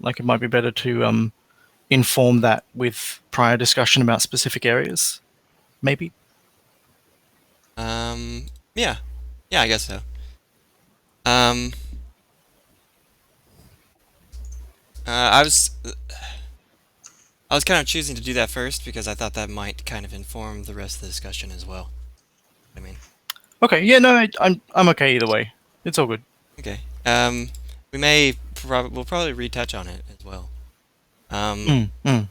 Like it might be better to inform that with prior discussion about specific areas, maybe. Yeah, I guess so. Um, I was kind of choosing to do that first because I thought that might kind of inform the rest of the discussion as well. I mean, Okay, yeah, no, I'm okay either way. It's all good. okay. We'll probably retouch on it as well. Um, Mm, mm.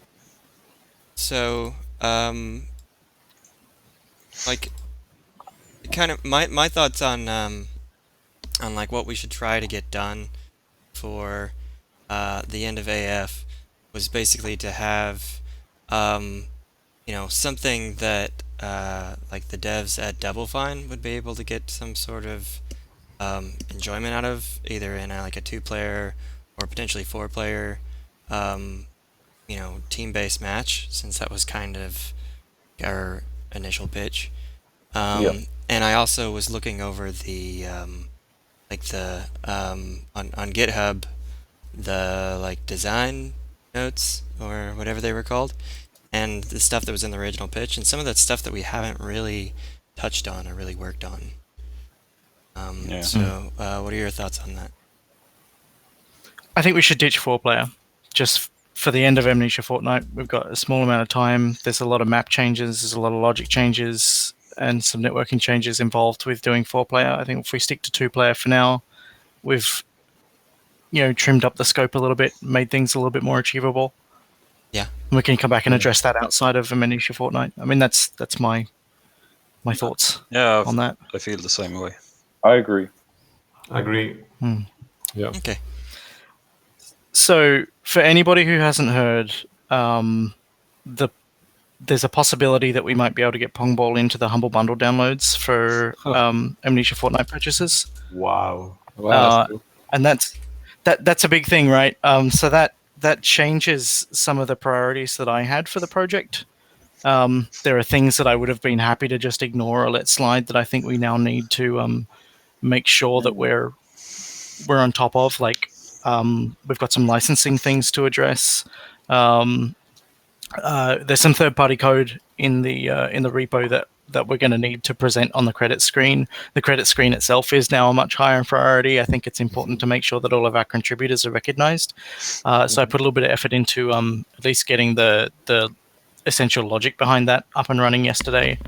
so, like, kind of my thoughts on like what we should try to get done for the end of AF was basically to have um, something that like the devs at Double Fine would be able to get some sort of enjoyment out of, either in like a two-player or potentially four-player, um, team-based match, since that was kind of our initial pitch. Yeah. And I also was looking over the like the on GitHub, the like design notes or whatever they were called, and the stuff that was in the original pitch, and some of that stuff that we haven't really touched on or really worked on. Yeah. So, what are your thoughts on that? I think we should ditch 4-player just for the end of Amnesia Fortnight. We've got a small amount of time. There's a lot of map changes. There's a lot of logic changes and some networking changes involved with doing 4-player. I think if we stick to 2-player for now, we've trimmed up the scope a little bit, made things a little bit more achievable. Yeah. And we can come back and address that outside of Amnesia Fortnight. I mean, that's my thoughts Yeah, on that. I feel the same way. I agree. Yeah. Okay. So, for anybody who hasn't heard, there's a possibility that we might be able to get Pongball into the Humble Bundle downloads for Amnesia Fortnight purchases. Wow. That's cool. And that's a big thing, right? So that changes some of the priorities that I had for the project. There are things that I would have been happy to just ignore or let slide that I think we now need to make sure that we're on top of. Like we've got some licensing things to address. There's some third-party code in the repo that we're going to need to present on the credit screen. The credit screen itself is now a much higher priority. I think it's important to make sure that all of our contributors are recognized. So I put a little bit of effort into at least getting the essential logic behind that up and running yesterday.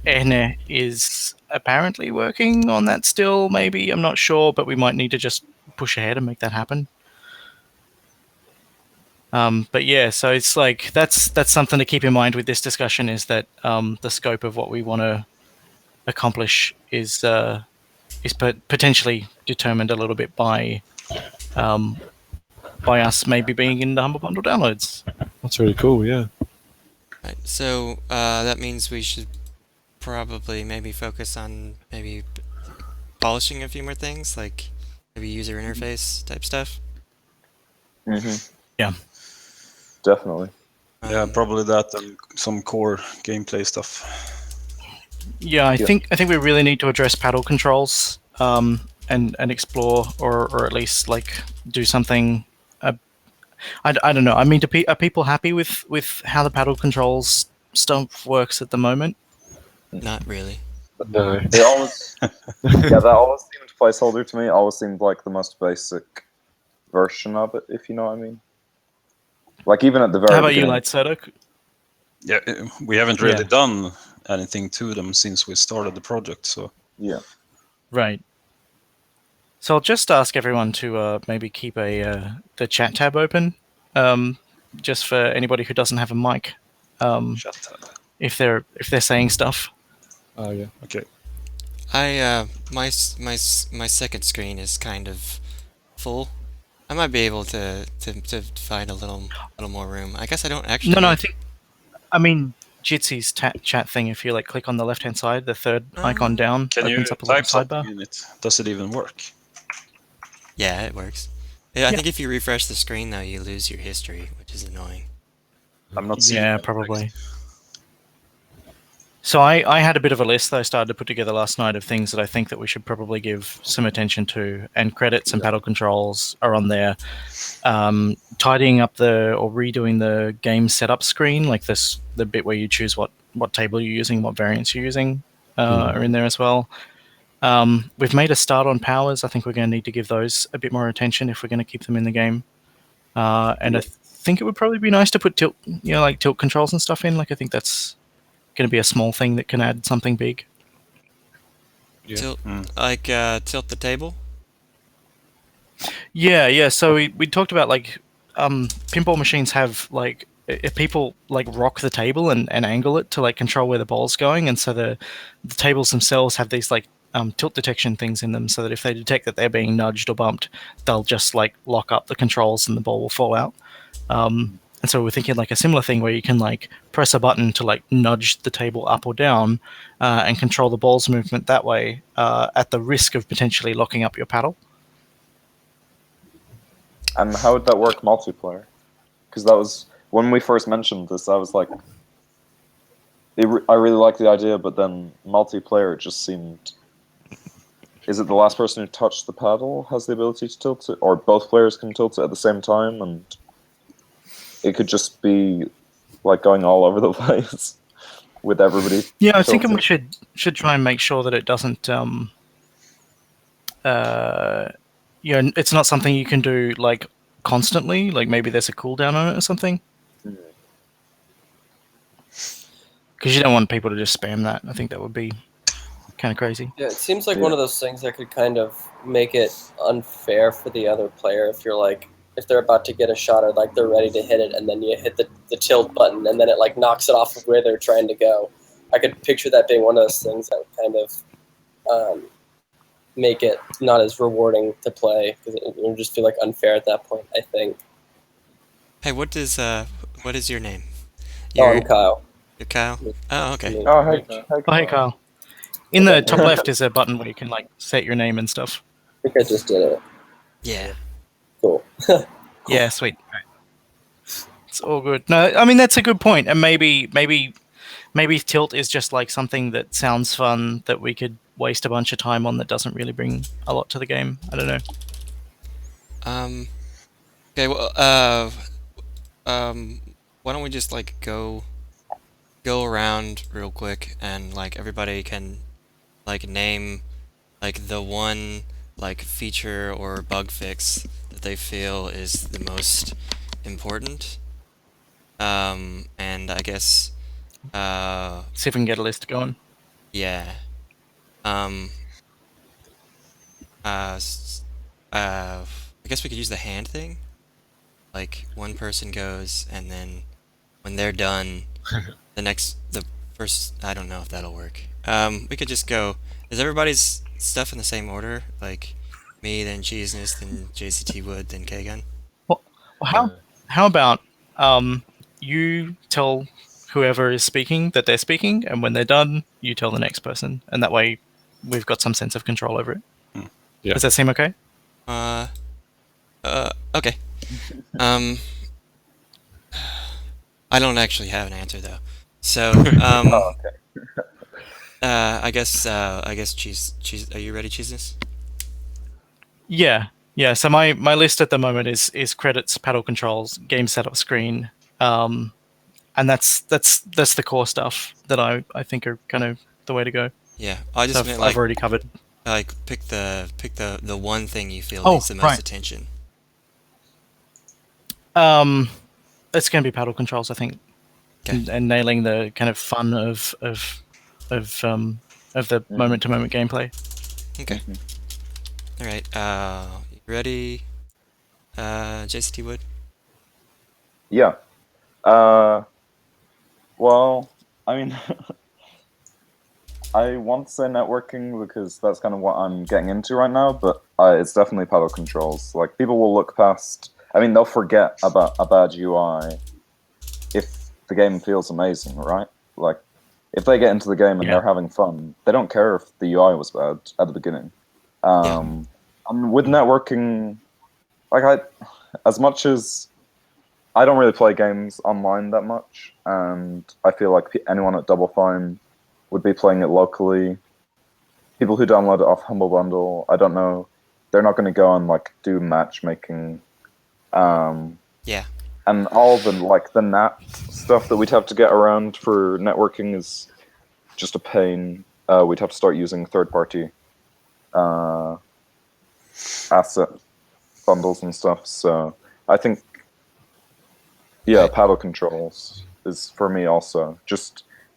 Erne is apparently working on that still, maybe. I'm not sure, but we might need to just push ahead and make that happen. But yeah, so it's like that's something to keep in mind with this discussion, is that the scope of what we want to accomplish is potentially determined a little bit by us maybe being in the Humble Bundle downloads. That's really cool, yeah. Right. So that means we should probably maybe focus on maybe polishing a few more things, like maybe user interface type stuff. Yeah. Definitely. Yeah, probably that and some core gameplay stuff. Yeah, I think we really need to address paddle controls and explore or at least like do something. I don't know. I mean, are people happy with how the paddle controls stuff works at the moment? Not really. No. It always, that always seemed placeholder to me. It always seemed like the most basic version of it, if you know what I mean. Like even at the very How about beginning. you, Light Soda? Yeah, we haven't really done anything to them since we started the project, so... Yeah. Right. So I'll just ask everyone to maybe keep the chat tab open, just for anybody who doesn't have a mic. Chat tab. If they're saying stuff. Oh, yeah. Okay. My second screen is kind of full. I might be able to find a little more room. I guess I don't actually. No, I mean Jitsy's chat thing. If you like click on the left hand side, the third icon down Can you opens up a type little sidebar. something in it? Does it even work? Yeah, it works. Yeah, I think if you refresh the screen though, you lose your history, which is annoying. I'm not seeing Yeah, that probably. text. So I had a bit of a list that I started to put together last night of things that I think that we should probably give some attention to, and credits and paddle controls are on there. Tidying up or redoing the game setup screen, like the bit where you choose what table you're using, what variants you're using, are in there as well. We've made a start on powers. I think we're going to need to give those a bit more attention if we're going to keep them in the game. And I think it would probably be nice to put tilt, like tilt controls and stuff in. Like I think that's going to be a small thing that can add something big. Yeah. Tilt the table. Yeah. So we talked about like pinball machines have like if people like rock the table and angle it to like control where the ball's going, and so the tables themselves have these like tilt detection things in them, so that if they detect that they're being nudged or bumped, they'll just like lock up the controls and the ball will fall out. And so we're thinking like a similar thing where you can like press a button to like nudge the table up or down and control the ball's movement that way at the risk of potentially locking up your paddle. And how would that work multiplayer? Because that was when we first mentioned this. I was like, I really like the idea, but then multiplayer just seemed. Is it the last person who touched the paddle has the ability to tilt it, or both players can tilt it at the same time, and it could just be like going all over the place with everybody. Yeah, I think we should try and make sure that it doesn't. It's not something you can do like constantly. Like maybe there's a cooldown on it or something. Because you don't want people to just spam that. I think that would be kind of crazy. Yeah, it seems like one of those things that could kind of make it unfair for the other player if they're about to get a shot or like they're ready to hit it, and then you hit the tilt button and then it like knocks it off of where they're trying to go. I could picture that being one of those things that would kind of make it not as rewarding to play, because it would just feel like unfair at that point, I think. Hey, what is your name? I'm Kyle. You're Kyle? Oh, okay. Oh, hey, Hey, Kyle. In the top left is a button where you can like set your name and stuff. I think I just did it. Yeah. Cool. Yeah, sweet. It's all good. No, I mean that's a good point, and maybe tilt is just like something that sounds fun that we could waste a bunch of time on that doesn't really bring a lot to the game. I don't know. Okay. Well. Why don't we just like go around real quick and like everybody can like name like the one like feature or bug fix that they feel is the most important. And I guess See if we can get a list going. yeah. I guess we could use the hand thing. Like one person goes, and then when they're done, the first. I don't know if that'll work. We could just go. Is everybody's stuff in the same order? Like me, then Cheeseness, then JCT Wood, then K-Gun? Well, how about you tell whoever is speaking that they're speaking, and when they're done, you tell the next person, and that way we've got some sense of control over it. Yeah. Does that seem okay? Okay. I don't actually have an answer though. So, Oh, okay. I guess cheese. Are you ready, Cheeseness? Yeah. So my list at the moment is credits, paddle controls, game setup screen, and that's the core stuff that I think are kind of the way to go. Yeah, I just So meant I've already covered. like pick the one thing you feel needs the most attention. It's going to be paddle controls, I think, and nailing the kind of fun of the moment to moment gameplay. Okay. All right. You ready, JCT Wood? Yeah. Well, I mean, I want to say networking because that's kind of what I'm getting into right now, but it's definitely paddle controls. Like, people will look past. I mean, they'll forget about a bad UI if the game feels amazing, right? Like, if they get into the game and they're having fun, they don't care if the UI was bad at the beginning. And with networking, like as much as I don't really play games online that much, and I feel like anyone at Double Fine would be playing it locally. People who download it off Humble Bundle, I don't know, they're not going to go and like do matchmaking. Yeah. And all the the NAT stuff that we'd have to get around for networking is just a pain. We'd have to start using third-party asset bundles and stuff. So I think, yeah, Right. paddle controls is for me also.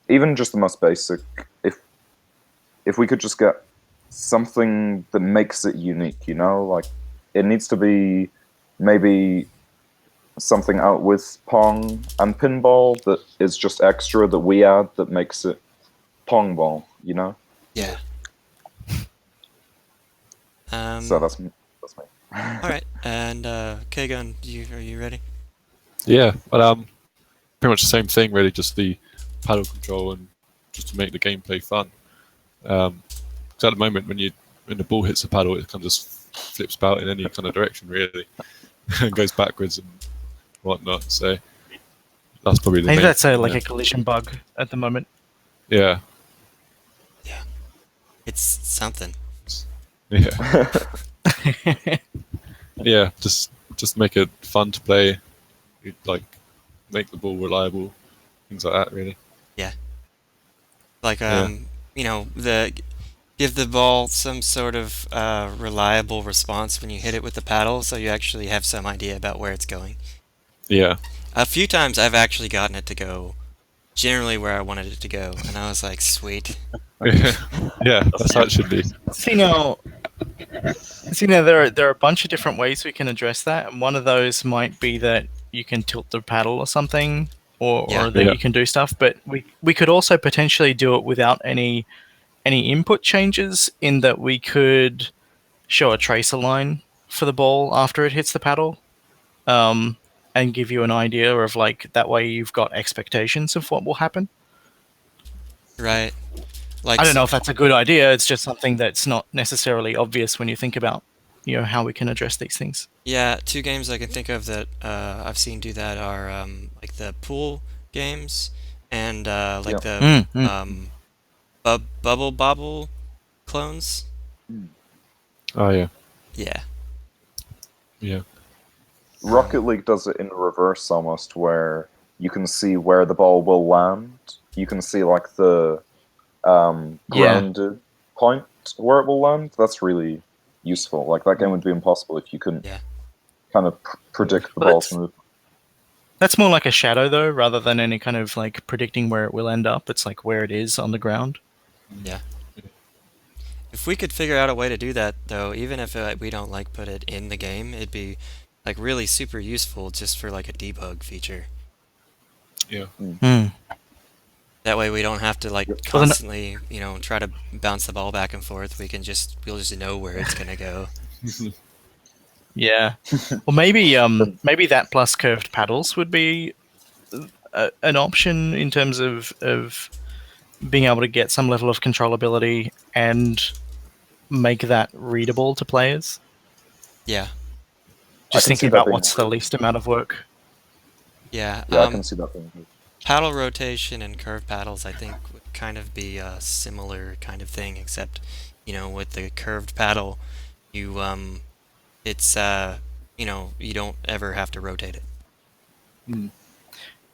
Even just the most basic. If we could just get something that makes it unique, like it needs to be maybe something out with Pong and Pinball that is just extra that we add that makes it Pongball, Yeah. So that's me. All right. And Kagan, are you ready? Yeah, but pretty much the same thing, really. Just the paddle control and just to make the gameplay fun. Because at the moment, when the ball hits the paddle, it kind of just flips about in any kind of direction, really, and goes backwards and whatnot. So that's probably the I think main. that's a collision bug at the moment. Yeah. Yeah. It's something. Yeah. Yeah. Just make it fun to play. Like make the ball reliable, things like that, really. Like Yeah. give the ball some sort of reliable response when you hit it with the paddle, so you actually have some idea about where it's going. Yeah. A few times I've actually gotten it to go generally where I wanted it to go, and I was like, sweet. Yeah, that's how it should be. See now, there are a bunch of different ways we can address that, and one of those might be that you can tilt the paddle or something, or that Yeah. you can do stuff. But we could also potentially do it without any input changes, in that we could show a tracer line for the ball after it hits the paddle, and give you an idea of that way you've got expectations of what will happen. Right. Like, I don't know if that's a good idea. It's just something that's not necessarily obvious when you think about how we can address these things. Yeah, two games I can think of that I've seen do that are like the pool games and like the Bubble Bobble clones. Oh yeah. Yeah. Yeah. Rocket League does it in reverse almost, where you can see where the ball will land. You can see the grounded point where it will land. That's really useful. That game would be impossible if you couldn't kind of predict the ball's move. That's more like a shadow, though, rather than any kind of predicting where it will end up. It's where it is on the ground. Yeah. If we could figure out a way to do that, though, even if we don't put it in the game, it'd be really super useful just for a debug feature. Yeah. That way we don't have to constantly, try to bounce the ball back and forth. We'll just know where it's gonna go. Yeah. Well, maybe that plus curved paddles would be an option in terms of being able to get some level of controllability and make that readable to players. Yeah. Just thinking about what's the least amount of work. Yeah. Yeah, I can see that being good. Paddle rotation and curved paddles, I think, would kind of be a similar kind of thing, except, with the curved paddle, you don't ever have to rotate it.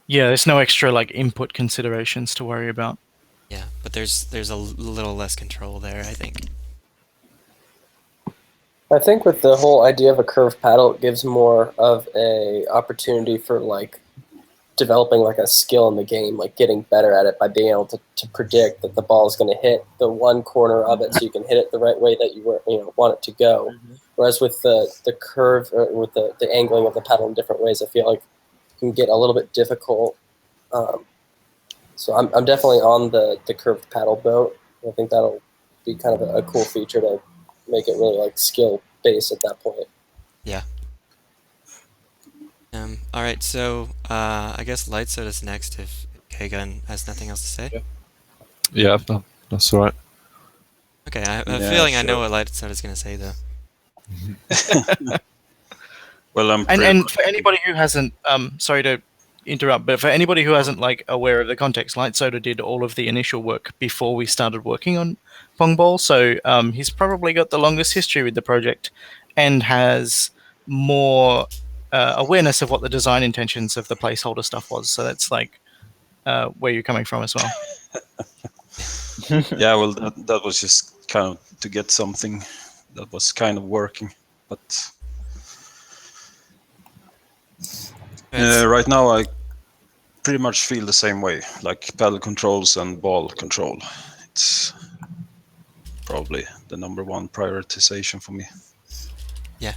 Yeah, there's no extra input considerations to worry about. Yeah, but there's a little less control there, I think. I think with the whole idea of a curved paddle, it gives more of a opportunity for developing a skill in the game, getting better at it by being able to predict that the ball is going to hit the one corner of it, so you can hit it the right way that you want it to go. Mm-hmm. Whereas with the curve, or with the angling of the paddle in different ways, I feel like it can get a little bit difficult. So I'm definitely on the curved paddle boat. I think that'll be kind of a cool feature to make it really skill based at that point. Yeah. All right, so I guess Light Soda's next if Kagan has nothing else to say. Yeah, that's all right. Okay, I have a feeling I know what Light Soda's going to say, though. Well, and for anybody who hasn't, sorry to interrupt, but for anybody who hasn't like aware of the context, Light Soda did all of the initial work before we started working on Pongball, so he's probably got the longest history with the project and has more awareness of what the design intentions of the placeholder stuff was. So that's like where you're coming from as well. Yeah, well, that was just kind of to get something that was kind of working, but right now I pretty much feel the same way, like paddle controls and ball control. It's probably the number one prioritization for me. Yeah.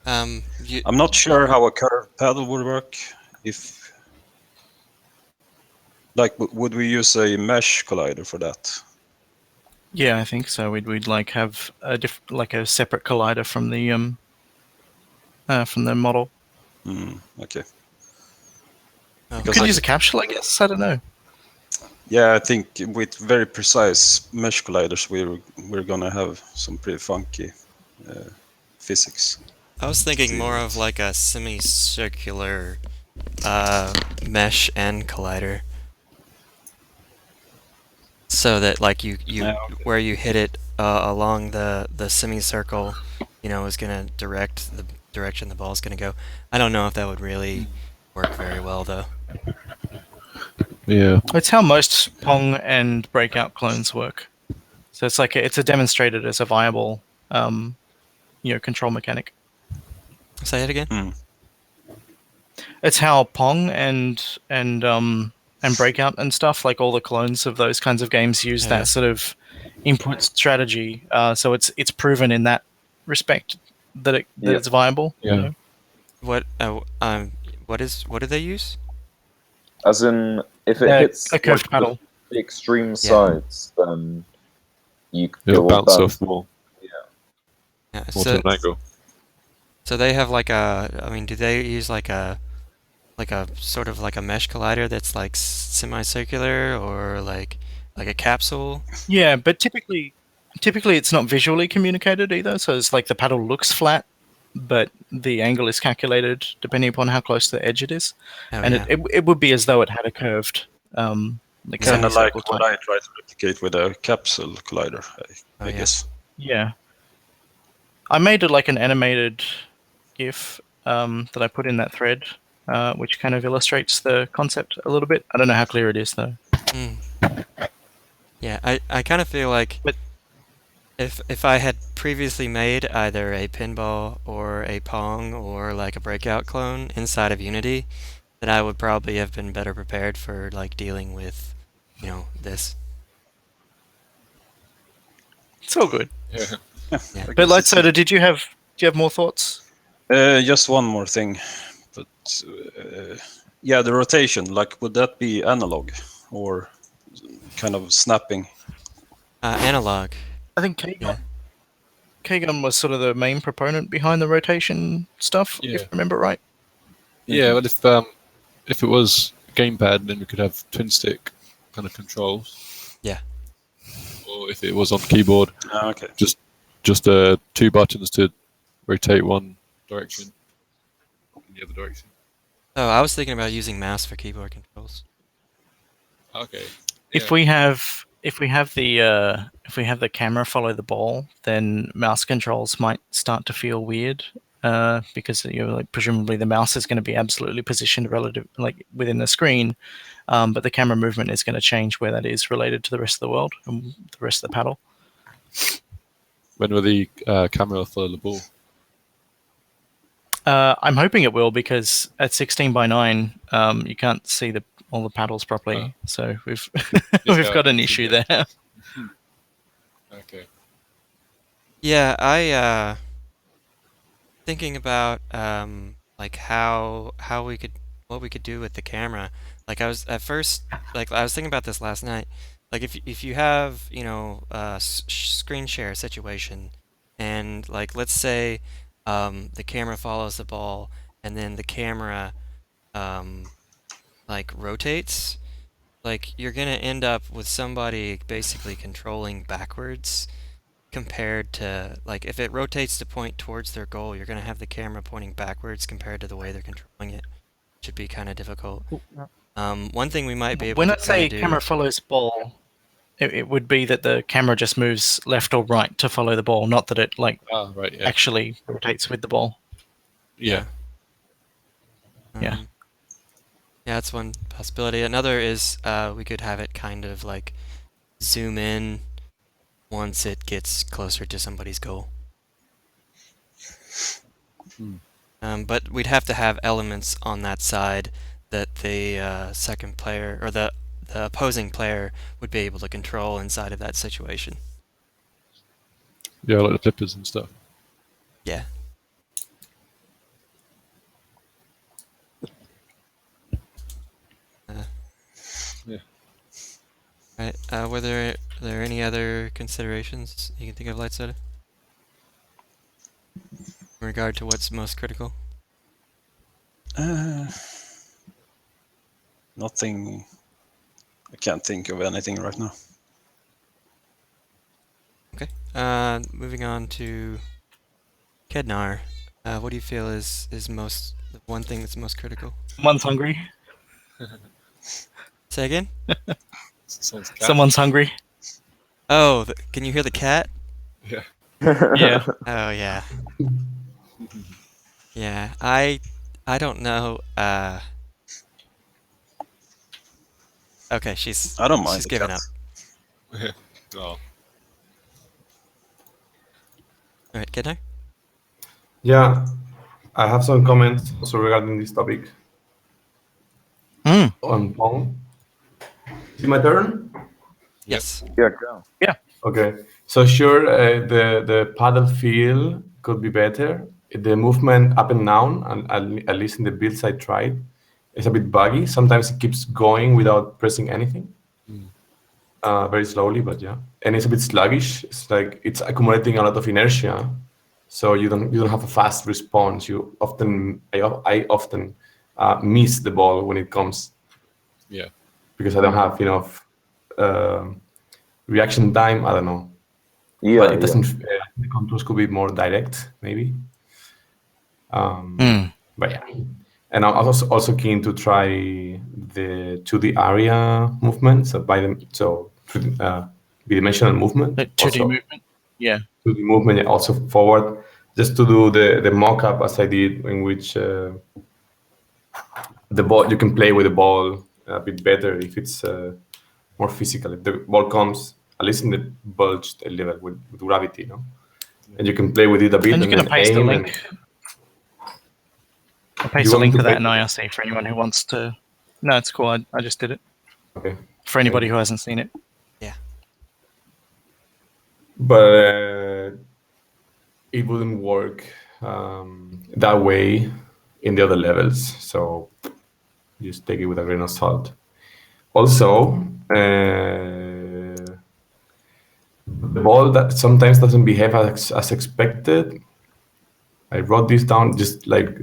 I'm not sure how a curved paddle would work. If, like, would we use a mesh collider for that? Yeah, I think so. We'd like have a like a separate collider from the model. Okay. Oh. Could use a capsule, I guess. I don't know. Yeah, I think with very precise mesh colliders, we're gonna have some pretty funky physics. I was thinking more of like a semicircular mesh and collider, so that like you Yeah, okay. where you hit it along the semicircle, is gonna direct the direction the ball's gonna go. I don't know if that would really work very well though. Yeah. It's how most Pong and Breakout clones work. So it's like it's a demonstrated as a viable, control mechanic. Say it again. It's how Pong and Breakout and stuff, like all the clones of those kinds of games, use that sort of input strategy. So it's proven in that respect that it's viable. Yeah. What do they use? As in, if it hits a curved paddle. the extreme sides, then It'll bounce off more. Yeah, More to an angle. So they have like do they use like a sort of like a mesh collider that's like semicircular or like a capsule? Yeah, but typically it's not visually communicated either. So it's like the paddle looks flat, but the angle is calculated depending upon how close to the edge it is, it would be as though it had a curved. Kind of like what I try to replicate with a capsule collider, I guess. Yeah. I made it like an animated GIF that I put in that thread, which kind of illustrates the concept a little bit. I don't know how clear it is, though. Yeah, I kind of feel like if I had previously made either a pinball or a Pong or like a Breakout clone inside of Unity, then I would probably have been better prepared for like dealing with, this. It's all good. Yeah. But Light Soda, do you have more thoughts? Just one more thing, but the rotation. Like, would that be analog or kind of snapping? Analog. I think K-Gun was sort of the main proponent behind the rotation stuff, if I remember right. Yeah, well, if it was a gamepad, then we could have twin stick kind of controls. Yeah. Or if it was on keyboard, okay. just 2 buttons to rotate one direction in the other direction. Oh, I was thinking about using mouse for keyboard controls. Okay. If we have the camera follow the ball, then mouse controls might start to feel weird, because presumably the mouse is going to be absolutely positioned relative within the screen, but the camera movement is going to change where that is related to the rest of the world and the rest of the paddle. When will the camera follow the ball? I'm hoping it will, because at 16:9, you can't see all the paddles properly. So we've got an issue there. Okay. Yeah, I thinking about what we could do with the camera. Like I was at first, I was thinking about this last night. Like if you have a screen share situation, and let's say the camera follows the ball, and then the camera rotates, you're gonna end up with somebody basically controlling backwards compared to if it rotates to point towards their goal, you're gonna have the camera pointing backwards compared to the way they're controlling it. should be kind of difficult. One thing we might be able When to I say do. camera follows ball, it would be that the camera just moves left or right to follow the ball, not that it Right. Yeah. actually rotates with the ball. Yeah. Yeah. Yeah, that's one possibility. Another is we could have it kind of like zoom in once it gets closer to somebody's goal. But we'd have to have elements on that side that the second player or the opposing player would be able to control inside of that situation. Yeah, like the flippers and stuff. Yeah. Yeah. Right. Were there any other considerations you can think of, Light Soda? In regard to what's most critical? Nothing. I can't think of anything right now. Okay. Moving on to Kednar. What do you feel is most the one thing that's most critical? Someone's hungry. Say again? Someone's hungry. Oh, can you hear the cat? Yeah. Yeah. Oh yeah. Yeah. I don't know. Okay, she's I don't mind she's the given cat. up. Oh. All right, Kednar. Yeah, I have some comments also regarding this topic on Pong. Is it my turn? Yes. Yeah, go. Okay. So sure, the paddle feel could be better. The movement up and down, and at least in the builds I tried, is a bit buggy. Sometimes it keeps going without pressing anything. Very slowly, but yeah. And it's a bit sluggish. It's like it's accumulating a lot of inertia. So you don't have a fast response. I often miss the ball when it comes. Yeah. Because I don't have enough reaction time. I don't know. Yeah, But it doesn't. The controls could be more direct, maybe. But yeah. And I'm also keen to try the 2D area movement. So bidimensional movement. The 2D also. movement. Yeah. 2D movement, and also forward, just to do the mock-up as I did, in which the ball, you can play with the ball a bit better if it's more physical. If the ball comes, at least in the bulged level with gravity, and you can play with it a bit And and you're going then to paste a aim. link. I'll paste You a want link me to to that in paste IRC for anyone who wants to. No, it's cool. I just did it. Okay. For anybody who hasn't seen it. Yeah. But it wouldn't work that way in the other levels. So just take it with a grain of salt. Also, the ball that sometimes doesn't behave as expected. I wrote this down just like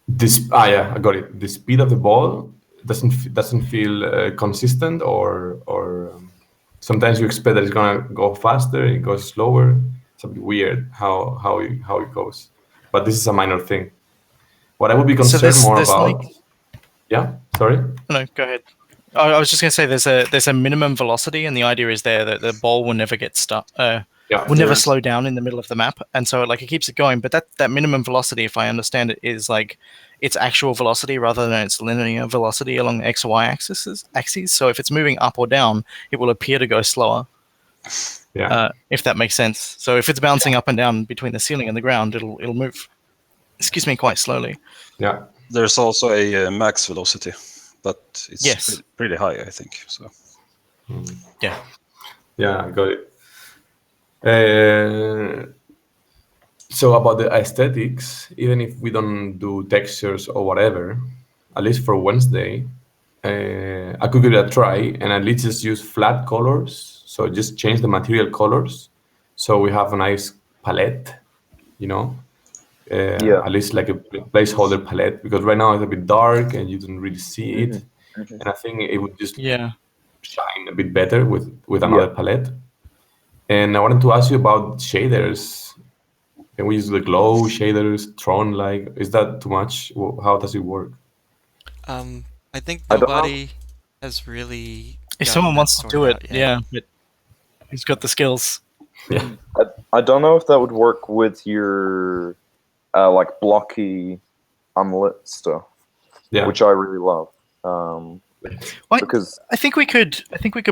this. Yeah, I got it. The speed of the ball doesn't feel consistent, or sometimes you expect that it's gonna go faster, it goes slower. It's a bit weird how it goes. But this is a minor thing. What I would be concerned more about. Yeah, sorry. No, go ahead. I was just going to say there's a minimum velocity, and the idea is there that the ball will never get stuck. Will never slow down in the middle of the map, and so it keeps it going. But that minimum velocity, if I understand it, is like its actual velocity rather than its linear velocity along the X or Y axes. So if it's moving up or down, it will appear to go slower. Yeah. If that makes sense. So if it's bouncing up and down between the ceiling and the ground, it'll move. Excuse me, quite slowly. Yeah. There's also a max velocity, but it's pretty high, I think. So. Yeah. Yeah, I got it. So about the aesthetics, even if we don't do textures or whatever, at least for Wednesday, I could give it a try and at least just use flat colors. So just change the material colors, so we have a nice palette, at least like a placeholder palette, because right now it's a bit dark and you don't really see it. And I think it would just shine a bit better with another palette. And I wanted to ask you about shaders. Can we use the glow shaders, Tron? Like, is that too much? How does it work? I think I don't know. nobody has really If gotten someone that wants to sorted do it, out yet. yeah, but who's got the skills? Yeah. I don't know if that would work with your like blocky unlit stuff, Yeah. which I really love. Well, Because I think we could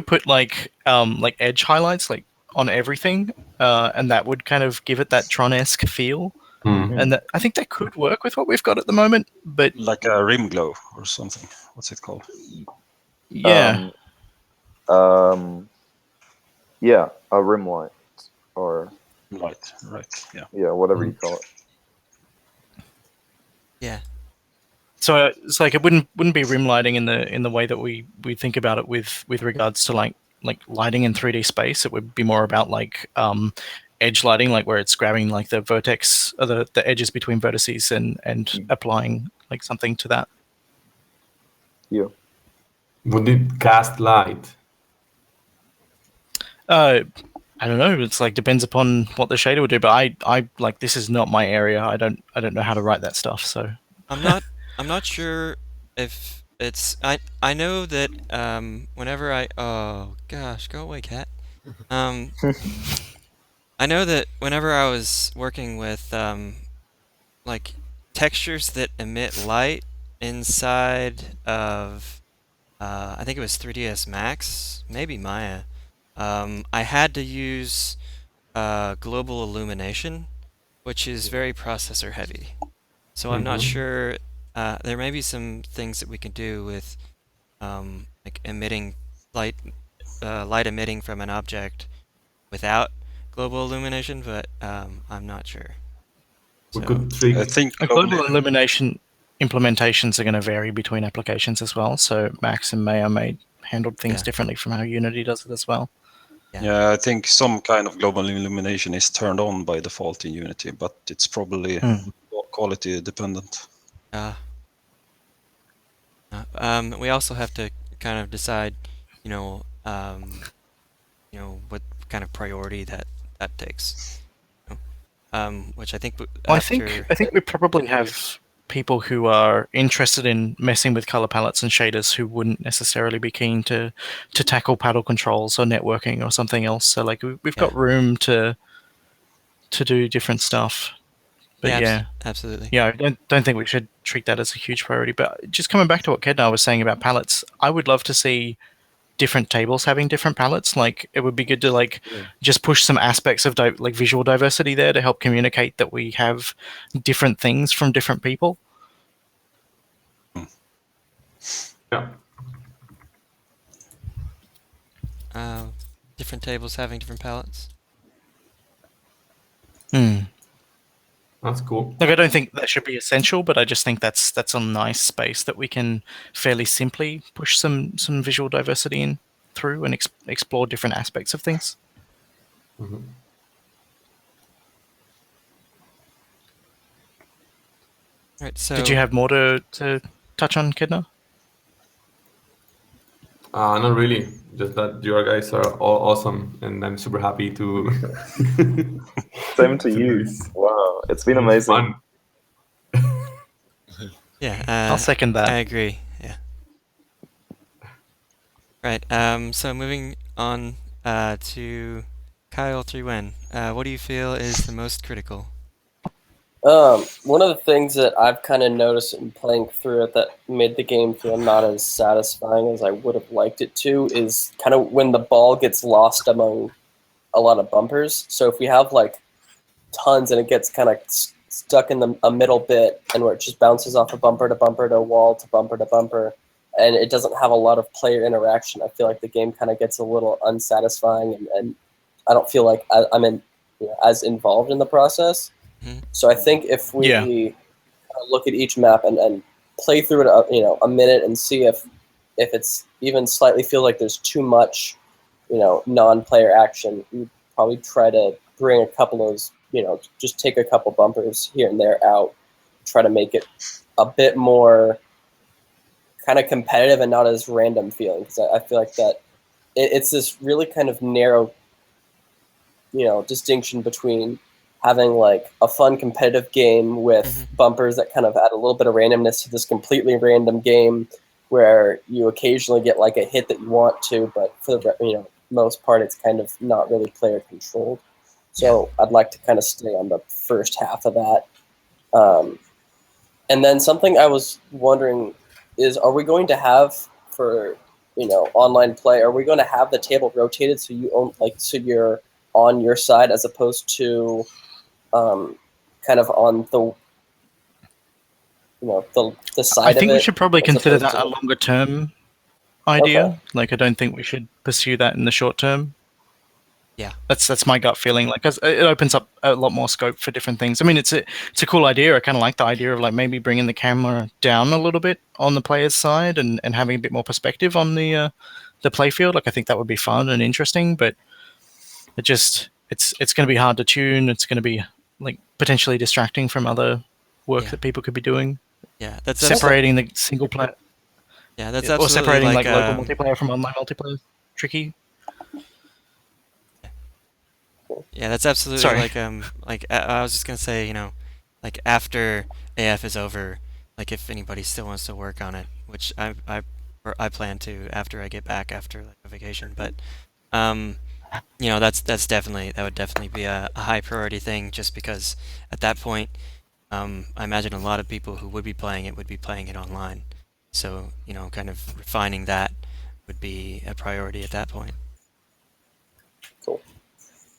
put like edge highlights like on everything, and that would kind of give it that Tron-esque feel. Hmm. And I think that could work with what we've got at the moment. But Like a rim glow or something. What's it called? yeah, yeah, a rim light or Light, right? Yeah. yeah, whatever you call it. Yeah. so it's like it wouldn't be rim lighting in the way that we think about it with regards to like lighting in 3D space. It would be more about like edge lighting, like where it's grabbing like the vertex or the edges between vertices and applying like something to that. Yeah. Would it cast light? I don't know. It's like depends upon what the shader would do. But I like this is not my area. I don't know how to write that stuff. So I'm not sure if it's I know that whenever oh gosh, go away, cat. I know that whenever I was working with like textures that emit light inside of I think it was 3ds Max, maybe Maya, I had to use global illumination, which is very processor heavy. So I'm not sure. There may be some things that we can do with like emitting light, light emitting from an object without global illumination, but I'm not sure. We So, could trick. I think global probably, illumination implementations are going to vary between applications as well. So Max and Maya may handle things Yeah. differently from how Unity does it as well. yeah, I think some kind of global illumination is turned on by default in Unity, but it's probably quality dependent. we also have to kind of decide, what kind of priority that takes. Which I think Well, after I think we probably have people who are interested in messing with color palettes and shaders who wouldn't necessarily be keen to tackle paddle controls or networking or something else. So like we've got room to do different stuff. But yeah, absolutely. yeah, I don't think we should treat that as a huge priority. But just coming back to what Kednar was saying about palettes, I would love to see different tables having different palettes. Like it would be good to like just push some aspects of like visual diversity there to help communicate that we have different things from different people. Yeah. Different tables having different palettes. That's cool. Like I don't think that should be essential, but I just think that's a nice space that we can fairly simply push some visual diversity in through and explore different aspects of things. Right. So Did you have more to touch on, Kednar? Not really. Just that your guys are all awesome, and I'm super happy to. Same to do you. this. Wow, it's been It was amazing. fun. yeah, I'll second that. I agree. Yeah. Right. So moving on to Kyle 3-Wen. What do you feel is the most critical? One of the things that I've kind of noticed in playing through it that made the game feel not as satisfying as I would have liked it to is kind of when the ball gets lost among a lot of bumpers. So if we have like tons and it gets kind of stuck in a middle bit and where it just bounces off a bumper to bumper to wall to bumper, and it doesn't have a lot of player interaction, I feel like the game kind of gets a little unsatisfying and I don't feel like I'm as involved in the process. So I think if we look at each map and play through it, a minute and see if it's even slightly feel like there's too much, non-player action, we probably try to bring a couple of those, just take a couple bumpers here and there out, try to make it a bit more kind of competitive and not as random feeling. Because I feel like that it's this really kind of narrow, distinction between having like a fun competitive game with bumpers that kind of add a little bit of randomness to this completely random game, where you occasionally get like a hit that you want to, but for the most part, it's kind of not really player controlled. So I'd like to kind of stay on the first half of that. And then something I was wondering is, are we going to have for online play? Are we going to have the table rotated so so you're on your side as opposed to kind of on the the side I of think we it, should probably as consider opposed that a to- longer term idea. Okay. Like, I don't think we should pursue that in the short term. Yeah. That's my gut feeling. Like, 'cause it opens up a lot more scope for different things. I mean, it's a cool idea. I kind of like the idea of like maybe bringing the camera down a little bit on the player's side and having a bit more perspective on the playfield. Like, I think that would be fun and interesting. But it's going to be hard to tune. It's going to be like potentially distracting from other work that people could be doing. Yeah, that's Separating the single player. Yeah, that's or absolutely separating like local multiplayer from online multiplayer. Tricky. Yeah, that's absolutely Sorry. like I was just gonna say, like after AF is over, like if anybody still wants to work on it, which I plan to after I get back after like a vacation, but that would definitely be a high priority thing, just because at that point, I imagine a lot of people who would be playing it online, so kind of refining that would be a priority at that point. Cool.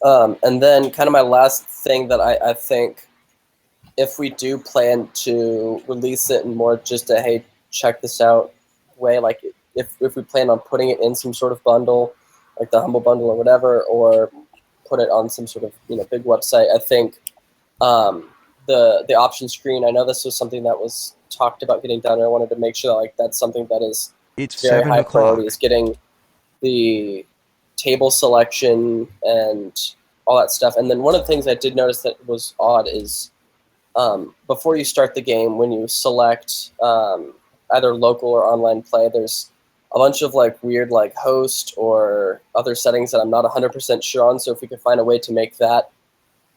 And then kind of my last thing that I think, if we do plan to release it in more just a, hey, check this out way, like if we plan on putting it in some sort of bundle, like the Humble Bundle or whatever, or put it on some sort of big website, I think the option screen, I know this was something that was talked about getting done, and I wanted to make sure like that's something that is It's very 7 high o'clock. priority, is getting the table selection and all that stuff. And then one of the things I did notice that was odd is before you start the game, when you select either local or online play, there's a bunch of like weird like host or other settings that I'm not 100% sure on. So if we could find a way to make that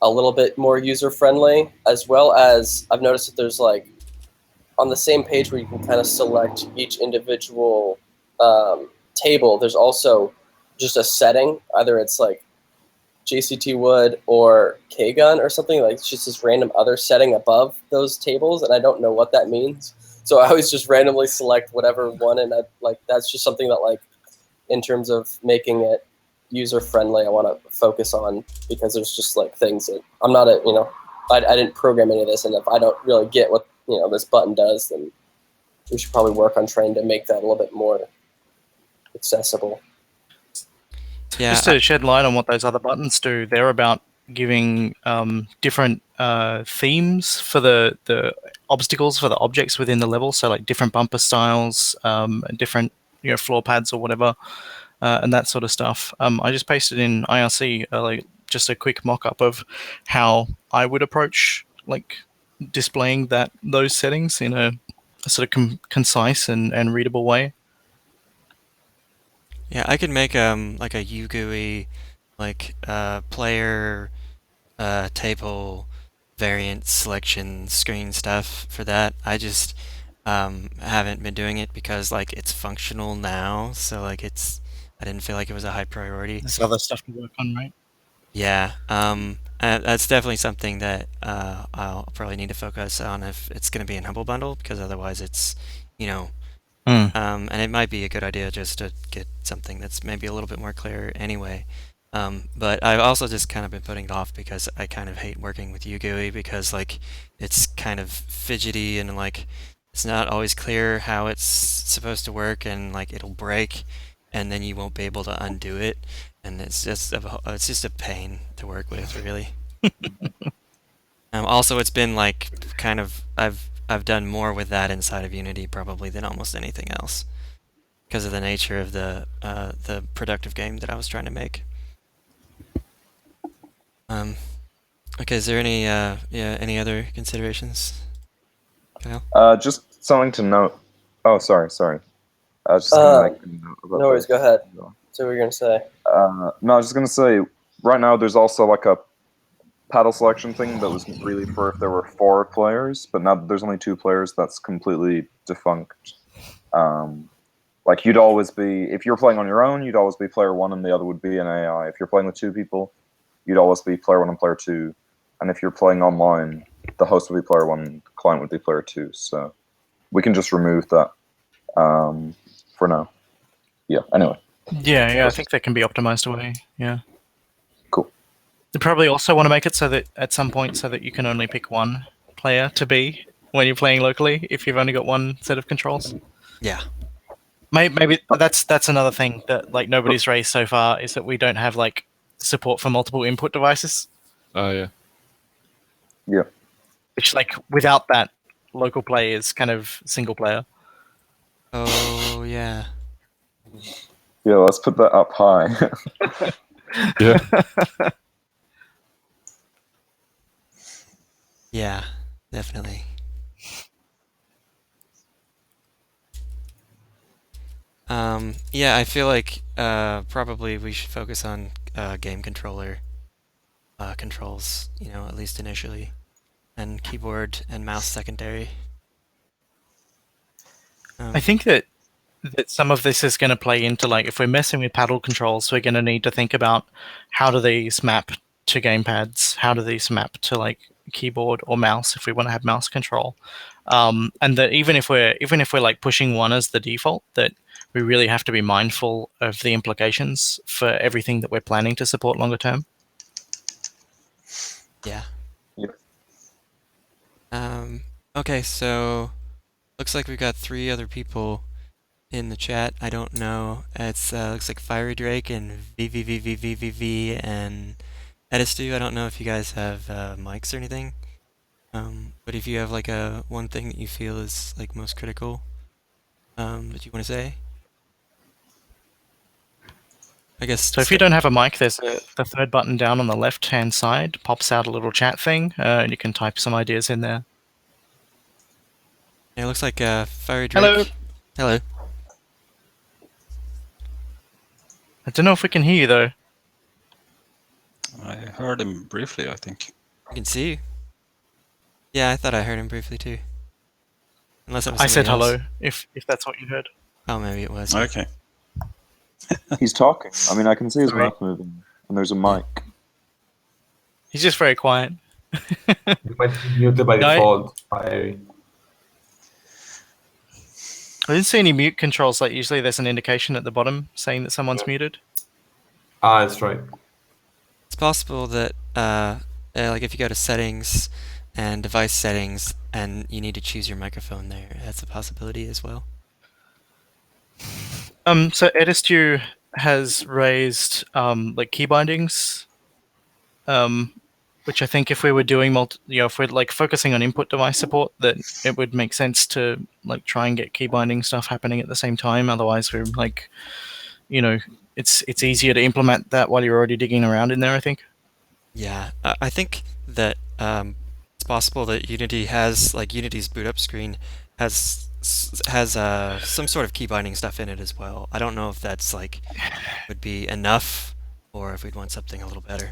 a little bit more user friendly, as well as I've noticed that there's like on the same page where you can kind of select each individual table, there's also just a setting, either it's like JCT Wood or K-Gun or something, like it's just this random other setting above those tables, and I don't know what that means. So I always just randomly select whatever one, and that's just something that, like, in terms of making it user friendly, I want to focus on, because there's just like things that I'm not I didn't program any of this, and if I don't really get what this button does, then we should probably work on trying to make that a little bit more accessible. Yeah, Just to shed light on what those other buttons do, they're about giving different themes for the obstacles, for the objects within the level. So like different bumper styles, different floor pads or whatever, and that sort of stuff. I just pasted in IRC like just a quick mock-up of how I would approach like displaying those settings in a sort of concise and readable way. Yeah, I could make like a UGUI like player table variant selection screen stuff for that. I just haven't been doing it because like it's functional now, so like I didn't feel like it was a high priority. There's other stuff to work on, right? Yeah, that's definitely something that I'll probably need to focus on if it's going to be in Humble Bundle, because otherwise it's and it might be a good idea just to get something that's maybe a little bit more clear anyway. But I've also just kind of been putting it off because I kind of hate working with UGUI, because like it's kind of fidgety and like it's not always clear how it's supposed to work, and like it'll break and then you won't be able to undo it, and it's just a pain to work with, really. Also, it's been like kind of I've done more with that inside of Unity probably than almost anything else, because of the nature of the productive game that I was trying to make. Okay, is there any any other considerations, Kyle? Just something to note. Oh, sorry. I was just gonna make a note about No worries, this. go ahead. So what were you gonna say? No, I was just gonna say, right now there's also like a paddle selection thing that was really for if there were 4 players, but now that there's only 2 players, that's completely defunct. Like you'd always be, if you're playing on your own, you'd always be player 1 and the other would be an AI. If you're playing with 2 people, you'd always be player 1 and player 2. And if you're playing online, the host would be player 1, the client would be player 2. So we can just remove that for now. Yeah, anyway. Yeah, I think that can be optimized away. Yeah. Cool. They probably also want to make it so that at some point so that you can only pick one player to be when you're playing locally if you've only got one set of controls. Yeah. Maybe that's another thing that like nobody's raised so far is that we don't have like support for multiple input devices. Oh yeah. Yeah. Which like without that, local play is kind of single player. Oh yeah. Yeah, let's put that up high. Yeah. Yeah, definitely. Yeah, I feel like probably we should focus on game controller controls, you know, at least initially, and keyboard and mouse secondary. I think that some of this is going to play into like if we're messing with paddle controls, we're going to need to think about how do these map to gamepads, how do these map to like keyboard or mouse if we want to have mouse control, and that even if we're like pushing one as the default, that we really have to be mindful of the implications for everything that we're planning to support longer term. Yeah. Yep. Okay, so looks like we've got 3 other people in the chat. I don't know. It's looks like Fiery Drake and VVVVVVV and Edistu. I don't know if you guys have mics or anything. But if you have like one thing that you feel is like most critical, that you want to say, I guess. So if you don't have a mic, there's the third button down on the left-hand side pops out a little chat thing, and you can type some ideas in there. Yeah, it looks like Fiery Drake. Hello. Hello. I don't know if we can hear you though. I heard him briefly, I think. I can see you. Yeah, I thought I heard him briefly too. Unless it was I said somebody else. hello, if that's what you heard. Oh, maybe it was. Okay. He's talking. I mean, I can see his Sorry. mouth moving, and there's a mic. He's just very quiet. You might be muted by No, default. By... I didn't see any mute controls. Like usually there's an indication at the bottom saying that someone's muted. Ah, that's right. It's possible that like if you go to settings and device settings and you need to choose your microphone there, that's a possibility as well. So Edistu has raised like key bindings, which I think if we were doing if we're like focusing on input device support, that it would make sense to like try and get key binding stuff happening at the same time. Otherwise, we're like, it's easier to implement that while you're already digging around in there, I think. Yeah, I think that it's possible that Unity has like Unity's boot up screen has some sort of key binding stuff in it as well. I don't know if that's like would be enough or if we'd want something a little better.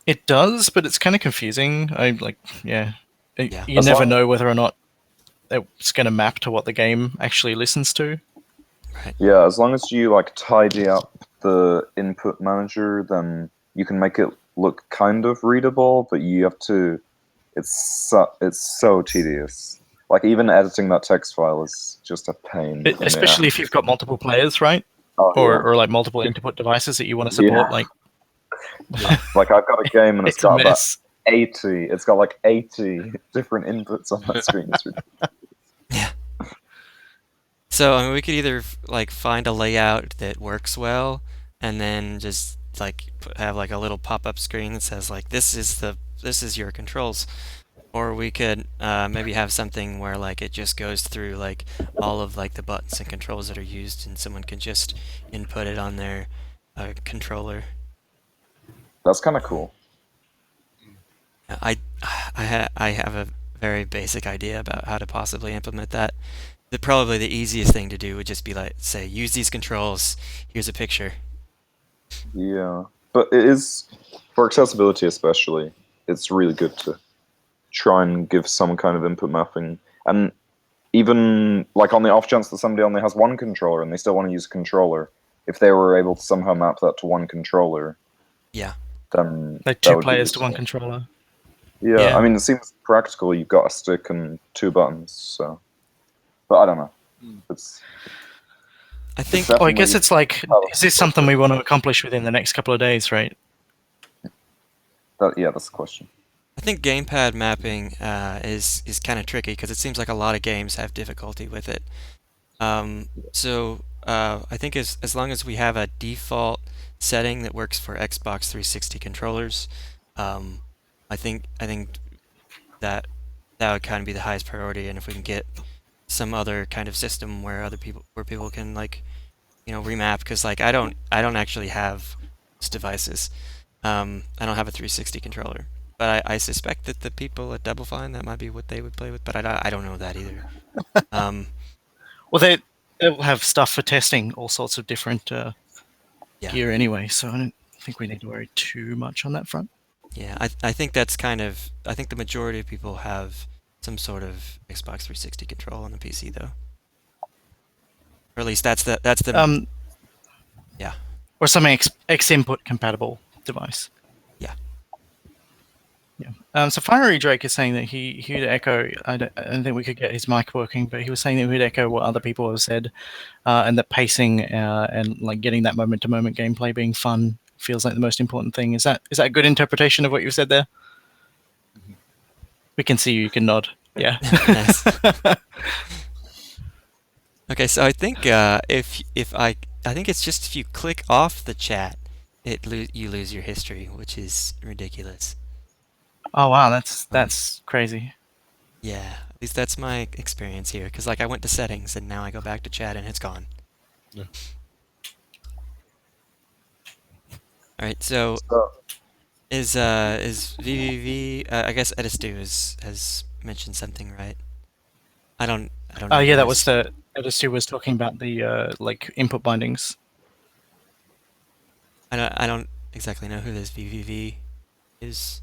It does, but it's kind of confusing. You As never long- know whether or not it's going to map to what the game actually listens to. Right. Yeah, as long as you like tidy up the input manager, then you can make it look kind of readable. But you have to. It's so tedious. Like even editing that text file is just a pain. Especially if you've got multiple players, right? Oh, yeah. Or like multiple input devices that you want to support. Yeah. Like Like I've got a game and it's it's a got about mess. 80. It's got like 80 different inputs on that screen. It's ridiculous. Yeah. So I mean, we could either like find a layout that works well, and then just like have like a little pop-up screen that says like this is your controls, or we could maybe have something where like it just goes through like all of like the buttons and controls that are used, and someone can just input it on their controller. That's kind of cool. I have a very basic idea about how to possibly implement that. Probably the easiest thing to do would just be like, say, use these controls. Here's a picture. Yeah, but it is For accessibility especially, it's really good to try and give some kind of input mapping. And even like on the off chance that somebody only has one controller and they still want to use a controller, if they were able to somehow map that to one controller, Yeah. then Like that 2 would be players to useful. 1 controller. Yeah, Yeah. I mean, it seems practical. You've got a stick and 2 buttons, so. But I don't know. It's I think Well, I guess definitely it's like, powerful. is this something we want to accomplish within the next couple of days, right? Yeah, that's the question. I think gamepad mapping is kind of tricky because it seems like a lot of games have difficulty with it. So I think as long as we have a default setting that works for Xbox 360 controllers, I think that would kind of be the highest priority. And if we can get some other kind of system where people can like, remap, because like I don't actually have those devices. I don't have a 360 controller, but I suspect that the people at Double Fine, that might be what they would play with, but I don't know that either. Well, they'll have stuff for testing all sorts of different Yeah. gear anyway, so I don't think we need to worry too much on that front. Yeah, I think that's kind of, I think the majority of people have some sort of Xbox 360 control on the PC though. Or at least that's the yeah. Or some X input compatible device. Yeah. Yeah. So Fiery Drake is saying that he'd echo. I don't think we could get his mic working, but he was saying that he'd echo what other people have said, and that pacing and like getting that moment-to-moment gameplay being fun feels like the most important thing. Is that a good interpretation of what you said there? We can see you. You can nod. Yeah. Nice. Okay, so I think I think it's just if you click off the chat, you lose your history, which is ridiculous. Oh wow, that's crazy. Yeah, at least that's my experience here. Because like I went to settings and now I go back to chat and it's gone. Yeah. All right, so So, is VVV? I guess Edistu has mentioned something, right? I don't know. Oh yeah, who that his- was the Edistu was talking about the like input bindings. I don't exactly know who this VVV is.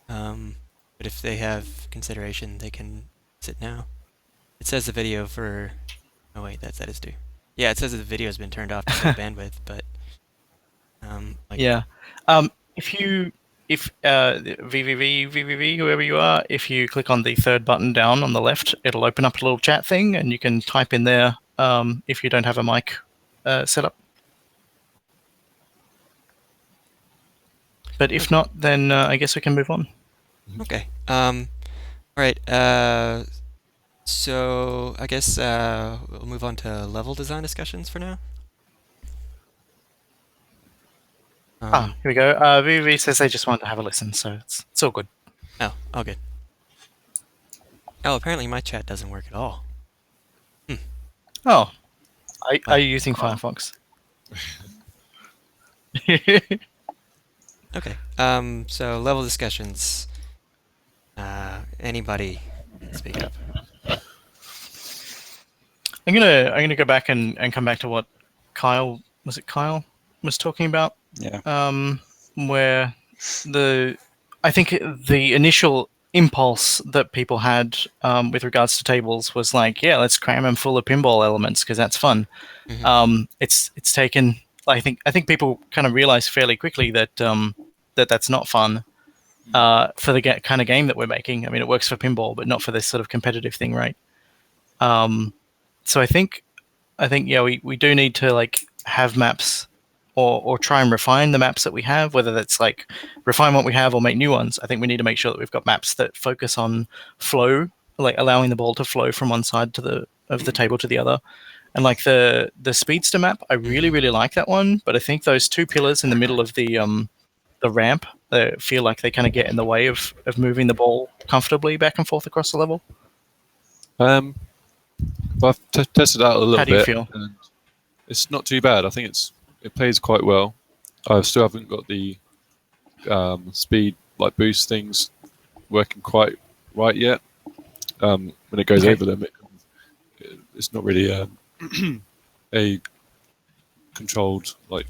But if they have consideration, they can sit now. It says the video for. Oh wait, that's Edistu. Yeah, it says that the video has been turned off to save bandwidth, but like, Yeah. If VVV, whoever you are, if you click on the third button down on the left, it'll open up a little chat thing, and you can type in there if you don't have a mic set up. But if not, then I guess we can move on. Okay. All right. So I guess we'll move on to level design discussions for now. Here we go. VVV says they just wanted to have a listen, so it's all good. Oh, all good. Oh, apparently my chat doesn't work at all. Oh, are you using Firefox? Okay. So level discussions. Anybody speak up? I'm gonna go back and come back to what Kyle was talking about. Yeah. Where I think the initial impulse that people had with regards to tables was like, yeah, let's cram them full of pinball elements because that's fun. Mhm. It's taken. I think people kind of realize fairly quickly that that's not fun for the kind of game that we're making. I mean, it works for pinball, but not for this sort of competitive thing, right? So I think yeah, we do need to like have maps or try and refine the maps that we have, whether that's like refine what we have or make new ones. I think we need to make sure that we've got maps that focus on flow, like allowing the ball to flow from one side of the table to the other. And like the speedster map, I really like that one, but I think those 2 pillars in the middle of the ramp feel like they kind of get in the way of moving the ball comfortably back and forth across the level. Well, I've tested it out a little bit. How do you feel? And it's not too bad. I think it plays quite well. I still haven't got the speed like boost things working quite right yet. When it goes over them, it's not really a controlled like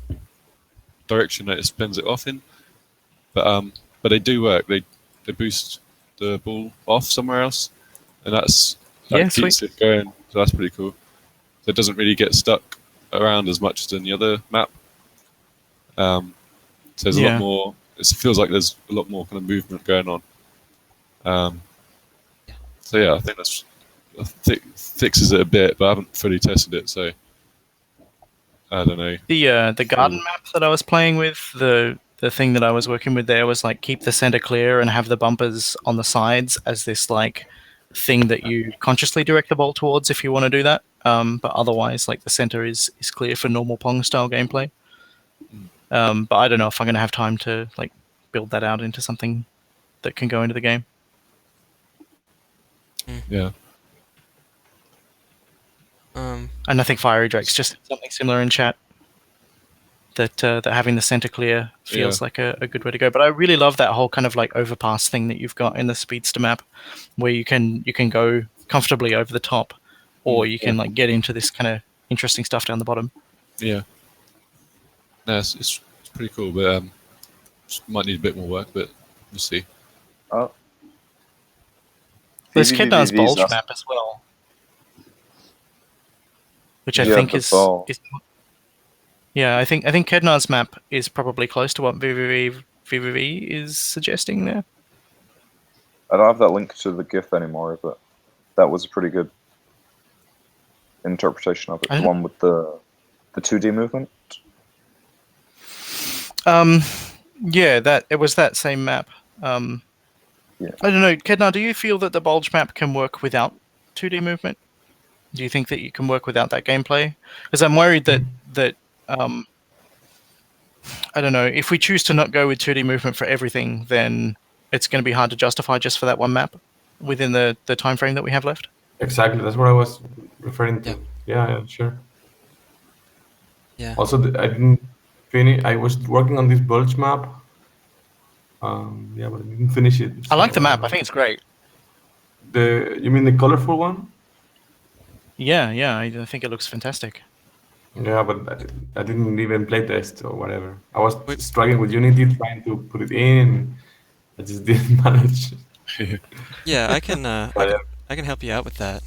direction that it spins it off in. But they do work. They boost the ball off somewhere else, and that Yeah, keeps it going. So that's pretty cool. So it doesn't really get stuck around as much as in the other map. So there's a lot more. It feels like there's a lot more kind of movement going on. So yeah, I think that's fixes it a bit, but I haven't fully tested it, so I don't know. The garden map that I was playing with, the thing that I was working with there was like keep the center clear and have the bumpers on the sides as this like thing that you consciously direct the ball towards if you want to do that. But otherwise, like the center is clear for normal Pong style gameplay. But I don't know if I'm going to have time to like build that out into something that can go into the game. Yeah. And I think Fiery Drake's just something similar in chat. That having the center clear feels like a good way to go. But I really love that whole kind of like overpass thing that you've got in the Speedster map, where you can go comfortably over the top, or you can like get into this kind of interesting stuff down the bottom. Yeah. No, it's pretty cool, but just might need a bit more work, but we'll see. Oh. There's Kednar's bulge awesome. map as well, which I think is yeah, I think Kednar's map is probably close to what VVV is suggesting there. I don't have that link to the GIF anymore, but that was a pretty good interpretation of it. The one with the 2D movement. Yeah, it was that same map. Yeah. I don't know, Kednar, do you feel that the bulge map can work without 2D movement? Do you think that you can work without that gameplay? Because I'm worried that I don't know, if we choose to not go with 2D movement for everything, then it's going to be hard to justify just for that one map within the time frame that we have left. Exactly, that's what I was referring to. Yeah, sure. Yeah. Also, I didn't finish. I was working on this bulge map. Yeah, but I didn't finish it. I like the map. I think it's great. You mean the colorful one? Yeah, I think it looks fantastic. Yeah, but I didn't even play test or whatever. I was struggling with Unity, trying to put it in. I just didn't manage. Yeah, I can help you out with that.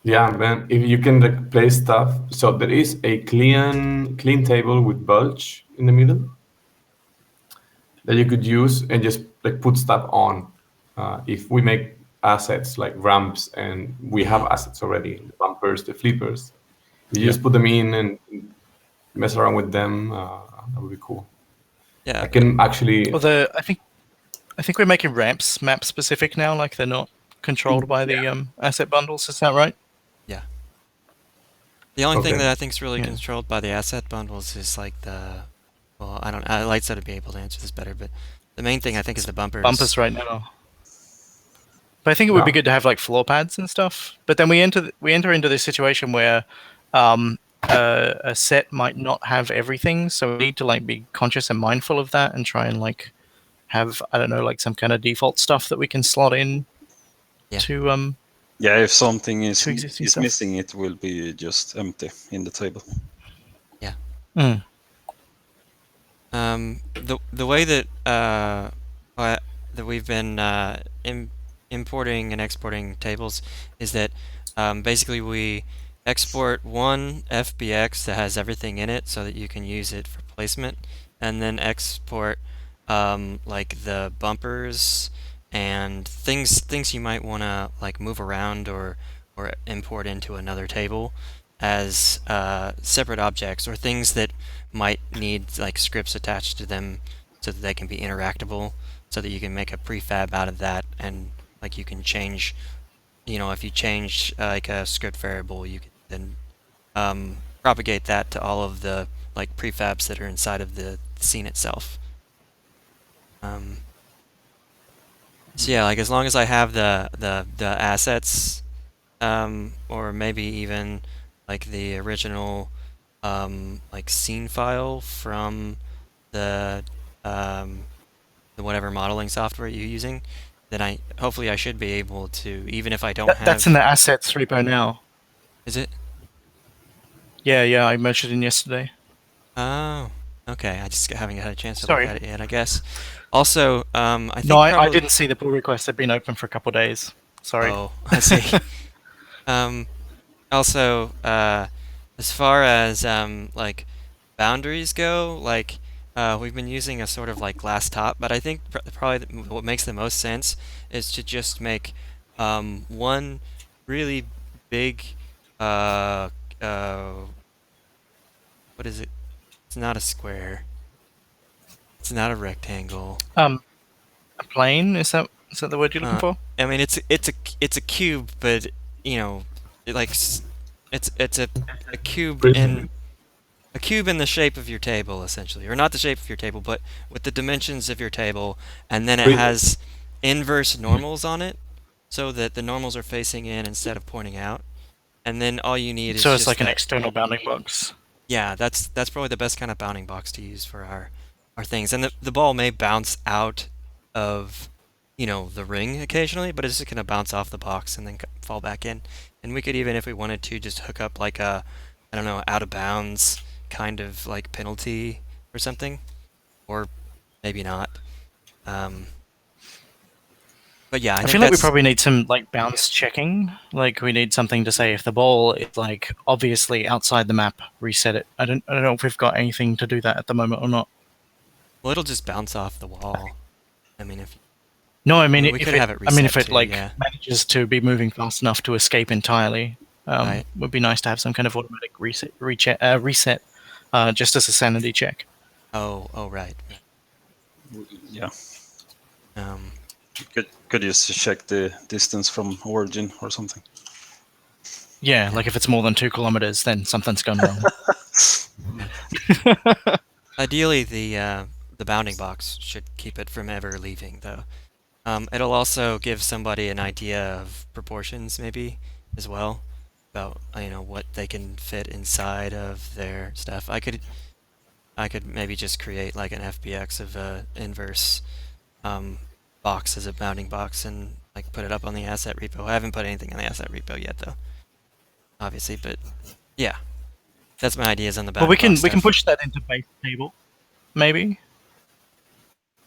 Yeah, man. If you can like, place stuff, so there is a clean table with bulge in the middle that you could use and just like put stuff on. If we make assets like ramps and we have assets already, the bumpers, the flippers, you just put them in and mess around with them. That would be cool. Yeah, I can actually. Well, I think we're making ramps map specific now. Like they're not controlled by the asset bundles. Is that right? Yeah. The only thing that I think is really controlled by the asset bundles is like well, I don't know. Light's would be able to answer this better, but the main thing I think is the bumpers. Bumpers right now. But I think it would be good to have like floor pads and stuff. But then we enter into this situation where a set might not have everything, so we need to like be conscious and mindful of that and try and like have, I don't know, like some kind of default stuff that we can slot in to yeah, if something is stuff. missing, it will be just empty in the table. Yeah. Mm. The way that we've been importing and exporting tables is that basically we export one FBX that has everything in it so that you can use it for placement, and then export like the bumpers and things you might want to like move around or import into another table as separate objects, or things that might need like scripts attached to them so that they can be interactable, so that you can make a prefab out of that, and like you can change, if you change like a script variable, you can then propagate that to all of the like prefabs that are inside of the scene itself. So yeah, like as long as I have the assets, or maybe even like the original like scene file from the whatever modeling software you're using, then hopefully I should be able to, even if I don't have. That's in the assets repo now. Is it? Yeah, I merged it in yesterday. Oh, okay. I just haven't had a chance to Sorry. look at it yet, I guess. Also, I think No, I probably. didn't see the pull request had been open for a couple of days. Sorry. Oh, I see. Also, as far as like boundaries go, like we've been using a sort of like glass top, but I think probably what makes the most sense is to just make one really big uh uh what is it? It's not a square. It's not a rectangle. A plane, is that the word you're looking for? I mean, it's a cube, but you know, it's a cube in. Prism. A cube in the shape of your table, essentially, or not the shape of your table, but with the dimensions of your table, and then it Prism. has inverse normals on it, so that the normals are facing in instead of pointing out. And then all you need is So it's just like an that. external bounding box. Yeah, that's probably the best kind of bounding box to use for our things. And the ball may bounce out of, the ring occasionally, but it's just gonna bounce off the box and then fall back in. And we could even, if we wanted to, just hook up like a, I don't know, out of bounds kind of like penalty or something, or maybe not. Um, but yeah, I I think feel like we that's probably need some like bounce checking. Like we need something to say if the ball is like obviously outside the map, reset it. I don't know if we've got anything to do that at the moment or not. well, it'll just bounce off the wall. I mean, No, I mean we if could it have it I mean reset if it too, like yeah. manages to be moving fast enough to escape entirely, Right. would be nice to have some kind of automatic reset just as a sanity check. Oh, right. Yeah, Um, could just check the distance from origin or something. Yeah, like if it's more than 2 kilometers, then something's gone wrong. Ideally, the bounding box should keep it from ever leaving, though. It'll also give somebody an idea of proportions, maybe, as well, about what they can fit inside of their stuff. I could maybe just create like an FBX of a inverse box as a bounding box and like put it up on the asset repo. I haven't put anything on the asset repo yet, though, obviously, but yeah, that's my ideas on the But bounding box we can stuff. push that into base table, maybe.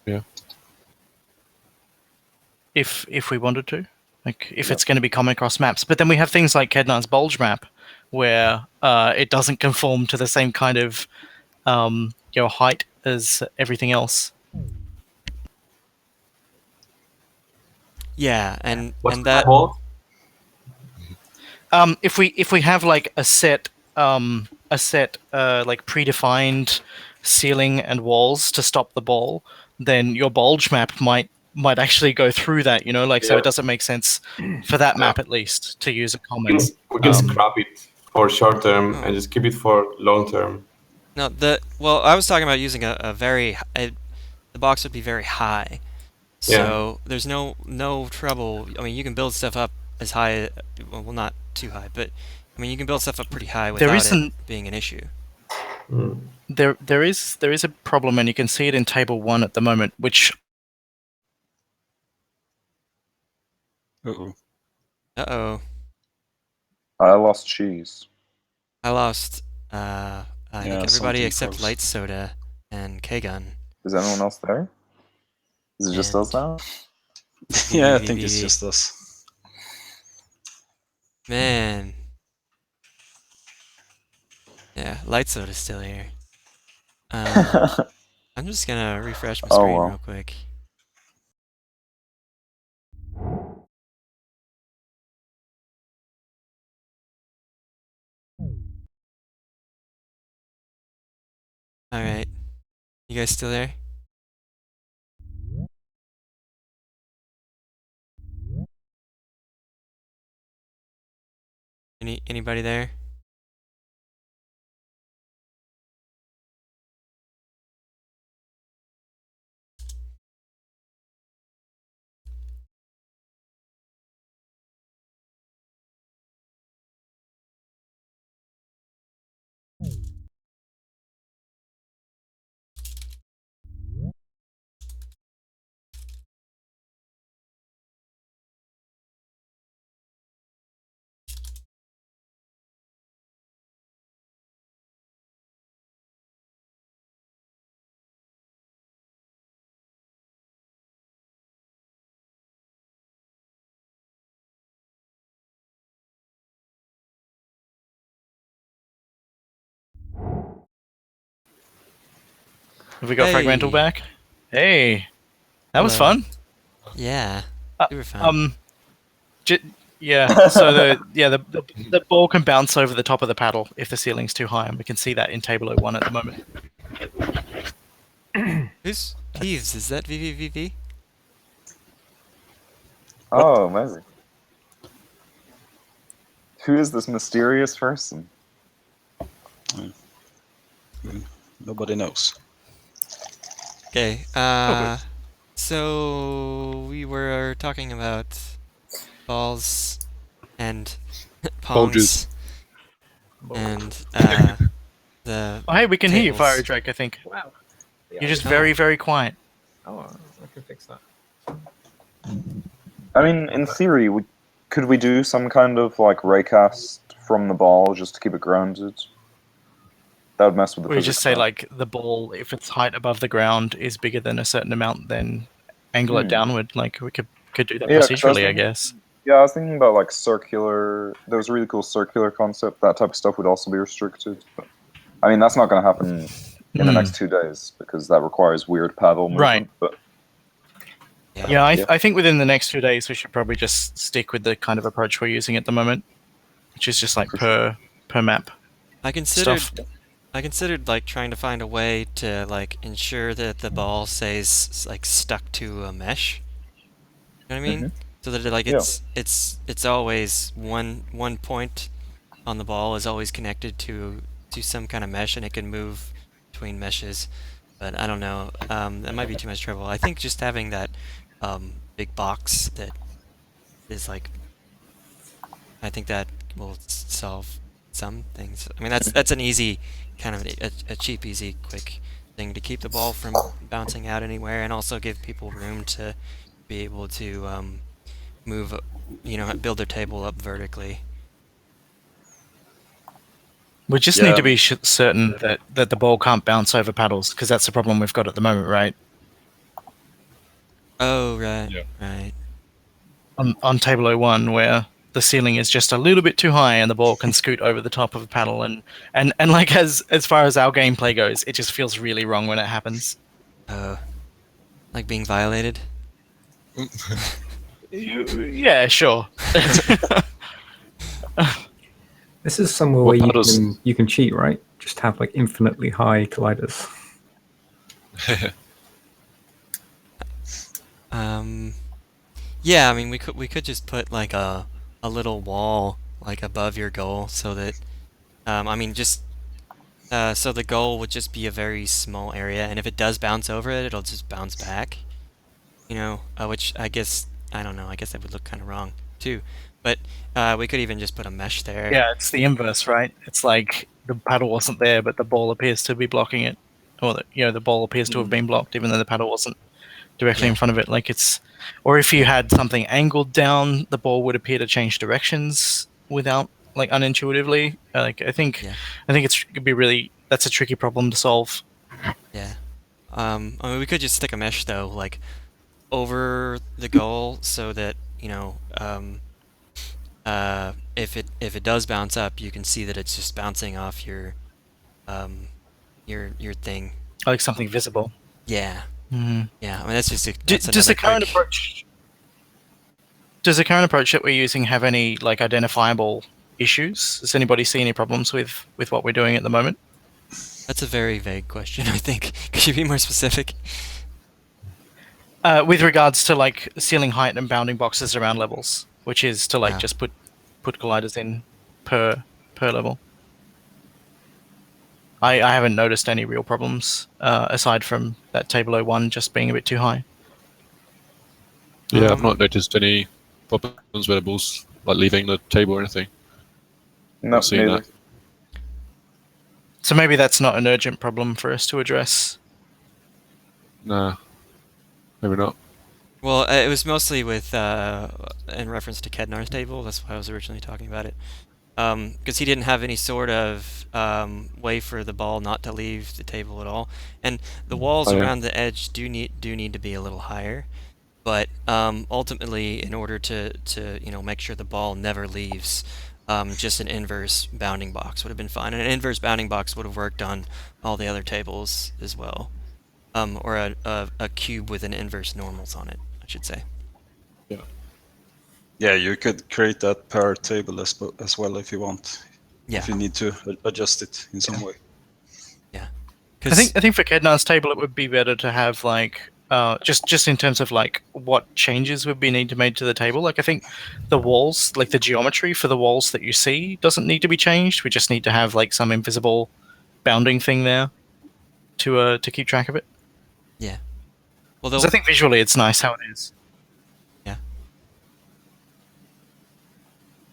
Yeah. If we wanted to, like if it's going to be common across maps. But then we have things like Kednar's bulge map, where it doesn't conform to the same kind of height as everything else. Yeah, and What's and that that called? If we have like a set like predefined ceiling and walls to stop the ball, then your bulge map might actually go through that. So Yeah. it doesn't make sense for that map at least to use a common. We can scrap it for short term Oh. and just keep it for long term. No, I was talking about using the box would be very high, so there's no trouble. I mean, you can build stuff up as high, well, not too high, but I mean, you can build stuff up pretty high There without it isn't being an issue. there is a problem, and you can see it in table 1 at the moment, which Uh-oh. Uh-oh, I lost cheese. I lost. I think everybody something except froze. Light Soda and K-Gun. Is anyone else there? Is it just us And- now? Yeah, I think it's just us. Man. Yeah, Light Soda's still here. I'm just gonna refresh my Oh, screen well. real quick. Alright. You guys still there? Anybody there? Have we got Fragmental Hey. back? Hey, that was Hello. fun. Yeah, Uh, super fun. Yeah. So the ball can bounce over the top of the paddle if the ceiling's too high, and we can see that in table 01 at the moment. Who's Thieves? Is that VVVV? Oh, amazing. Who is this mysterious person? Nobody knows. Okay. good. So we were talking about balls and Bulges. pongs and the Oh, hey, we can hear you, tables. Fire Drake. I think Wow. Yeah, you're just Oh. very quiet. Oh, I can fix that. I mean, in theory, could we do some kind of like raycast from the ball just to keep it grounded? That would mess with the We physics. just say right? like the ball, if its height above the ground is bigger than a certain amount, then angle it downward. Like we could do that Yeah, 'cause I was procedurally, I thinking- guess. Yeah, I was thinking about like circular. There was a really cool circular concept. That type of stuff would also be restricted. But, I mean, that's not going to happen in the next 2 days because that requires weird paddle movement. Right. But Yeah, I think within the next 2 days we should probably just stick with the kind of approach we're using at the moment, which is just like per map I considered stuff. I considered like trying to find a way to like ensure that the ball stays like stuck to a mesh. You know what I mean? So that like Yeah. it's always one point on the ball is always connected to some kind of mesh, and it can move between meshes. But I don't know. That might be too much trouble. I think just having that big box that is like, I think that will solve some things. I mean, that's an easy kind of a cheap, easy, quick thing to keep the ball from bouncing out anywhere, and also give people room to be able to move, build their table up vertically. We just need to be certain that the ball can't bounce over paddles, because that's the problem we've got at the moment, right? Oh, right, Yeah. right. On table 01, where the ceiling is just a little bit too high and the ball can scoot over the top of a paddle, and like as far as our gameplay goes, it just feels really wrong when it happens. Like being violated. Yeah, sure. This is somewhere What where paddles? you can cheat, right? Just have like infinitely high colliders. Yeah, I mean, we could just put like a little wall like above your goal, so that I mean, just so the goal would just be a very small area, and if it does bounce over it, it'll just bounce back. Which I guess, I don't know. I guess that would look kind of wrong too. But we could even just put a mesh there. Yeah, it's the inverse, right? It's like the paddle wasn't there, but the ball appears to be blocking it, or the ball appears to have been blocked, even though the paddle wasn't directly in front of it. Like or if you had something angled down, the ball would appear to change directions without, like, unintuitively. Like I think could be really, that's a tricky problem to solve. Yeah. I mean, we could just stick a mesh though, like over the goal, so that if it does bounce up, you can see that it's just bouncing off your thing. Like something visible. Yeah. Mm-hmm. Yeah. I mean, that's just Does the current approach that we're using have any like identifiable issues? Does anybody see any problems with what we're doing at the moment? That's a very vague question, I think. Could you be more specific? With regards to like ceiling height and bounding boxes around levels, which is to like Yeah. just put colliders in per level. I haven't noticed any real problems aside from that table 01 just being a bit too high. Yeah, I've not noticed any problems with the balls like leaving the table or anything. No, seen neither. that. So maybe that's not an urgent problem for us to address. Nah, maybe not. Well, it was mostly with in reference to Kednar's table. That's why I was originally talking about it. Because he didn't have any sort of way for the ball not to leave the table at all, and the walls around the edge do need to be a little higher. But ultimately, in order to make sure the ball never leaves, just an inverse bounding box would have been fine, and an inverse bounding box would have worked on all the other tables as well. or a cube with an inverse normals on it, I should say. Yeah, you could create that per table as well if you want. Yeah. If you need to adjust it in some way. Yeah. I think for Kednar's table it would be better to have like just in terms of like what changes would be need to made to the table. Like I think the walls, like the geometry for the walls that you see, doesn't need to be changed. We just need to have like some invisible bounding thing there to keep track of it. Yeah. Well, 'Cause I think visually it's nice how it is.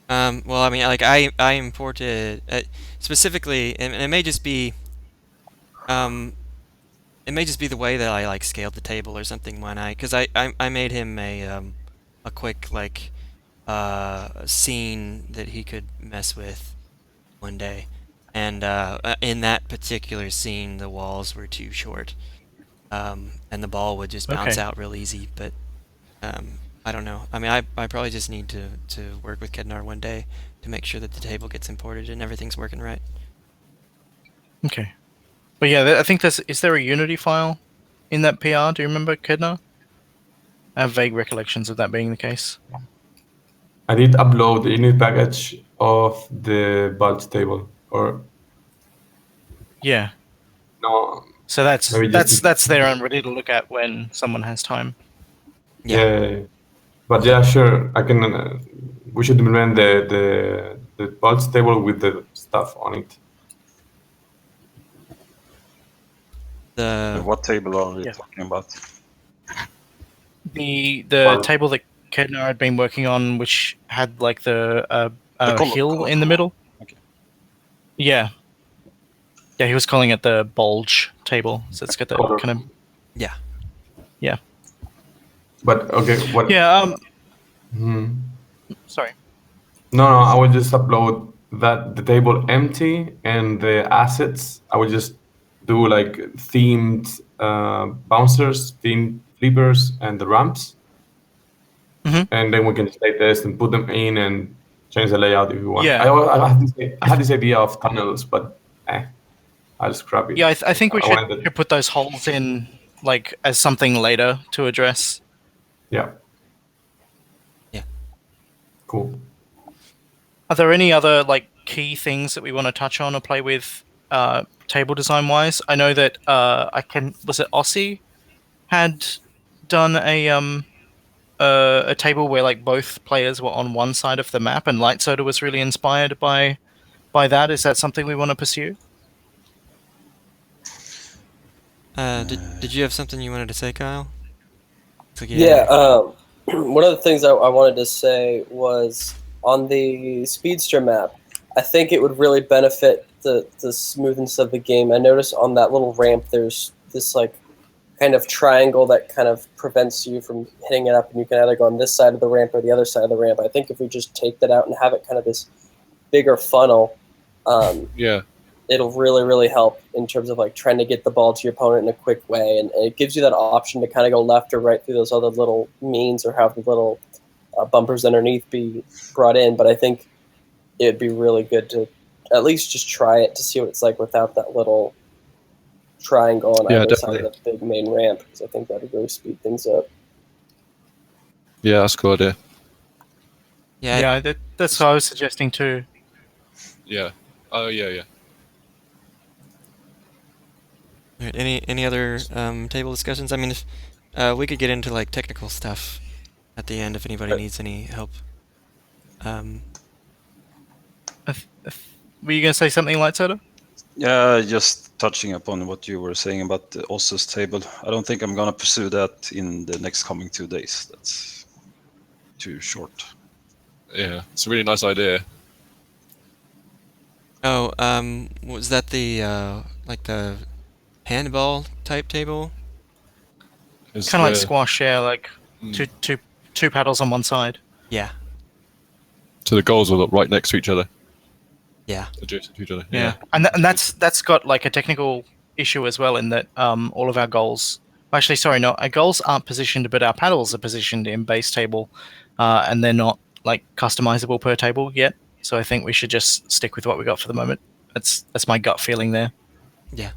well, I mean, like I imported specifically, and it may just be, it may just be the way that I like scaled the table or something when because I made him a quick like scene that he could mess with one day, and in that particular scene the walls were too short, and the ball would just bounce Okay. out real easy. But I don't know. I mean, I probably just need to work with Kednar one day to make sure that the table gets imported and everything's working right. Okay. But yeah, I think is there a Unity file in that PR? Do you remember, Kednar? I have vague recollections of that being the case. I did upload the init package of the bulge table, or Yeah. no? So that's Maybe just- that's there and ready to look at when someone has time. Yeah. But yeah, sure. I can. We should implement the bulge table with the stuff on it. What table are we Yeah. talking about? The Well- table that Kednar had been working on, which had like the color- hill in the middle. Okay. Yeah. Yeah, he was calling it the bulge table. So it's got the Color. kind of Yeah. But okay, what? yeah. Hmm. Sorry. No, I will just upload the table empty and the assets. I will just do like themed bouncers, themed flippers, and the ramps. Mhm. And then we can take this and put them in and change the layout if you want. Yeah. I had this idea of tunnels, but I'll scrap it. Yeah, I think we wanted should put those holes in like as something later to address. Yeah. Yeah. Cool. Are there any other like key things that we want to touch on or play with table design wise? I know that was it Aussie had done a table where like both players were on one side of the map and Light Soda was really inspired by that. Is that something we want to pursue? Did you have something you wanted to say, Kyle? Looks like you Yeah, had- one of the things I wanted to say was on the Speedster map, I think it would really benefit the smoothness of the game. I noticed on that little ramp there's this like kind of triangle that kind of prevents you from hitting it up, and you can either go on this side of the ramp or the other side of the ramp. I think if we just take that out and have it kind of this bigger funnel, Yeah. it'll really, really help in terms of like trying to get the ball to your opponent in a quick way, and it gives you that option to kind of go left or right through those other little means or have the little bumpers underneath be brought in. But I think it'd be really good to at least just try it to see what it's like without that little triangle on Yeah, either side definitely. of the big main ramp, because I think that would really speed things up. Yeah, that's a cool idea. yeah, Yeah, that's what I was suggesting too. Yeah. Oh, yeah. Alright, any other table discussions? I mean, if we could get into like technical stuff at the end if anybody needs any help. Were you gonna say something, Light Soda? Yeah, just touching upon what you were saying about the Ossus table. I don't think I'm gonna pursue that in the next coming 2 days. That's too short. Yeah. It's a really nice idea. Oh, was that the like the handball type table? It's Kind of like where- squash, yeah, like Mm. two paddles on one side. Yeah, So the goals are right next to each other, yeah, adjacent to each other. Yeah, and that's got like a technical issue as well in that all of our goals. Actually, sorry, no, our goals aren't positioned, but our paddles are positioned in base table, and they're not like customizable per table yet. So I think we should just stick with what we got for the moment. That's my gut feeling there. yeah.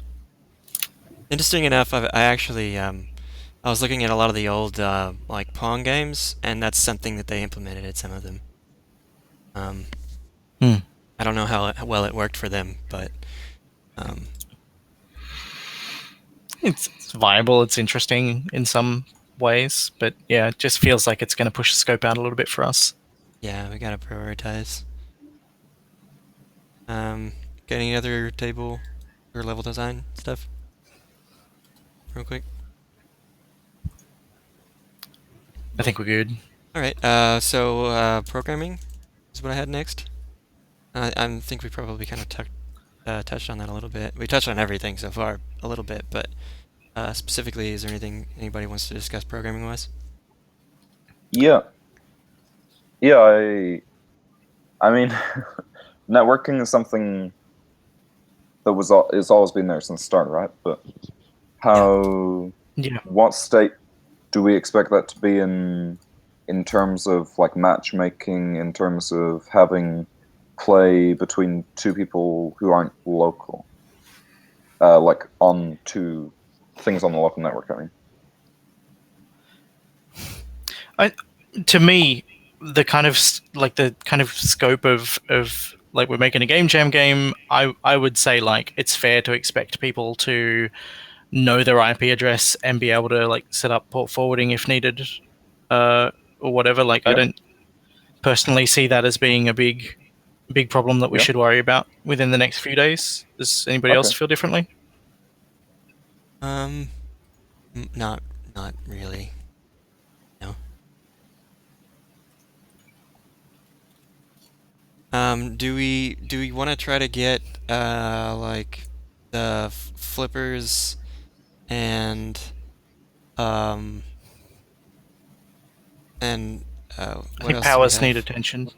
Interesting enough, I actually I was looking at a lot of the old like Pong games, and that's something that they implemented at some of them. Um, Hmm. I don't know how well it worked for them, but um, It's viable. It's interesting in some ways, but yeah, it just feels like it's going to push the scope out a little bit for us. yeah, we gotta prioritize. Got any other table or level design stuff? Real quick. I think we're good. All right. So programming is what I had next. I think we probably kind of touched on that a little bit. We touched on everything so far a little bit, but specifically, is there anything anybody wants to discuss programming wise? Yeah, yeah. I mean, networking is something that it's always been there since the start, right? But how, Yeah. what state do we expect that to be in terms of like matchmaking, in terms of having play between two people who aren't local, like on two things on the local network? I mean, To me, the kind of scope of like we're making a game jam game. I would say like it's fair to expect people to know their IP address and be able to like set up port forwarding if needed, or whatever. Like I Yeah. don't personally see that as being a big problem that we Yeah. should worry about within the next few days. Does anybody else Okay. feel differently? Not really. No. Do we want to try to get like the flippers and um and I what think else do we powers need have? attention.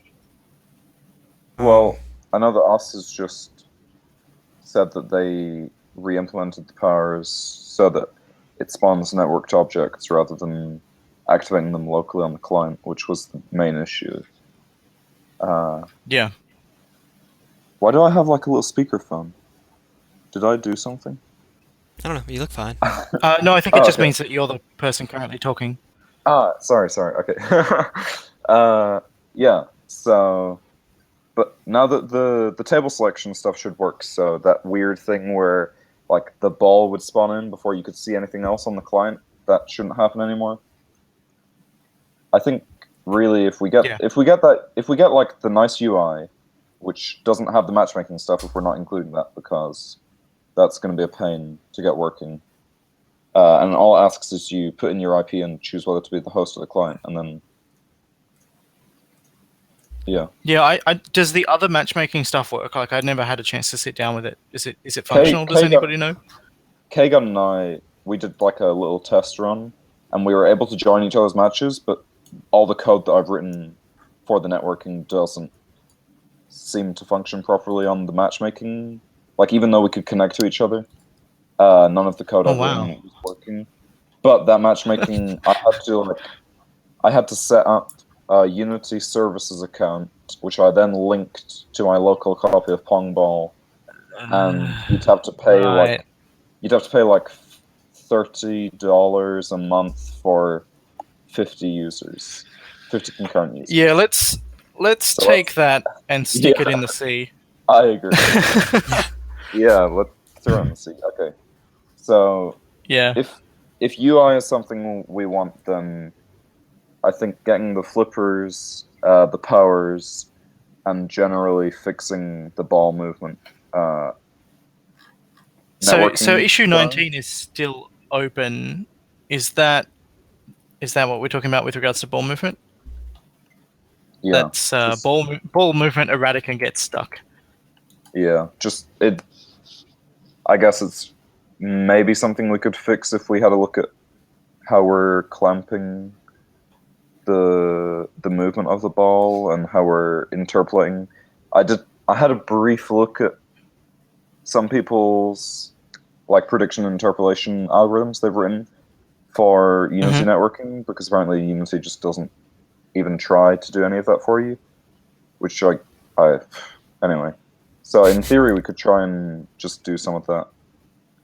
Well, I know that us has just said that they re-implemented the powers so that it spawns networked objects rather than activating them locally on the client, which was the main issue. Yeah. Why do I have like a little speakerphone? Did I do something? I don't know. You look fine. No, I think it Oh, just okay. means that you're the person currently talking. Sorry. Okay. Yeah. So, but now that the table selection stuff should work, so that weird thing where like the ball would spawn in before you could see anything else on the client, that shouldn't happen anymore. I think really if we get Yeah. if we get like the nice UI, which doesn't have the matchmaking stuff if we're not including that, because that's going to be a pain to get working. And all it asks is you put in your IP and choose whether to be the host or the client, and then yeah. Yeah, I does the other matchmaking stuff work? Like I never had a chance to sit down with it. Is it functional? Does anybody know? Kagan and I, we did like a little test run, and we were able to join each other's matches, but all the code that I've written for the networking doesn't seem to function properly on the matchmaking. Like, even though we could connect to each other, none of the code Oh, I've wow. written was working. But that matchmaking, I had to set up a Unity Services account, which I then linked to my local copy of Pongball, and you'd have to pay Right. like $30 a month for 50 users, 50 concurrent users. Yeah, let's So take that and stick it Yeah. in the sea. I agree. Yeah, let's throw it in the sea. Okay. So Yeah. if UI is something we want, then I think getting the flippers, the powers, and generally fixing the ball movement. So Networking issue done. 19 is still open. Is that what we're talking about with regards to ball movement? Yeah. That's just- ball movement erratic and gets stuck. Yeah. I guess it's maybe something we could fix if we had a look at how we're clamping the movement of the ball and how we're interpolating. I had a brief look at some people's like prediction and interpolation algorithms they've written for Unity networking, because apparently Unity just doesn't even try to do any of that for you, which anyway. So in theory we could try and just do some of that.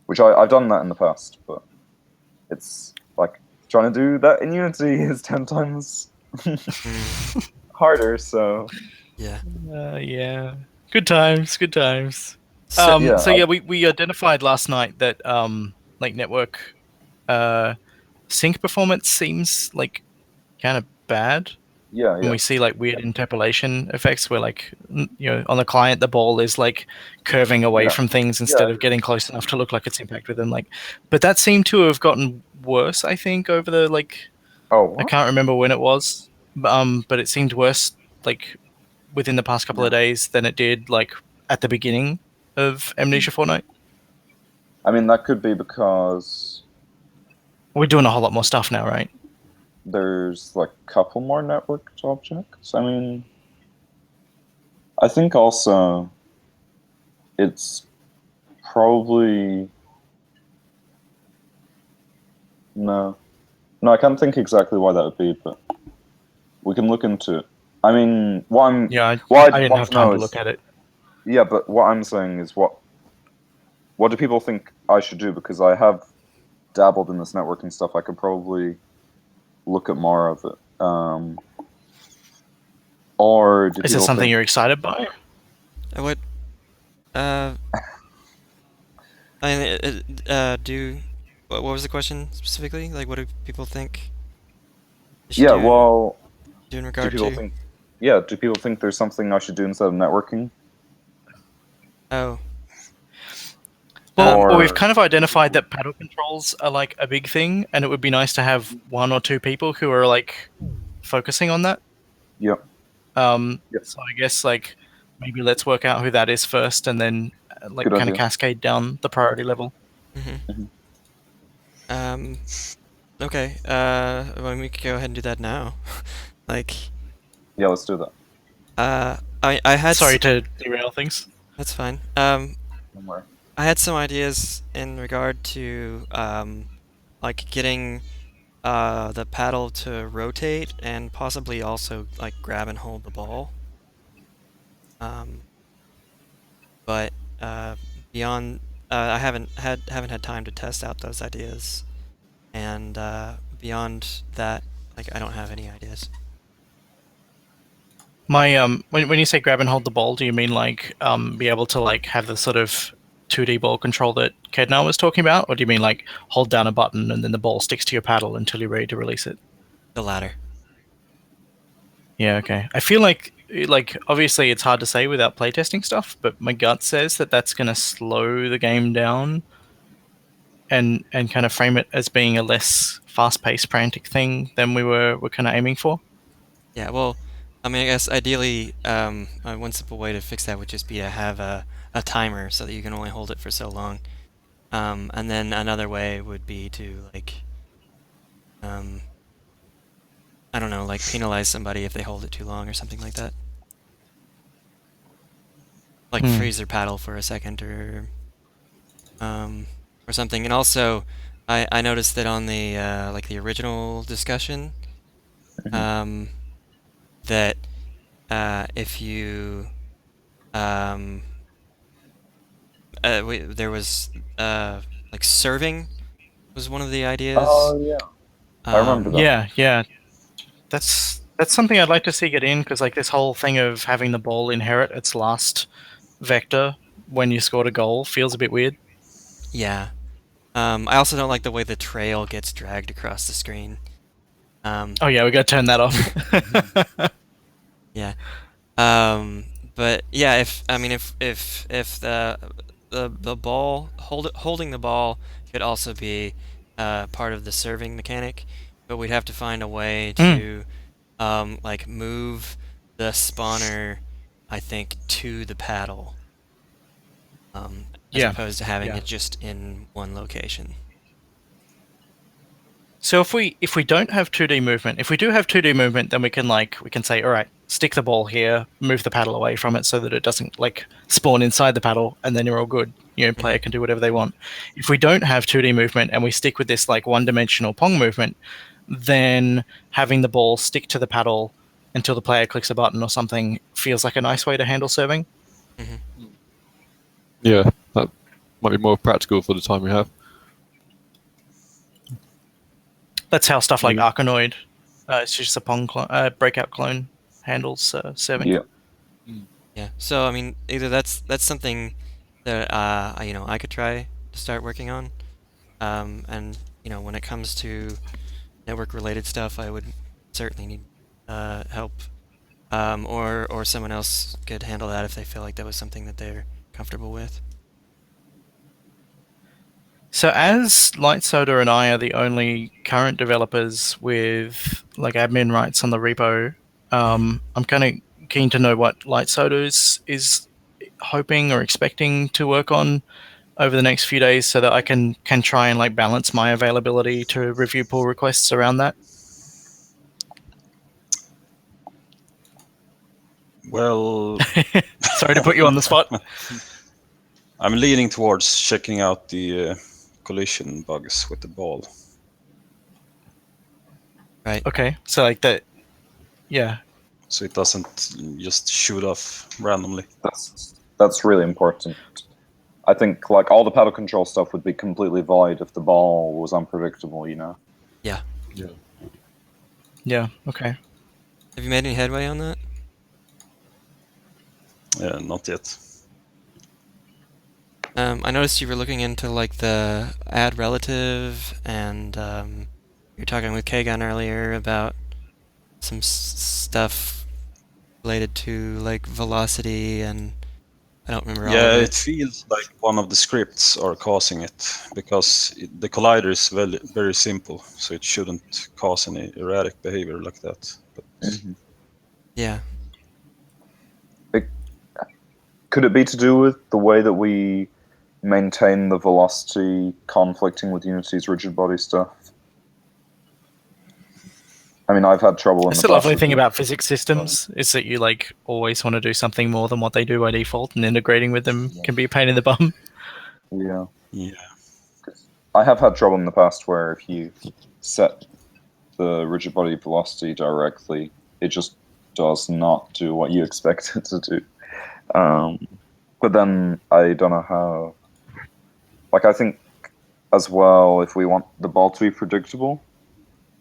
which I've done that in the past, but it's like trying to do that in Unity is 10 times harder. So Yeah. Yeah. Good times. Good times. So, Yeah, So yeah, we identified last night that like network sync performance seems like kind of bad. yeah, And yeah. we see like weird interpolation effects where like on the client the ball is like curving away Yeah. from things instead Yeah. of getting close enough to look like it's impacted them. Like, but that seemed to have gotten worse. I think over the like Oh, I what? can't remember when it was, but it seemed worse like within the past couple of days than it did like at the beginning of Amnesia Fortnight. I mean, that could be because We're doing a whole lot more stuff now, right? there's like a couple more networked objects. I mean, I think also it's probably no, I can't think exactly why that would be, but we can look into it. I mean, what I'm Yeah, what I didn't want have to know time to is- look at it. Yeah, but what I'm saying is what do people think I should do? Because I have dabbled in this networking stuff. I could probably look at more of it. Or do Is people it something think, you're excited by? what? I mean, what was the question specifically? Like, what do people think? they should yeah, do well, do in do regard people to? think, yeah, do people think there's something I should do instead of networking? Oh, Well, Or- we've kind of identified that paddle controls are like a big thing, and it would be nice to have one or two people who are like focusing on that. Yep. Yep. So I guess like maybe let's work out who that is first, and then like Good kind of idea. cascade down the priority level. okay. Well, we could go ahead and do that now. Like, Yeah, let's do that. I had Sorry to derail things. that's fine. Don't worry. I had some ideas in regard to like getting the paddle to rotate and possibly also like grab and hold the ball. But beyond, I haven't had time to test out those ideas, and beyond that, like I don't have any ideas. My when you say grab and hold the ball, do you mean like be able to like have the sort of 2D ball control that Kednar was talking about, or do you mean like hold down a button and then the ball sticks to your paddle until you're ready to release it? The latter. Yeah, okay. I feel like obviously it's hard to say without playtesting stuff, but my gut says that that's going to slow the game down and kind of frame it as being a less fast-paced, frantic thing than we're kind of aiming for. Yeah, well, I mean, I guess ideally, one simple way to fix that would just be to have a timer so that you can only hold it for so long. And then another way would be to, like, I don't know, like penalize somebody if they hold it too long or something like that. Like freeze their paddle for a second or something. And also, I noticed that on the like the original discussion, that if you there was like serving was one of the ideas. Oh, yeah. I remember that. Yeah. That's something I'd like to see get in, because like this whole thing of having the ball inherit its last vector when you scored a goal feels a bit weird. Yeah. I also don't like the way the trail gets dragged across the screen. Oh yeah, we got to turn that off. Yeah. But yeah, if the ball holding the ball could also be part of the serving mechanic, but we'd have to find a way to like move the spawner, I think, to the paddle, as Yeah. opposed to having Yeah. it just in one location. So if we don't have 2D movement, if we do have 2D movement, then we can say, all right, stick the ball here, move the paddle away from it so that it doesn't like spawn inside the paddle, and then you're all good. Player can do whatever they want. If we don't have 2D movement and we stick with this like one-dimensional Pong movement, then having the ball stick to the paddle until the player clicks a button or something feels like a nice way to handle serving. Yeah, that Might be more practical for the time we have. That's how stuff like Arkanoid, it's just a Pong breakout clone handles serving. Yeah. Yeah. So I mean, either that's something that I could try to start working on, and when it comes to network related stuff, I would certainly need help, or someone else could handle that if they feel like that was something that they're comfortable with. So as Light Soda and I are the only current developers with like admin rights on the repo, I'm kind of keen to know what Light Soda is hoping or expecting to work on over the next few days, so that I can try and like balance my availability to review pull requests around that. Well, Sorry to put you on the spot. I'm leaning towards checking out the collision bugs with the ball. Right. Okay, so like that, yeah. So it doesn't just shoot off randomly. That's really important. I think like all the paddle control stuff would be completely void if the ball was unpredictable. Yeah. Yeah. Yeah. Okay. Have you made any headway on that? Not yet. I noticed you were looking into like the add relative, and you were talking with Kagan earlier about some stuff related to like velocity, and I don't remember all Yeah, of it feels like one of the scripts are causing it, because the collider is very, very simple, so it shouldn't cause any erratic behavior like that. But Yeah. Could it be to do with the way that we maintain the velocity conflicting with Unity's rigid body stuff? I mean, I've had trouble in That's the the past lovely with thing the- about physics systems, is that you like always want to do something more than what they do by default, and integrating with them can be a pain in the bum. Yeah. yeah, I have had trouble in the past where if you set the rigid body velocity directly, it just does not do what you expect it to do. But then I don't know how. Like, I think as well, if we want the ball to be predictable,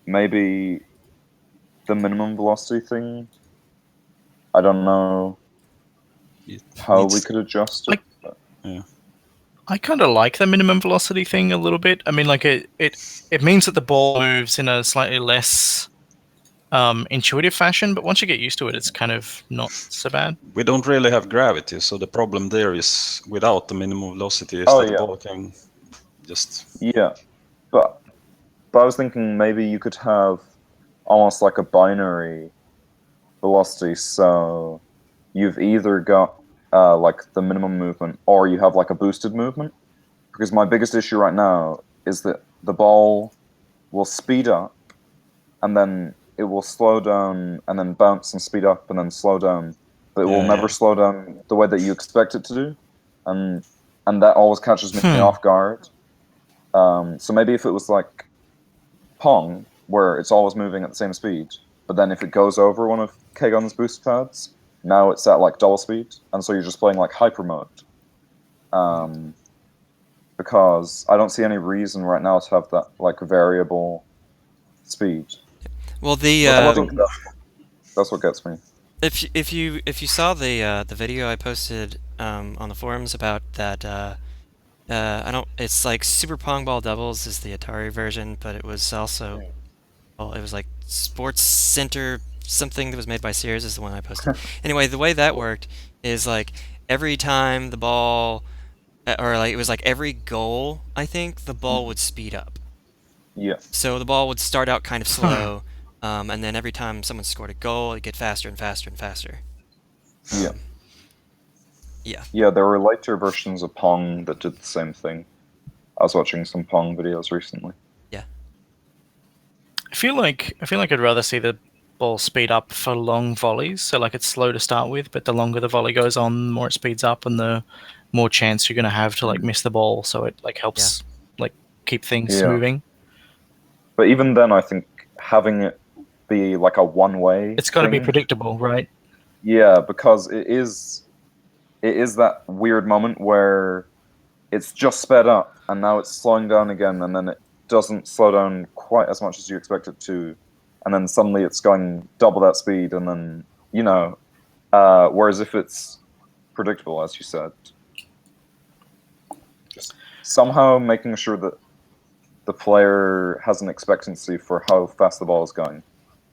maybe the minimum velocity thing, I don't know it how needs- we could adjust it. I kind of like the minimum velocity thing a little bit. I mean, like it means that the ball moves in a slightly less intuitive fashion, but once you get used to it, it's kind of not so bad. We don't really have gravity, so the problem there is without the minimum velocity is Oh, that the yeah. ball can just... Yeah, but I was thinking maybe you could have almost like a binary velocity. So you've either got like the minimum movement, or you have like a boosted movement. Because my biggest issue right now is that the ball will speed up, and then it will slow down, and then bounce and speed up, and then slow down. But it will Yeah, never yeah. slow down the way that you expect it to do, and that always catches me off guard. So maybe if it was like Pong, where it's always moving at the same speed, but then if it goes over one of Kagon's boost pads, now it's at like double speed, and so you're just playing like hyper mode. Because I don't see any reason right now to have that like variable speed. Well, the I think that's what gets me. if you saw the video I posted on the forums about that, I don't. It's like Super Pongball Doubles is the Atari version, but it was also, well, it was like Sports Center something that was made by Sears is the one I posted. Anyway, the way that worked is like every time the ball, or like it was like every goal, I think the ball would speed up. Yeah. So the ball would start out kind of slow, and then every time someone scored a goal, it'd get faster and faster and faster. Yeah. Yeah. Yeah, there were later versions of Pong that did the same thing. I was watching some Pong videos recently. I feel like I'd rather see the ball speed up for long volleys. So like it's slow to start with, but the longer the volley goes on, the more it speeds up, and the more chance you're going to have to like miss the ball. So it like helps like keep things Yeah. moving. But even then, I think having it be like a one-way, It's got to be thing- predictable, right? Yeah, because it is that weird moment where it's just sped up, and now it's slowing down again, and then it doesn't slow down quite as much as you expect it to, and then suddenly it's going double that speed, and then whereas if it's predictable, as you said, just somehow making sure that the player has an expectancy for how fast the ball is going,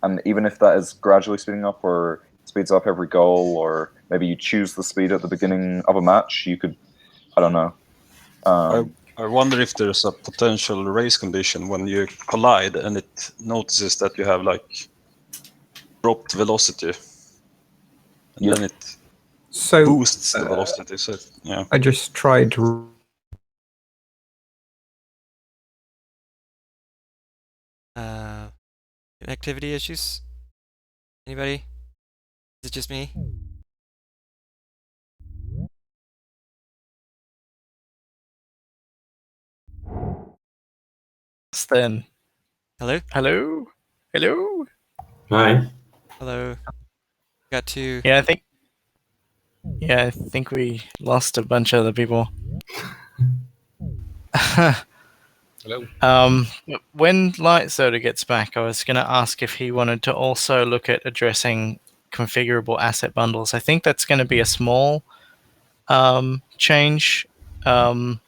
and even if that is gradually speeding up or speeds up every goal, or maybe you choose the speed at the beginning of a match, you could, I don't know. I wonder if there's a potential race condition when you collide and it notices that you have like dropped velocity, and then it So boosts the velocity. So yeah, I just tried to. Connectivity issues? Anybody? Is it just me? Then, Hello? hello? Hi. Hello? Got to... Yeah, I think we lost a bunch of other people. Hello. When Light Soda gets back, I was going to ask if he wanted to also look at addressing configurable asset bundles. I think that's going to be a small change, but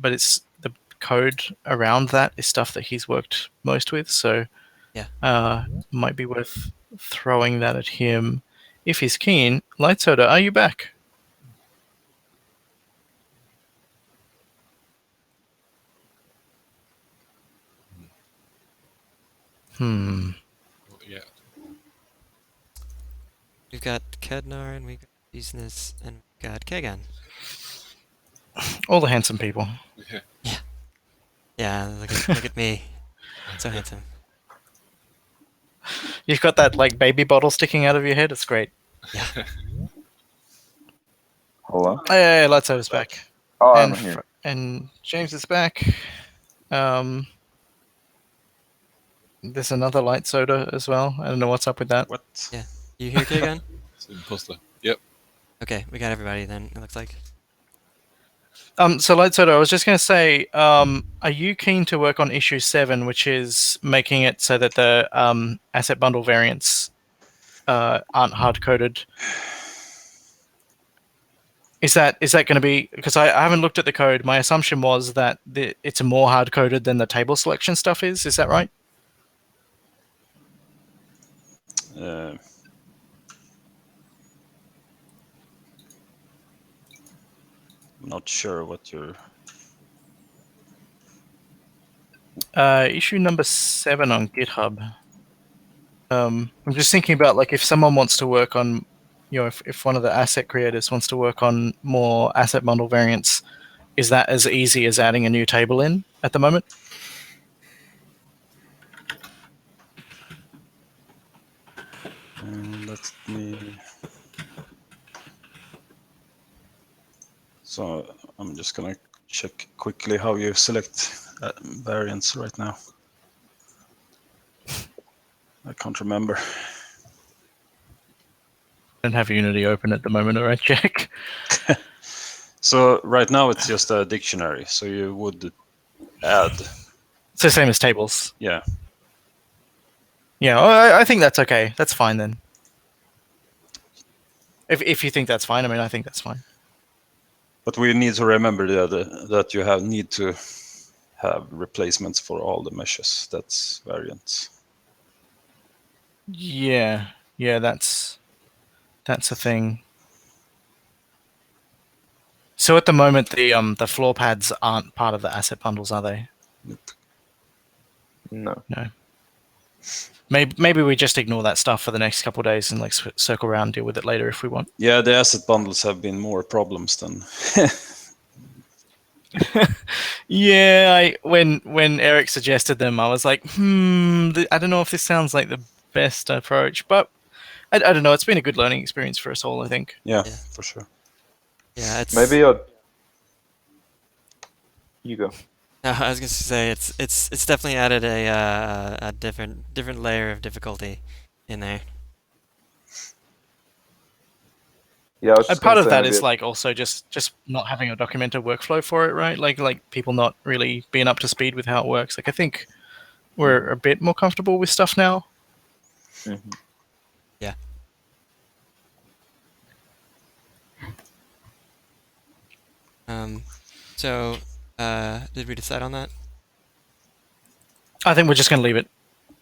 it's the code around that is stuff that he's worked most with, so might be worth throwing that at him if he's keen. Light Soda, are you back? Not yet. We've got Kednar, and we've got Business, and we've got Kegan. All the handsome people. Yeah. Yeah, look at me. So handsome. You've got that like baby bottle sticking out of your head. It's great. Yeah. Hello? Hey, Light Soda's back. Oh, and I'm here. And James is back. There's another Light Soda as well. I don't know what's up with that. what? Yeah. You here, Kegan? It's an imposter. Yep. Okay, we got everybody then, it looks like. So Light Soda, I was just going to say, are you keen to work on issue 7, which is making it so that the asset bundle variants aren't hard coded? Is that going to be, because I haven't looked at the code. My assumption was that it's more hard coded than the table selection stuff is. Is that right? I'm not sure what you're. Issue number 7 on GitHub. I'm just thinking about like if someone wants to work on, if one of the asset creators wants to work on more asset bundle variants, is that as easy as adding a new table in at the moment? Let me. So I'm just gonna check quickly how you select variants right now. I can't remember. I don't have Unity open at the moment, or I check. So right now it's just a dictionary. So you would add. It's the same as tables. Yeah. Yeah, I think that's okay. That's fine then. If you think that's fine, I mean, I think that's fine. But we need to remember that you need to have replacements for all the meshes. That's variants. Yeah, that's a thing. So at the moment, the floor pads aren't part of the asset bundles, are they? Nope. No. No. Maybe we just ignore that stuff for the next couple of days and like circle around and deal with it later if we want. Yeah, the asset bundles have been more problems than. Yeah, when Eric suggested them, I was like, I don't know if this sounds like the best approach, but I don't know. It's been a good learning experience for us all, I think. Yeah, for sure. Yeah, it's... Maybe you go. No, I was going to say, it's definitely added a different layer of difficulty in there. Yeah, I was And just part gonna of say that maybe is like also just not having a documented workflow for it, right? Like people not really being up to speed with how it works. Like I think we're a bit more comfortable with stuff now. Mhm. Yeah. So, did we decide on that? I think we're just going to leave it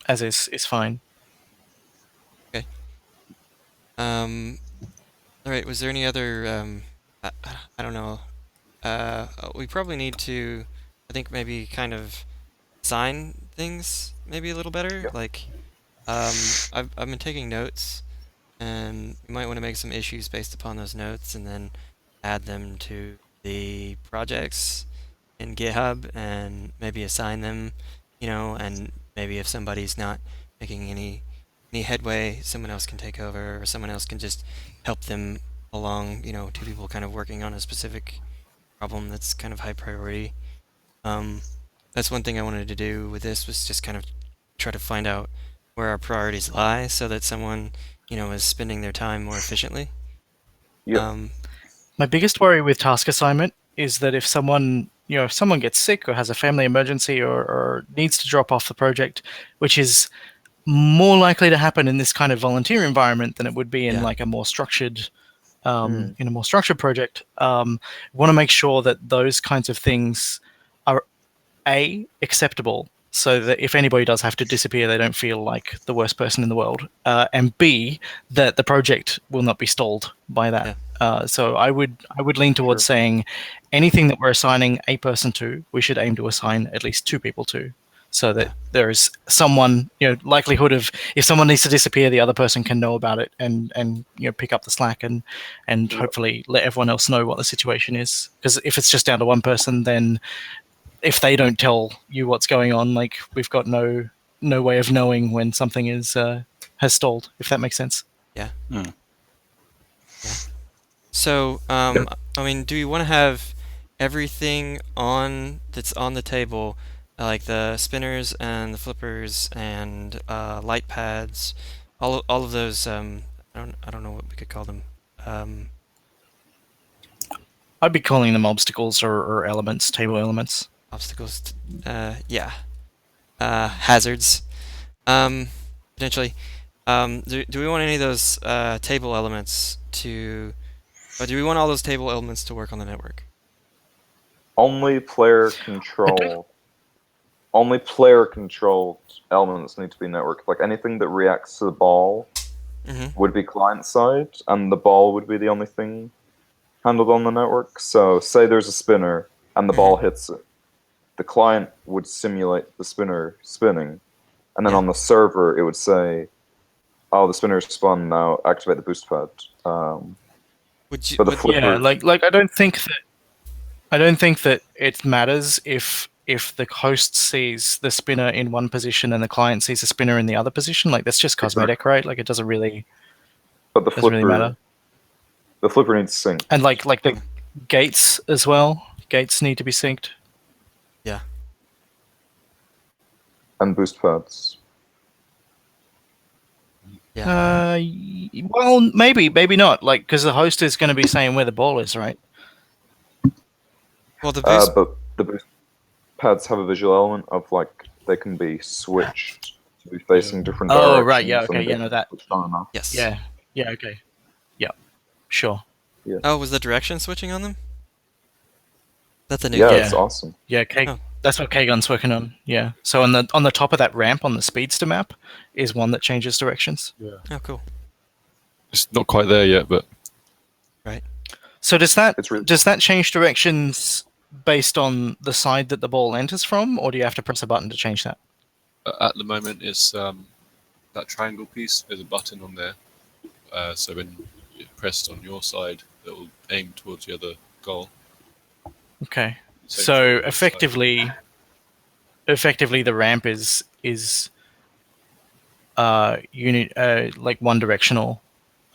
as is. It's fine. Okay. All right. Was there any other? I don't know. We probably need to, I think maybe kind of sign things maybe a little better. Yeah. Like, I've been taking notes, and you might want to make some issues based upon those notes, and then add them to the projects in GitHub, and maybe assign them, and maybe if somebody's not making any headway, someone else can take over, or someone else can just help them along. Two people kind of working on a specific problem that's kind of high priority. Um, that's one thing I wanted to do with this, was just kind of try to find out where our priorities lie, so that someone, is spending their time more efficiently. Yep. My biggest worry with task assignment is that if someone gets sick or has a family emergency or needs to drop off the project, which is more likely to happen in this kind of volunteer environment than it would be in Yeah. like a more structured in a more structured project. Want to make sure that those kinds of things are acceptable, so that if anybody does have to disappear, they don't feel like the worst person in the world, and B, that the project will not be stalled by that. So I would lean towards saying anything that we're assigning a person to, we should aim to assign at least 2 people to, so that there is someone, likelihood of if someone needs to disappear, the other person can know about it and pick up the slack and hopefully let everyone else know what the situation is. Because if it's just down to one person, then if they don't tell you what's going on, like we've got no way of knowing when something is has stalled. If that makes sense. Yeah. Mm. Yeah. So, I mean, do you want to have everything that's on the table, like the spinners and the flippers and light pads, all of those? I don't know what we could call them. I'd be calling them obstacles or elements, table elements. Obstacles. Yeah. Hazards. Potentially. Do we want any of those table elements to, or do we want all those table elements to work on the network? Only player controlled elements need to be networked. Like anything that reacts to the ball would be client side, and the ball would be the only thing handled on the network. So say there's a spinner and the ball hits it. The client would simulate the spinner spinning, and then on the server it would say, "Oh, the spinner spun. Now activate the boost pad." Would you? But the flipper, Yeah, like I don't think that it matters if the host sees the spinner in one position and the client sees the spinner in the other position. Like that's just cosmetic, right? Like it doesn't really matter. The flipper needs sync. And like the gates as well. Gates need to be synced. Yeah. And boost pads. Yeah. Well, maybe not. Like because the host is going to be saying where the ball is, right? Well, the boost. But the boost pads have a visual element of like they can be switched to be facing different directions. Oh, right. Yeah. Okay. Yeah. No, that. Yes. Yeah. Yeah. Okay. Yeah. Sure. Yeah. Oh, was the direction switching on them? That's a new. Yeah, Yeah. it's awesome. Yeah. That's what K-Gun's working on. Yeah. So on the top of that ramp on the speedster map is one that changes directions. Yeah. Oh, cool. It's not quite there yet, but Right. So does that change directions based on the side that the ball enters from, or do you have to press a button to change that? at the moment it's that triangle piece. There's a button on there, so when it's pressed on your side, it will aim towards the other goal. Okay. Same So for the effectively, the ramp is like one directional,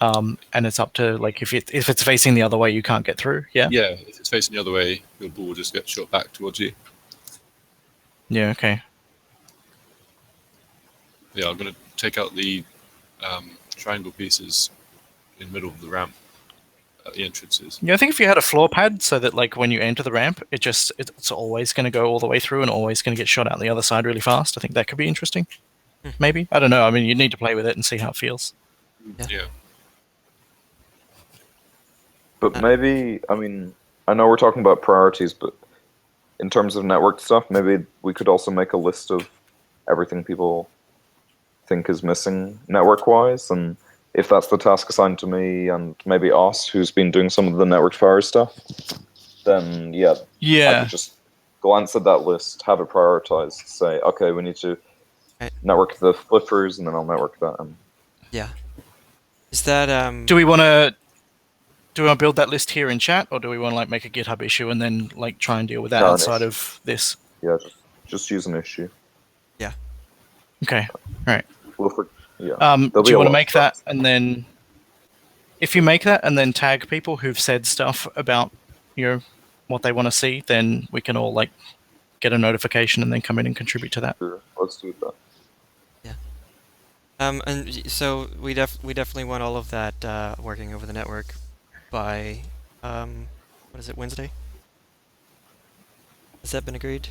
and it's up to like if it's facing the other way, you can't get through. Yeah. Yeah, if it's facing the other way, your ball will just get shot back towards you. Yeah. Okay. Yeah, I'm going to take out the triangle pieces in the middle of the ramp. at the entrances. Yeah, I think if you had a floor pad so that like when you enter the ramp, it's always going to go all the way through and always going to get shot out the other side really fast. I think that could be interesting. Maybe. I don't know. I mean, you need to play with it and see how it feels. Yeah. But maybe, I mean, I know we're talking about priorities, but in terms of network stuff, maybe we could also make a list of everything people think is missing network-wise, and if that's the task assigned to me and maybe Os, who's been doing some of the network fire stuff, then I Yeah. could just glance at that list, have it prioritized, say, okay, we need to Right. network the flippers, and then I'll network that. And Yeah. Is that Do we want to build that list here in chat, or do we want to like make a GitHub issue and then like try and deal with that No, an outside issue. of this? yeah, just use an issue. Okay. Right. Yeah. Do There'll be you a want to lot make of that stuff. and then, if you make that and then tag people who've said stuff about what they want to see, then we can all like get a notification and then come in and contribute to that. Sure, let's do that. and so we definitely want all of that working over the network by what is it, Wednesday? Has that been agreed?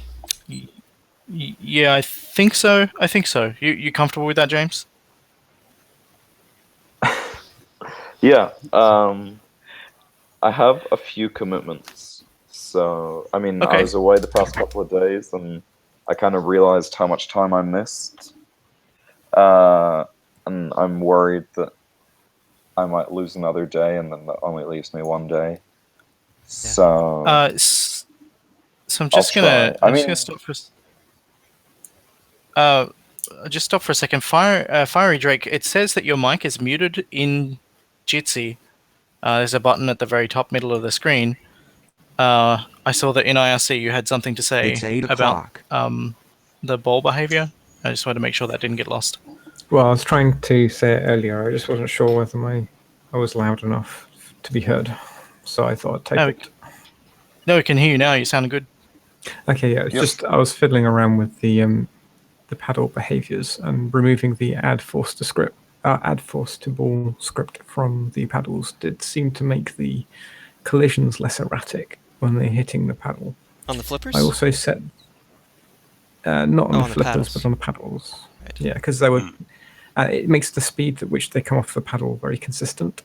Yeah, I think so. You comfortable with that, James? Yeah, I have a few commitments. So, I mean, I Okay. was away the past couple of days, and I kind of realized how much time I missed. And I'm worried that I might lose another day, and then that only leaves me one day. So, So I'm just gonna stop for. Just stop for a second. Fiery Drake. It says that your mic is muted in Jitsi. There's a button at the very top middle of the screen. I saw that in IRC you had something to say It's 8 about o'clock. the ball behavior. I just wanted to make sure that didn't get lost. Well, I was trying to say it earlier. I just wasn't sure whether I was loud enough to be heard. So I thought I'd take it. No, we can hear you now. You sound good. Okay, yeah. It's just I was fiddling around with the paddle behaviors and removing the add force to ball script from the paddles did seem to make the collisions less erratic when they're hitting the paddle. On the flippers? I also set not on the on the flippers, paddles. but on the paddles. Right. Yeah, because they were. It makes the speed at which they come off the paddle very consistent.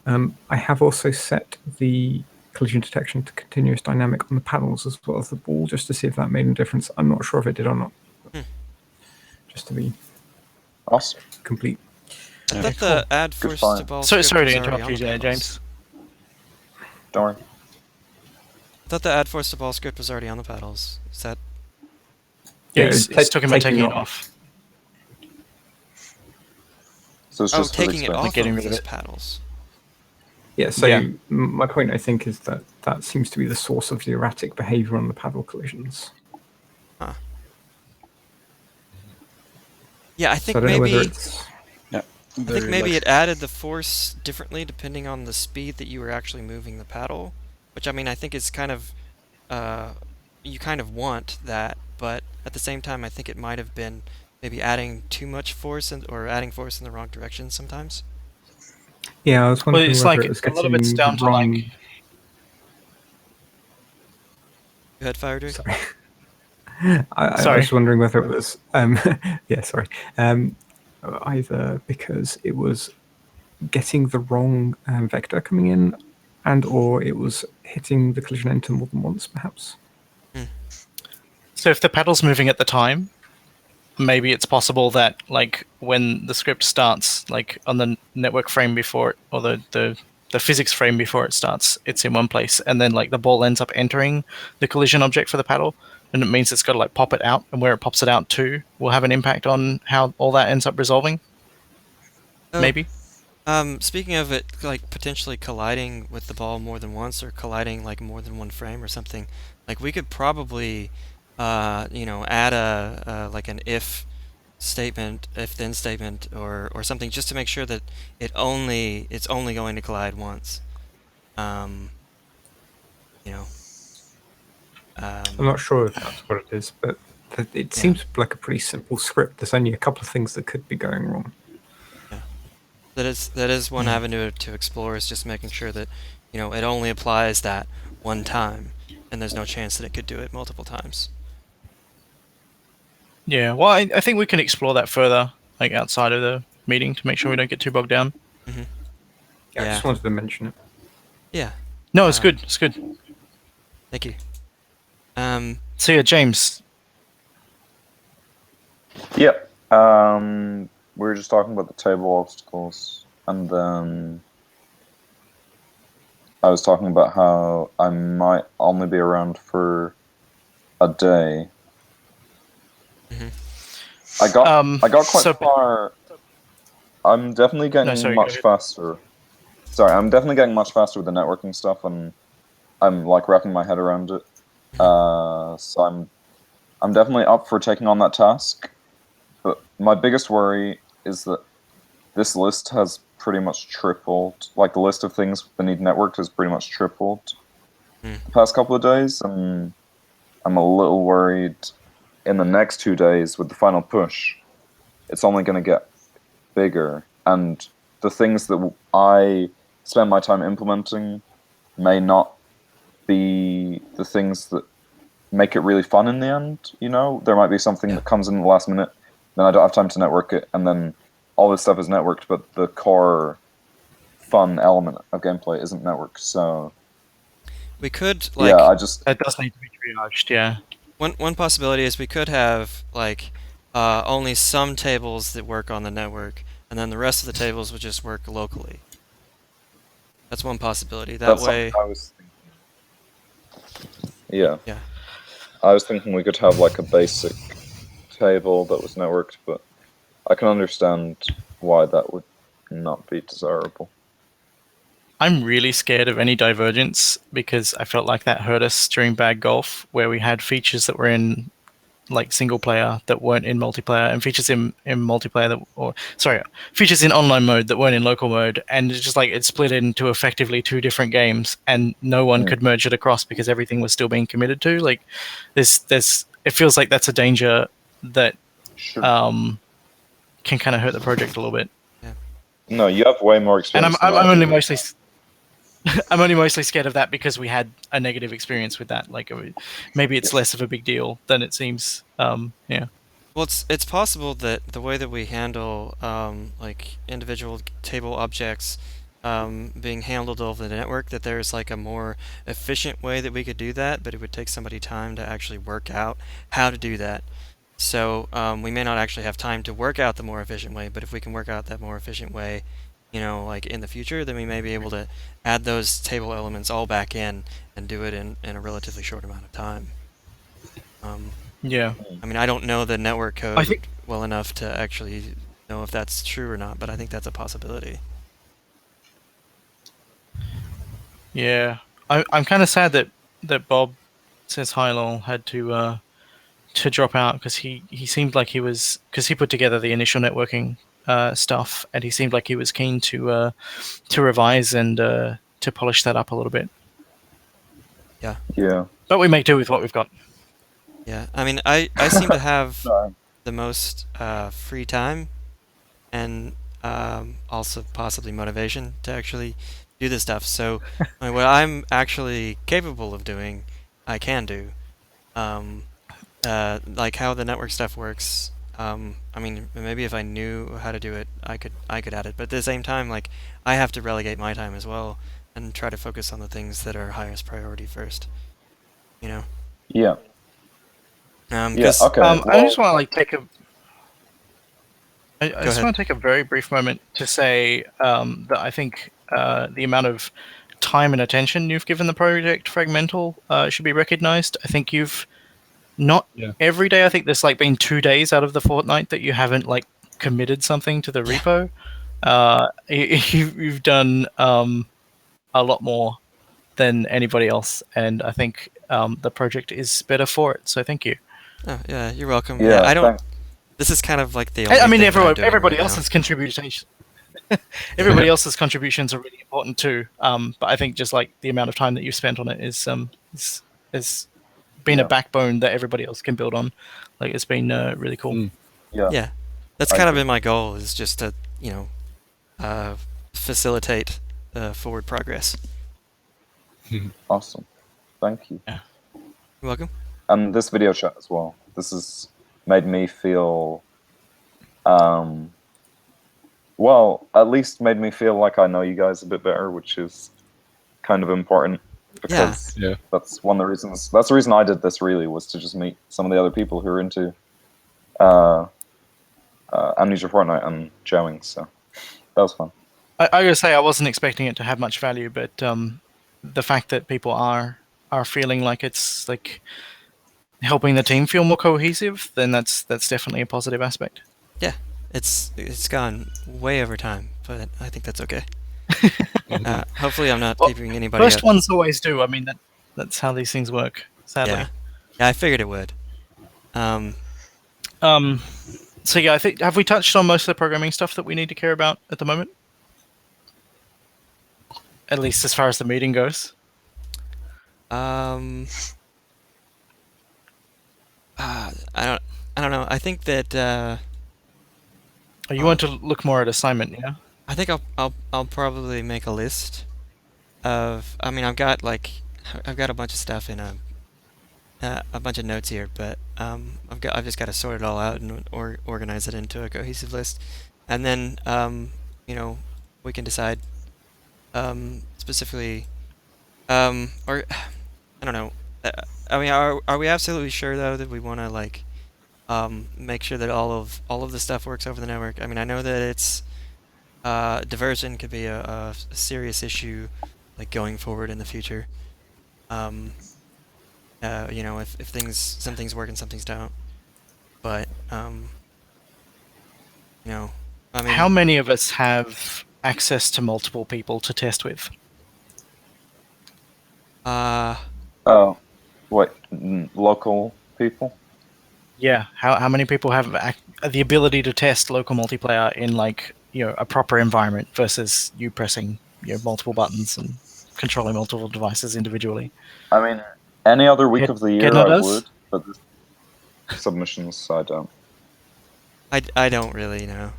I have also set the collision detection to continuous dynamic on the paddles as well as the ball, just to see if that made a difference. I'm not sure if it did or not. Just to be awesome. complete. I thought the add force find. to ball Sorry script to was interrupt already you on the there, paddles. James. Don't worry. I thought the add force to ball script was already on the paddles. Is that Yeah, he's talking about taking it off. So it's just for the taking it experiment. off getting of rid of these it. paddles? Yeah, so Yeah. my point, I think, is that seems to be the source of the erratic behavior on the paddle collisions. Yeah, I So think I don't know whether maybe it's... it added the force differently depending on the speed that you were actually moving the paddle, which I mean I think is kind of you kind of want that, but at the same time I think it might have been maybe adding too much force or adding force in the wrong direction sometimes. Yeah, I was wondering it's whether like it was a lot of it's getting down the to wrong... like. Go ahead, Fire Drake. Sorry. I Sorry. was wondering whether it was... yeah, sorry. Either because it was getting the wrong vector coming in and or it was hitting the collision enter more than once, perhaps. So if the paddle's moving at the time, maybe it's possible that like when the script starts, like on the network frame before it, or the physics frame before it starts, it's in one place, and then like the ball ends up entering the collision object for the paddle, and it means it's got to like pop it out, and where it pops it out to will have an impact on how all that ends up resolving. Maybe. Speaking of it, like potentially colliding with the ball more than once, or colliding like more than one frame or something, like we could probably, add a like an if statement, if then statement, or something, just to make sure that it's only going to collide once. I'm not sure if that's what it is, but it seems like a pretty simple script. There's only a couple of things that could be going wrong. That is one avenue to explore, is just making sure that it only applies that one time, and there's no chance that it could do it multiple times. Yeah, well, I think we can explore that further, like outside of the meeting, to make sure we don't get too bogged down. Mm-hmm. Yeah, I just wanted to mention it. Yeah. No, it's good. It's good. Thank you. So yeah, James. Yeah. We were just talking about the table obstacles, and then I was talking about how I might only be around for a day. Mhm. I got quite so- far. I'm definitely getting No, sorry, go much ahead. faster. Sorry, I'm definitely getting much faster with the networking stuff, and I'm like wrapping my head around it. So I'm definitely up for taking on that task. But my biggest worry is that this list has pretty much tripled. Like the list of things that need networked has pretty much tripled the past couple of days, and I'm a little worried in the next 2 days with the final push, it's only going to get bigger, and the things that I spend my time implementing may not be the things that make it really fun in the end. There might be something that comes in the last minute, then I don't have time to network it, and then all this stuff is networked, but the core fun element of gameplay isn't networked. So We could That does need to be triaged. Yeah. One possibility is we could have only some tables that work on the network, and then the rest of the tables would just work locally. That's one possibility. That that's way, something I was thinking. Yeah. Yeah. I was thinking we could have like a basic table that was networked, but I can understand why that would not be desirable. I'm really scared of any divergence because I felt like that hurt us during Bad Golf, where we had features that were in like single player that weren't in multiplayer, and features in multiplayer features in online mode that weren't in local mode, and it's just like it split into effectively 2 different games, and no one could merge it across because everything was still being committed to. Like, there's it feels like that's a danger that can kind of hurt the project a little bit. No, you have way more experience. And I'm only mostly. I'm only mostly scared of that because we had a negative experience with that. Like, maybe it's less of a big deal than it seems. Yeah. well, it's possible that the way that we handle like individual table objects being handled over the network, that there's like a more efficient way that we could do that, but it would take somebody time to actually work out how to do that. So we may not actually have time to work out the more efficient way, but if we can work out that more efficient way, like in the future, then we may be able to add those table elements all back in and do it in a relatively short amount of time. Yeah. I mean, I don't know the network code well enough to actually know if that's true or not, but I think that's a possibility. Yeah. I'm kind of sad that Bob says hi lol had to drop out because he seemed like he was, because he put together the initial networking stuff, and he seemed like he was keen to revise and to polish that up a little bit. Yeah. But we make do with what we've got. Yeah, I mean, I seem to have the most free time and also possibly motivation to actually do this stuff. So I mean, what I'm actually capable of doing, I can do. Like how the network stuff works. I mean, maybe if I knew how to do it, I could add it. But at the same time, like, I have to relegate my time as well and try to focus on the things that are highest priority first. Yeah. Yeah. Okay. I just want to like take a. I just ahead. want to take a very brief moment to say that I think the amount of time and attention you've given the project Fragmental should be recognized. I think you've not every day. I think there's like been 2 days out of the fortnight that you haven't like committed something to the repo. You've done a lot more than anybody else, and I think the project is better for it. So thank you. Oh, yeah, you're welcome. Yeah, I don't. thanks. This is kind of like the only I mean, thing that I'm doing everybody right else's contributions. Everybody else's contributions are really important too. But I think just like the amount of time that you've spent on it is been a backbone that everybody else can build on. Like, it's been really cool. Yeah, that's kind of been my goal, is just to facilitate forward progress. Awesome. Thank you. You're welcome. And this video chat as well. This has made me feel, well, at least made me feel like I know you guys a bit better, which is kind of important because Yeah. that's one of the reasons. That's the reason I did this. Really, was to just meet some of the other people who are into Amnesia Fortnight and jamming. So that was fun. I gotta say, I wasn't expecting it to have much value, but the fact that people are feeling like it's like helping the team feel more cohesive, then that's definitely a positive aspect. Yeah, it's gone way over time, but I think that's okay. Hopefully, I'm not Well, keeping anybody First up. ones always do. I mean, that's how these things work. Sadly. Yeah, I figured it would. So yeah, I think have we touched on most of the programming stuff that we need to care about at the moment? At least as far as the meeting goes. I don't know. I think that Oh, you want to look more at assignment, yeah? I think I'll probably make a list of. I mean, I've got a bunch of stuff in a bunch of notes here, but I've just got to sort it all out and organize it into a cohesive list, and then we can decide specifically or I don't know. I mean, are we absolutely sure though that we want to make sure that all of the stuff works over the network? I mean, I know that it's diversion could be a serious issue, like going forward in the future. If some things work and some things don't. But I mean, How many of us have access to multiple people to test with? Oh, what, local people? Yeah, how many people have the ability to test local multiplayer in a proper environment versus you pressing multiple buttons and controlling multiple devices individually? I mean, any other week of the year Kedna I does? would, but the submissions I don't. I don't really know.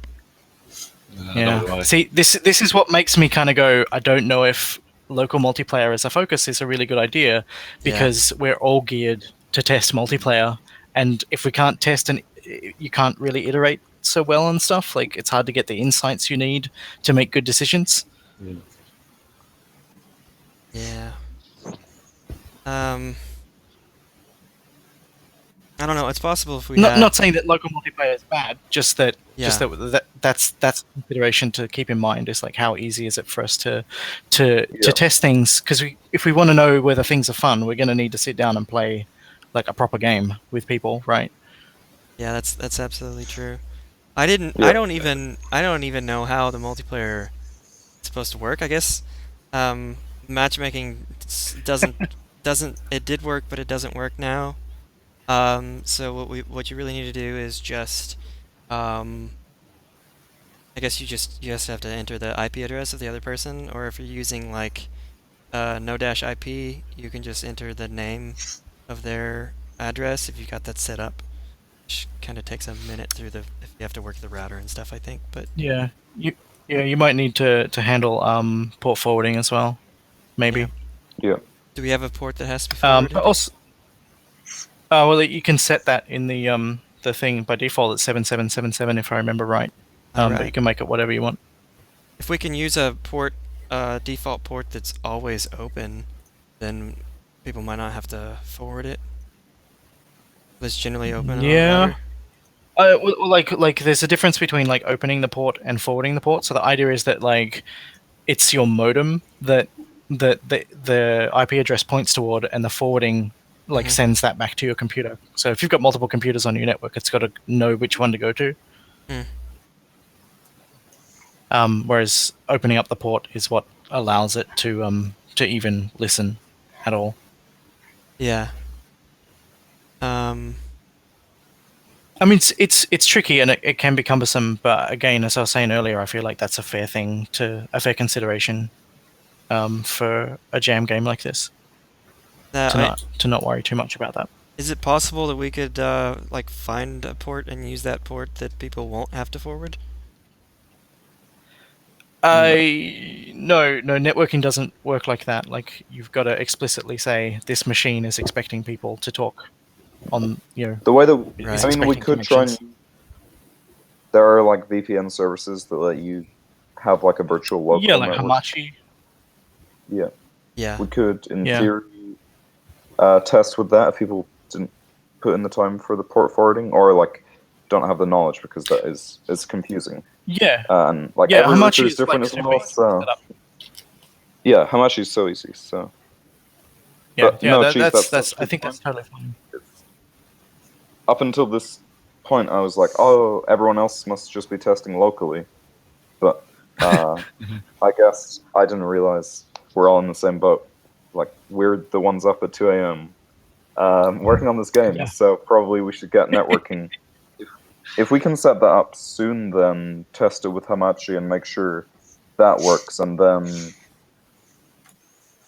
Yeah. See, this is what makes me kind of go, I don't know if local multiplayer as a focus is a really good idea, because we're all geared to test multiplayer, and if we can't test and you can't really iterate so well and stuff, like it's hard to get the insights you need to make good decisions. Yeah. I don't know. It's possible if we Not saying that local multiplayer is bad, just that Yeah. that's a consideration to keep in mind. Is like how easy is it for us to test things? Because if we want to know whether things are fun, we're going to need to sit down and play like a proper game with people, right? Yeah, that's absolutely true. I don't even know how the multiplayer is supposed to work. I guess matchmaking doesn't it did work, but it doesn't work now. So what you really need to do is just I guess you just have to enter the IP address of the other person, or if you're using no-IP, you can just enter the name of their address if you've got that set up. Which kind of takes a minute if you have to work the router and stuff, I think. But yeah, you might need to handle port forwarding as well, maybe. Yeah. Do we have a port that has to be forwarded? But also, well, you can set that in the thing by default. It's 7777 if I remember right. But you can make it whatever you want. If we can use a port, default port that's always open, then people might not have to forward it. It's generally open. Yeah. Like there's a difference between like opening the port and forwarding the port. So the idea is that like it's your modem that the IP address points toward, and the forwarding sends that back to your computer. So if you've got multiple computers on your network, it's got to know which one to go to. Whereas opening up the port is what allows it to even listen at all. Yeah. I mean, it's tricky and it can be cumbersome, but again, as I was saying earlier, I feel like that's a fair consideration for a jam game like this. To not worry too much about that. Is it possible that we could find a port and use that port that people won't have to forward? No, networking doesn't work like that. Like you've got to explicitly say this machine is expecting people to talk on, The way that Right. I mean, we expecting could try and connections. there are like VPN services that let you have like a virtual local Yeah, like network. Hamachi. Yeah, Yeah. we could, in Yeah. theory, test with that if people didn't put in the time for the port forwarding, or like don't have the knowledge, because that is confusing. Yeah, And like yeah. every router Hamachi is is different like as super well. easy to So set up. yeah, Hamachi is so easy. So Yeah, but yeah. no, Chief, That's that's I think that's totally fine. up until this point, I was like, oh, everyone else must just be testing locally. But I guess I didn't realize we're all in the same boat. Like, we're the ones up at 2 a.m. Working on this game, Yeah. so probably we should get networking. If we can set that up soon, then test it with Hamachi and make sure that works, and then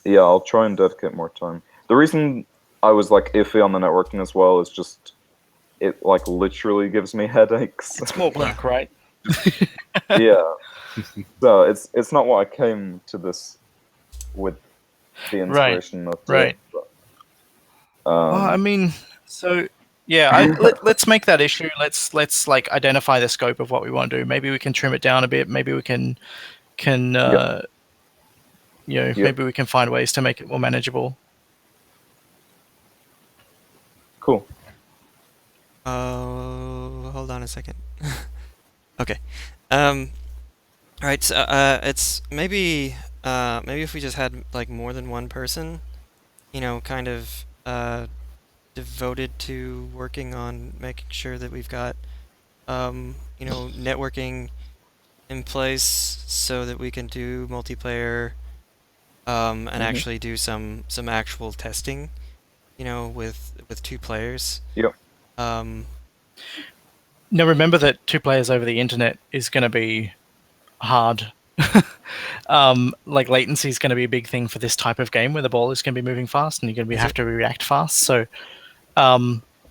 yeah, I'll try and dedicate more time. The reason I was like iffy on the networking as well is just it like literally gives me headaches. It's more work, right? Yeah. So it's not what I came to this with the inspiration of doing. Right. But, Well, I mean, so yeah, let's make that issue. Let's like identify the scope of what we want to do. Maybe we can trim it down a bit. Maybe we can maybe we can find ways to make it more manageable. cool. Oh, hold on a second. Okay. All right. So, it's maybe if we just had like more than one person, kind of devoted to working on making sure that we've got, networking in place so that we can do multiplayer, and actually do some actual testing, with 2 players. Yep. Now remember that 2 players over the internet is going to be hard. Like latency is going to be a big thing for this type of game where the ball is going to be moving fast and you're going to have to react fast. So,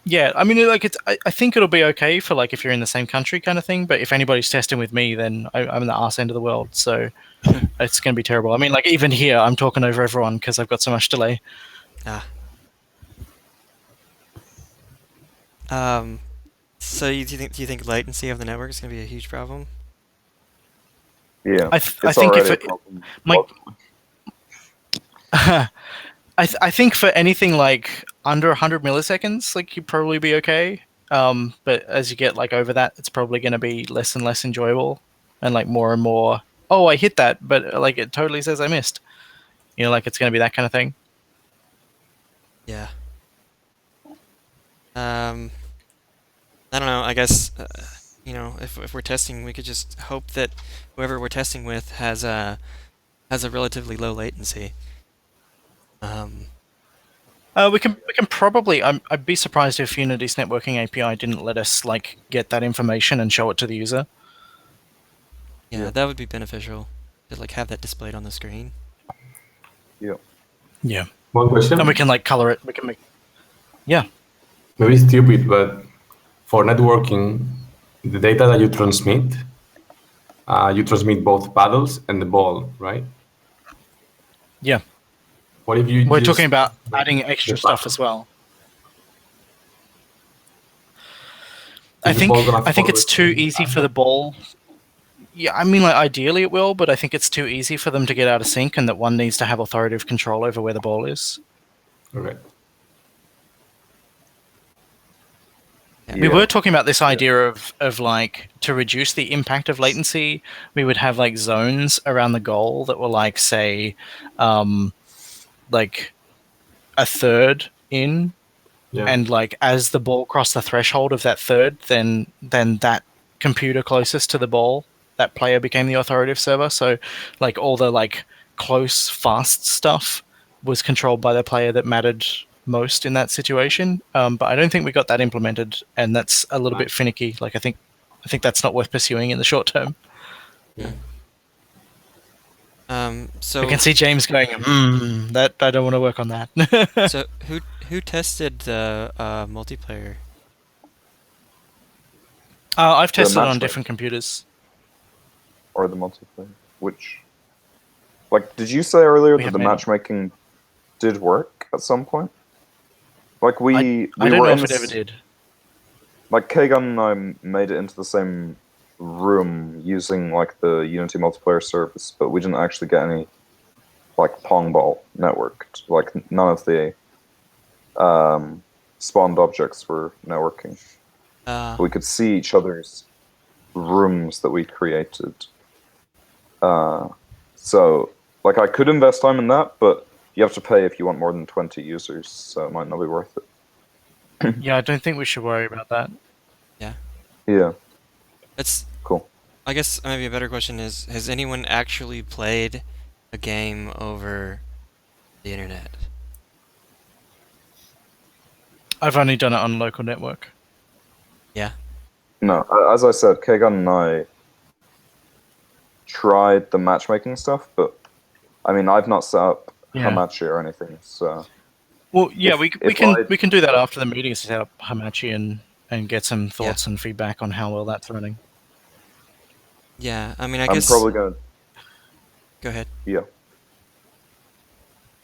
yeah, I mean, like I think it'll be okay for like if you're in the same country kind of thing. But if anybody's testing with me, then I'm in the arse end of the world. So it's going to be terrible. I mean, like even here, I'm talking over everyone because I've got so much delay. So do you think latency of the network is going to be a huge problem? Yeah. I think if it, I think for anything like under 100 milliseconds, like you'd probably be okay. But as you get like over that, it's probably going to be less and less enjoyable, and like more and more. Oh, I hit that, but like it totally says I missed. Like it's going to be that kind of thing. Yeah. I don't know. I guess if we're testing, we could just hope that whoever we're testing with has a relatively low latency. We can probably. I'd be surprised if Unity's networking API didn't let us like get that information and show it to the user. Yeah, that would be beneficial to like have that displayed on the screen. Yeah. One question. And we can like color it. We can make. Yeah. Maybe it's stupid, but for networking, the data that you transmit both paddles and the ball, right? Yeah. What if you? We're just talking about adding extra the stuff paddle? as well. Is the ball gonna I think follow it's the too same easy for pattern? the ball. Yeah, I mean, like ideally it will, but I think it's too easy for them to get out of sync, and that one needs to have authoritative control over where the ball is. Okay. We were talking about this idea of like to reduce the impact of latency, we would have like zones around the goal that were like say, like a third in. Yeah. And like as the ball crossed the threshold of that third, then that computer closest to the ball, that player became the authoritative server. So like all the like close, fast stuff was controlled by the player that mattered most in that situation. But I don't think we got that implemented, and that's a little bit finicky. Like I think that's not worth pursuing in the short term. So I can see James going, that I don't want to work on that. So who tested the multiplayer? I've tested it on matchmaking. different computers. Or the multiplayer. Which, like, did you say earlier We that have the many. matchmaking did work at some point? Like we I don't were know in if it this, ever did. like Kagan and I made it into the same room using like the Unity multiplayer service, but we didn't actually get any like Pongball networked. Like none of the spawned objects were networking. We could see each other's rooms that we created. So like I could invest time in that, but you have to pay if you want more than 20 users, so it might not be worth it. Yeah, I don't think we should worry about that. Yeah, It's. cool. I guess maybe a better question is: has anyone actually played a game over the internet? I've only done it on local network. Yeah. No, as I said, Kagan and I tried the matchmaking stuff, but I mean, I've not set up Yeah. Hamachi or anything, so Well, yeah, If- we if can I- we can do that after the meeting, set up Hamachi and get some thoughts and feedback on how well that's running. Yeah. I mean, I I'm guess. probably gonna. Go ahead. Yeah,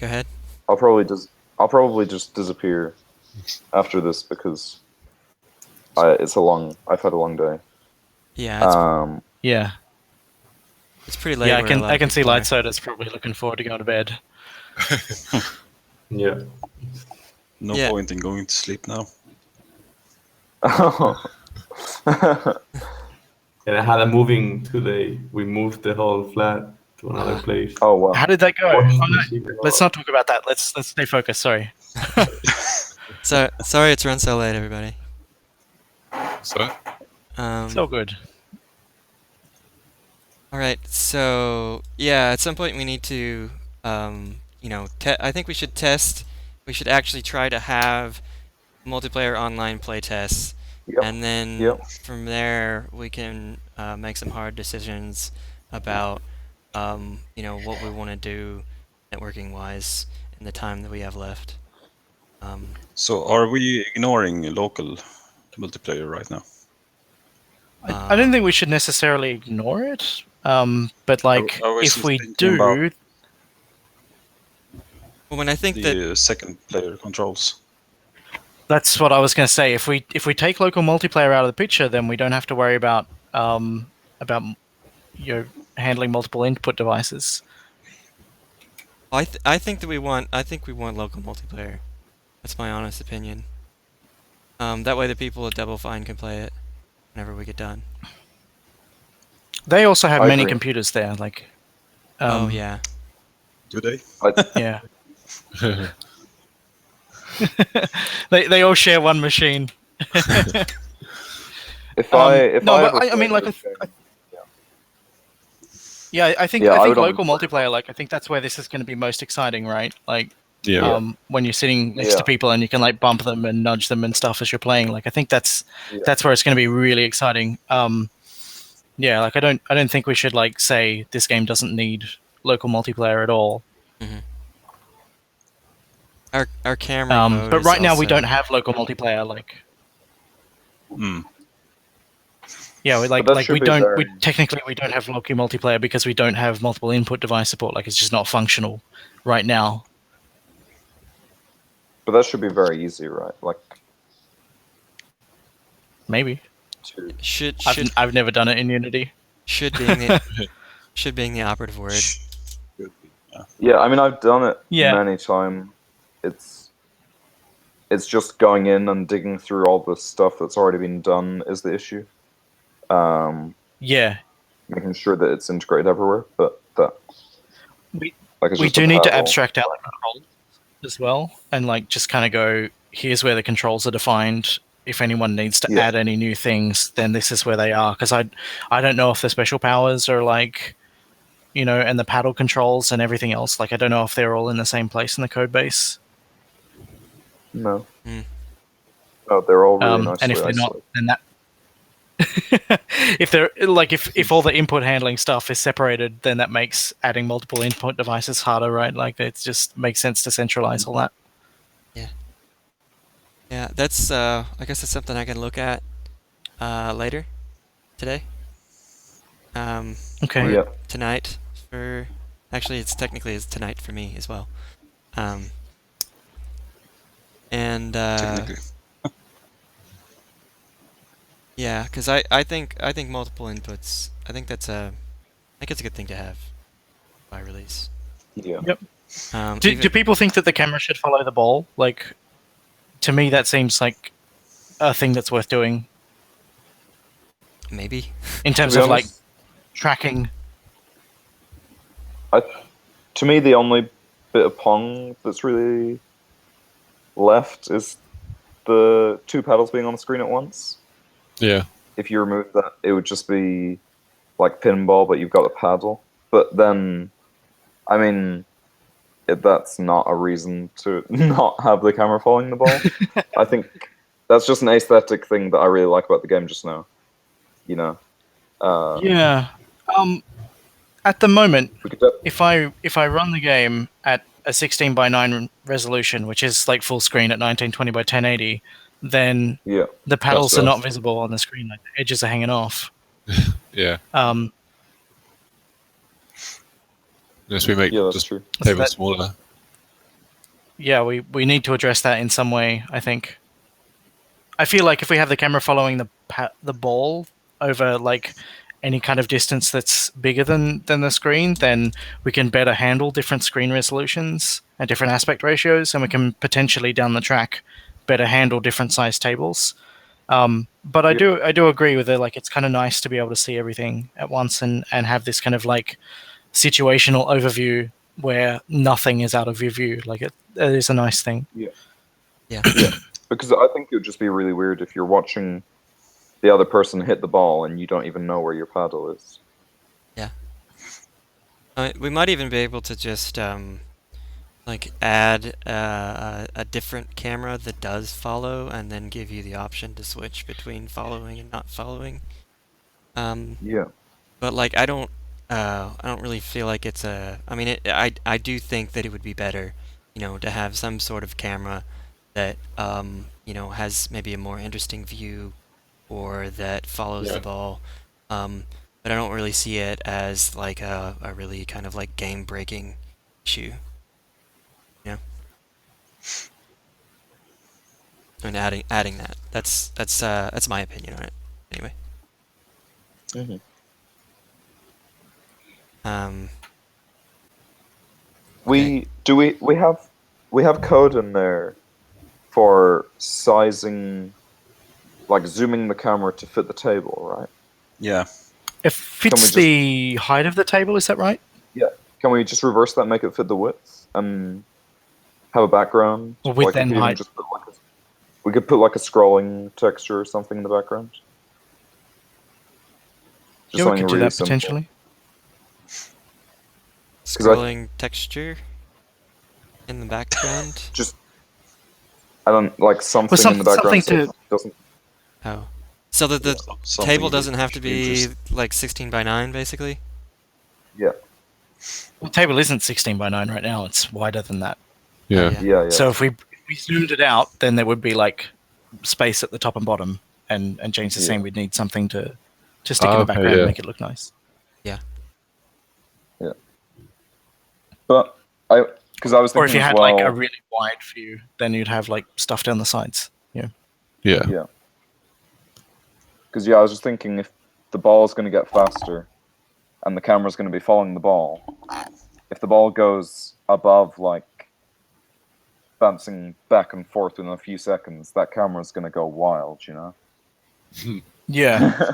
Go ahead. I'll probably just disappear after this because I've had a long day. Yeah. Yeah, It's pretty late. yeah, where a lot I of can see people are. Light Soda's probably looking forward to going to bed. Yeah. No Yeah. point in going to sleep now. And I had a moving today. We moved the whole flat to another place. Oh wow. How did that go? Watched Oh, no, TV. let's not talk about that. Let's stay focused. Sorry. So sorry it's run so late, everybody. So, It's all good. All right. So yeah, at some point we need to, I think we should test. We should actually try to have multiplayer online play tests, Yep. and then Yep. from there we can make some hard decisions about, what we want to do networking wise in the time that we have left. So are we ignoring local multiplayer right now? I don't think we should necessarily ignore it. But like, I was if just we thinking do, about Well, when I think that the second player controls. that's what I was going to say. If we take local multiplayer out of the picture, then we don't have to worry about handling multiple input devices. I think we want local multiplayer. That's my honest opinion. That way the people at Double Fine can play it whenever we get done. They also have I many agree. computers there. Like, Oh yeah. Do they? yeah. They all share one machine. If I mean, like, I think Yeah, I would local almost- multiplayer. Like, I think that's where this is going to be most exciting, right? Like, yeah. when you're sitting next to Yeah. people and you can like bump them and nudge them and stuff as you're playing. Like, I think that's Yeah. where it's going to be really exciting. Yeah, like I don't think we should like say this game doesn't need local multiplayer at all. Our camera mode But is right now we also- don't have local multiplayer. Like, yeah, we But that should be very- technically we don't have local multiplayer because we don't have multiple input device support. Like, it's just not functional right now. But that should be very easy, right? Like, Maybe should I've never done it in Unity. should being the should being the operative word. Could be, yeah. yeah, I mean, I've done it Yeah. many times. It's just going in and digging through all the stuff that's already been done is the issue. Yeah, Making sure that it's integrated everywhere, but that We- it's we just a do need to paddle. abstract out the controls as well, and like just kind of go, here's where the controls are defined. If anyone needs to Yeah. add any new things, then this is where they are. Because I don't know if the special powers are like, and the paddle controls and everything else. Like, I don't know if they're all in the same place in the code base. No. Mm. No, they're all really nicely And if they're not, isolated. then that. If they're like, if all the input handling stuff is separated, then that makes adding multiple input devices harder, right? Like, it just makes sense to centralize all that. Yeah, that's I guess that's something I can look at later today. Okay. Yeah. Tonight. for. Actually, it's tonight for me as well. And Technically. yeah, because I think multiple inputs. I think it's a good thing to have by release. Yeah. Yep. Do people think that the camera should follow the ball? Like, to me, that seems like a thing that's worth doing Maybe. in terms To be of like honest, tracking. to me, the only bit of Pong that's really left is the two paddles being on the screen at once. Yeah. If you remove that, it would just be like pinball, but you've got a paddle. But then, I mean, that's not a reason to not have the camera following the ball. I think that's just an aesthetic thing that I really like about the game just now. You know, Yeah. At the moment, we could if I run the game at a 16:9 resolution, which is like full screen at 1920 by 1080, then yeah, the paddles That's are not rough. visible on the screen. Like the edges are hanging off. Yeah. Unless we make yeah, that's just true. table that- smaller. Yeah, we need to address that in some way, I think. I feel like if we have the camera following the ball over like any kind of distance that's bigger than the screen, then we can better handle different screen resolutions and different aspect ratios, and we can potentially down the track better handle different size tables. But I Yeah. do agree with it. Like, it's kind of nice to be able to see everything at once and have this kind of like situational overview where nothing is out of your view. Like, it is a nice thing. Yeah. Yeah. Yeah. Because I think it would just be really weird if you're watching the other person hit the ball and you don't even know where your paddle is. We might even be able to just like add a different camera that does follow, and then give you the option to switch between following and not following. Yeah. But like I don't really feel like it's a. I mean, I do think that it would be better, to have some sort of camera that has maybe a more interesting view, or that follows the ball. But I don't really see it as like a really kind of like game breaking issue. Yeah. And adding that. That's my opinion on it. Anyway. Mhm. Okay. We have code in there for sizing, like zooming the camera to fit the table, right? Yeah. It fits just- the height of the table, is that right? Yeah. Can we just reverse that, make it fit the width, and have a background? Or width Like, if and we even height. just put we could put like a scrolling texture or something in the background. Just Yeah, we something could do really that simple. potentially. Scrolling texture in the background. Just, I don't like something Well, in the background something so it doesn't. Oh. So that the Something table that doesn't have to should be interesting. like 16:9, basically? Yeah. Well, the table isn't 16:9 right now. It's wider than that. Yeah. yeah. Yeah. Yeah. So if we zoomed it out, then there would be like space at the top and bottom. And James is saying we'd need something to stick in the Okay, background yeah. and make it look nice. But because I was thinking Or if you as had well, like a really wide view, then you'd have like stuff down the sides. Yeah. Yeah. Yeah. Because I was just thinking if the ball is going to get faster, and the camera's going to be following the ball, if the ball goes above like bouncing back and forth in a few seconds, that camera's going to go wild, you know. Yeah.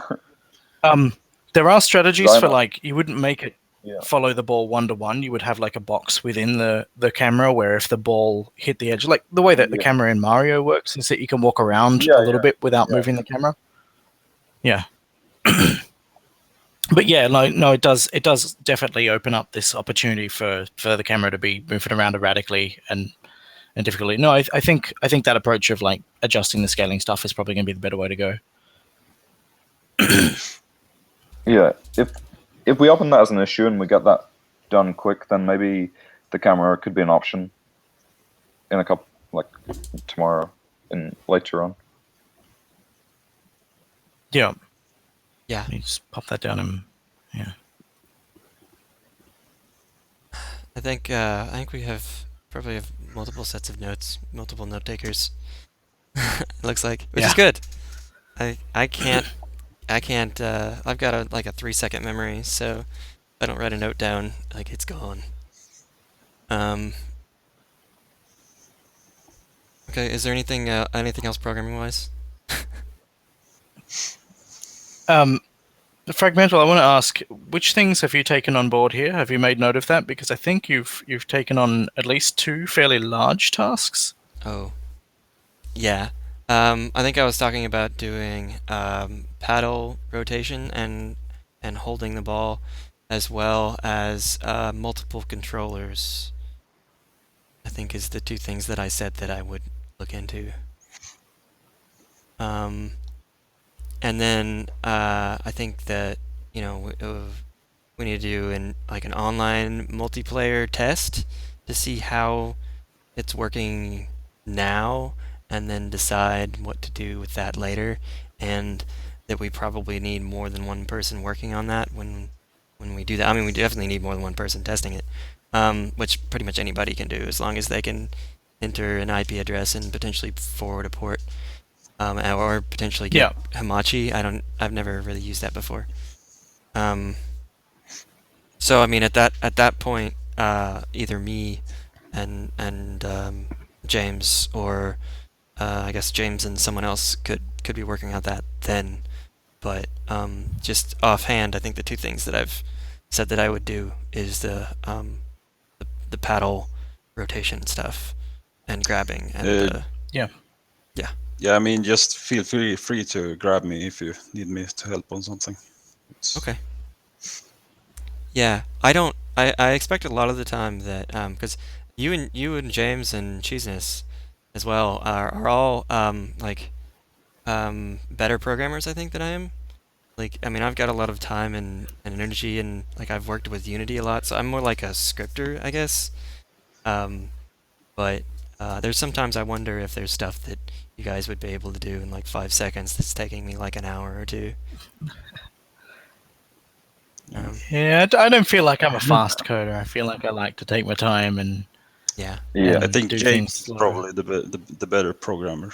There are strategies I'm for not- like you wouldn't make it Yeah. follow the ball 1-to-1. You would have like a box within the camera where if the ball hit the edge, like the way that the Yeah. camera in Mario works, is that you can walk around Yeah, a little bit without yeah. moving the camera. Yeah. But yeah, no, it does definitely open up this opportunity for the camera to be moving around erratically and difficultly. No, I think that approach of like adjusting the scaling stuff is probably going to be the better way to go. Yeah. If we open that as an issue and we get that done quick, then maybe the camera could be an option in a couple, like tomorrow and later on. Yeah. Yeah. Let me just pop that down and yeah. I think we probably have multiple sets of notes, multiple note takers. It looks like, which is Yeah. good. I can't I've got a 3-second memory, so if I don't write a note down, like it's gone. Okay, is there anything else programming wise? Fragmental, I want to ask, which things have you taken on board here? Have you made note of that? Because I think you've taken on at least 2 fairly large tasks. Oh, yeah. I think I was talking about doing paddle rotation and holding the ball, as well as multiple controllers. I think is the 2 things that I said that I would look into. And then I think that we need to do an online multiplayer test to see how it's working now, and then decide what to do with that later, and that we probably need more than one person working on that when we do that. I mean, we definitely need more than one person testing it, which pretty much anybody can do as long as they can enter an IP address and potentially forward a port, or potentially get Hamachi. I've never really used that before. So I mean, at that point, either me and James, or I guess James and someone else could be working on that then. But just offhand, I think the 2 things that I've said that I would do is the paddle rotation stuff and grabbing and Yeah. Yeah, I mean, just feel free to grab me if you need me to help on something. Okay. Yeah, I expect a lot of the time that because you and James and Cheeseness as well are all better programmers, I think, than I am. Like, I mean, I've got a lot of time and energy, and like I've worked with Unity a lot, so I'm more like a scripter, I guess. But there's sometimes I wonder if there's stuff that you guys would be able to do in like 5 seconds that's taking me like an hour or 2. Yeah, I don't feel like I'm a fast coder. I feel like I like to take my time and Yeah. Yeah. I think do James things is slower. probably the better programmer.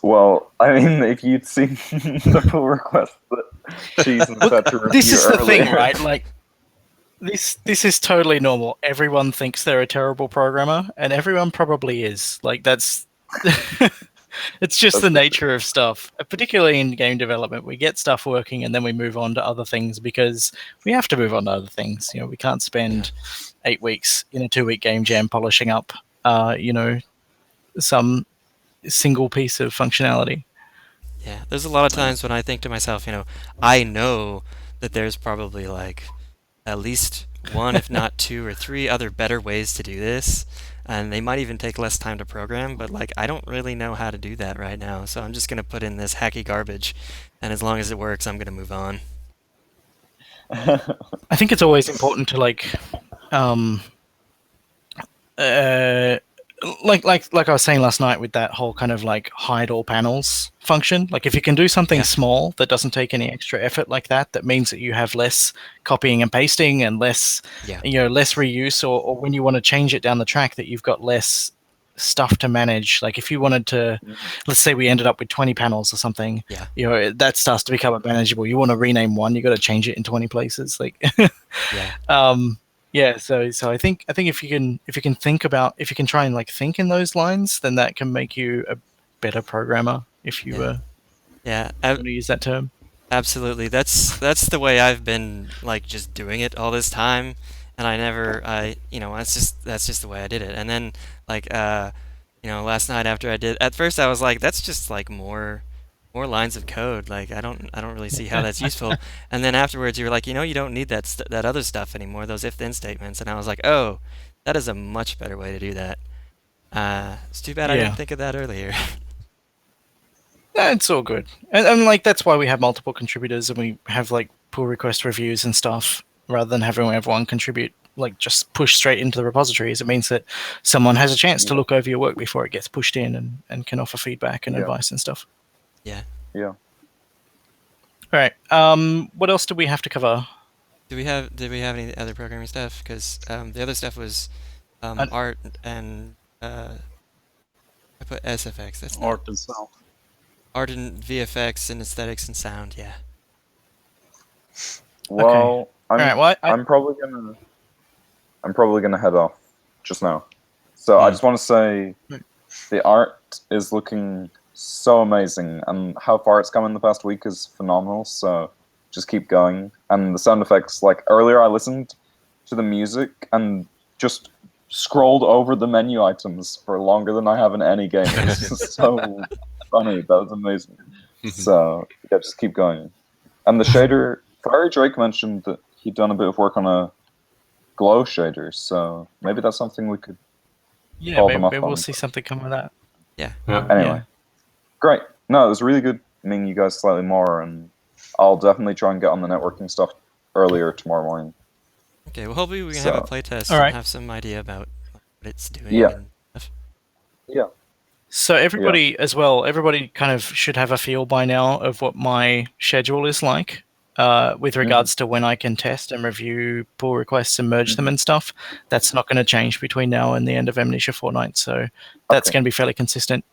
Well, I mean, if you'd seen the pull request that Cheese had to review This is the thing, earlier. right? Like, this is totally normal. Everyone thinks they're a terrible programmer, and everyone probably is. Like, that's it's just the nature of stuff. Particularly in game development, we get stuff working and then we move on to other things because we have to move on to other things. You know, we can't spend 8 weeks in a 2-week game jam polishing up, some single piece of functionality. Yeah, there's a lot of times when I think to myself, I know that there's probably like at least 1, if not 2 or 3 other better ways to do this, and they might even take less time to program, but like I don't really know how to do that right now, so I'm just gonna put in this hacky garbage, and as long as it works, I'm gonna move on. I think it's always important to like I was saying last night with that whole kind of like hide all panels function. Like if you can do something small that doesn't take any extra effort like that, that means that you have less copying and pasting and less, less reuse, or when you want to change it down the track, that you've got less stuff to manage. Like if you wanted to, let's say we ended up with 20 panels or something, that starts to become unmanageable. You want to rename one, you got to change it in 20 places. Like, so I think if you can try and like think in those lines, then that can make you a better programmer. If you want to use that term. Absolutely, that's the way I've been like just doing it all this time, and that's just the way I did it. And then like last night after I did, at first I was like, that's just like more lines of code. Like I don't really see how that's useful. And then afterwards you were like, you don't need that other stuff anymore, those if then statements. And I was like, oh, that is a much better way to do that. It's too bad I didn't think of that earlier. It's all good, and like that's why we have multiple contributors and we have like pull request reviews and stuff, rather than having everyone contribute like just push straight into the repositories. It means that someone has a chance to look over your work before it gets pushed in and can offer feedback and advice and stuff. Yeah. Yeah. All right. What else do we have to cover? Did we have any other programming stuff? Because the other stuff was art and I put SFX. That's not Art and sound. art and VFX and aesthetics and sound. Yeah. Well, Alright, well, I'm probably gonna head off just now. So I just want to say the art is looking so amazing, and how far it's come in the past week is phenomenal. So just keep going. And the sound effects, like earlier, I listened to the music and just scrolled over the menu items for longer than I have in any game. It's just so funny. That was amazing. So yeah, just keep going. And the shader, Fiery Drake mentioned that he'd done a bit of work on a glow shader, so maybe that's something we could yeah, call them maybe up we'll on. see something come of that. Anyway, great. No, it was really good meeting you guys slightly more, and I'll definitely try and get on the networking stuff earlier tomorrow morning. Okay. Well, hopefully we can have a playtest Alright. and have some idea about what it's doing. Yeah. And stuff. Yeah. So everybody as well, everybody kind of should have a feel by now of what my schedule is like with regards to when I can test and review pull requests and merge them and stuff. That's not going to change between now and the end of Amnesia Fortnight, so that's going to be fairly consistent.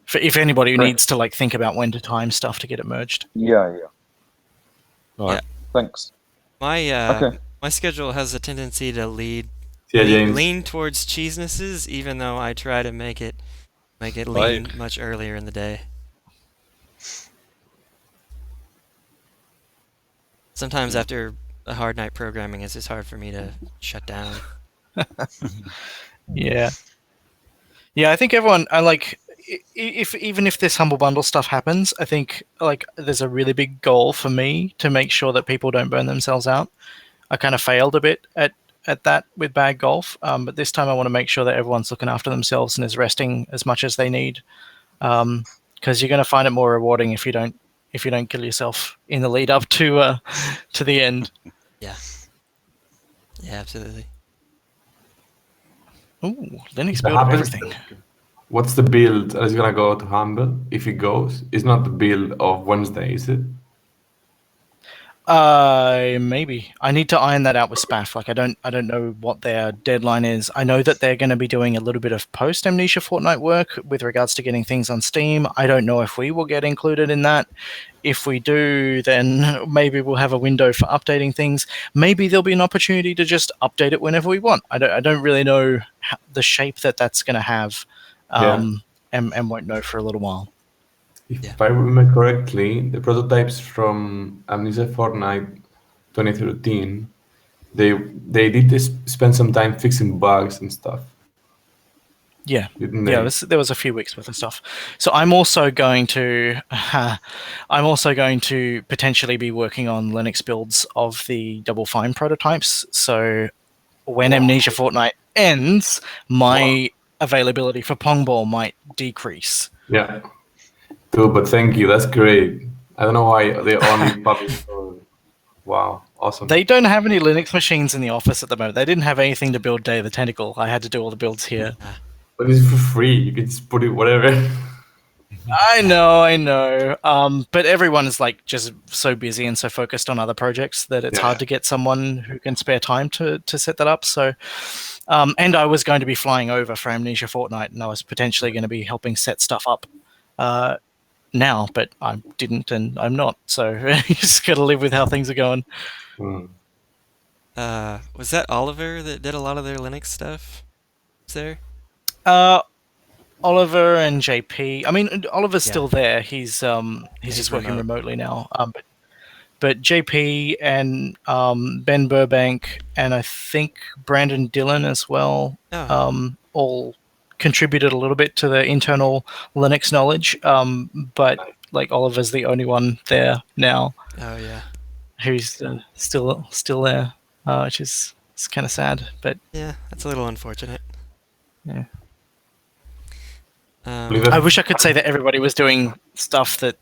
For if anybody needs to like think about when to time stuff to get it merged. Yeah. All right. Thanks. My schedule has a tendency to James. lean towards cheesenesses, even though I try to make it lean much earlier in the day. Sometimes after a hard night programming, it's just hard for me to shut down. Yeah, I think everyone. I like even if this Humble Bundle stuff happens, I think like there's a really big goal for me to make sure that people don't burn themselves out. I kind of failed a bit at that with bad golf, but this time I want to make sure that everyone's looking after themselves and is resting as much as they need, because you're going to find it more rewarding if you don't kill yourself in the lead up to the end. Yeah, absolutely. Ooh, Linux build of everything. What's the build that is gonna go to Humble if it goes? It's not the build of Wednesday, is it? Maybe I need to iron that out with Spaff. Like I don't know what their deadline is. I know that they're going to be doing a little bit of post Amnesia Fortnight work with regards to getting things on Steam. I don't know if we will get included in that. If we do, then maybe we'll have a window for updating things. Maybe there'll be an opportunity to just update it whenever we want. I don't really know the shape that's going to have, and won't know for a little while. If I remember correctly, the prototypes from Amnesia Fortnight 2013, they did spend some time fixing bugs and stuff. Yeah, Didn't yeah. they? There was a few weeks worth of stuff. So I'm also going to potentially be working on Linux builds of the Double Fine prototypes. So when Amnesia Fortnight ends, my availability for Pongball might decrease. Yeah. Dude, but thank you. That's great. I don't know why they only publish. Wow, awesome. They don't have any Linux machines in the office at the moment. They didn't have anything to build Day of the Tentacle. I had to do all the builds here. But it's for free. You can just put it whatever. I know. But everyone is like just so busy and so focused on other projects that it's hard to get someone who can spare time to set that up. So, and I was going to be flying over for Amnesia Fortnight, and I was potentially going to be helping set stuff up now, but I didn't, and I'm not. So you just got to live with how things are going. Was that Oliver that did a lot of their Linux stuff? Was there? Oliver and JP. I mean, Oliver's still there. He's just working remotely now. But JP and Ben Burbank and I think Brandon Dillon as well, all contributed a little bit to the internal Linux knowledge. But like Oliver's the only one there now. Oh yeah. Who's still there, which is kind of sad. But yeah, that's a little unfortunate. Yeah. I wish I could say that everybody was doing stuff that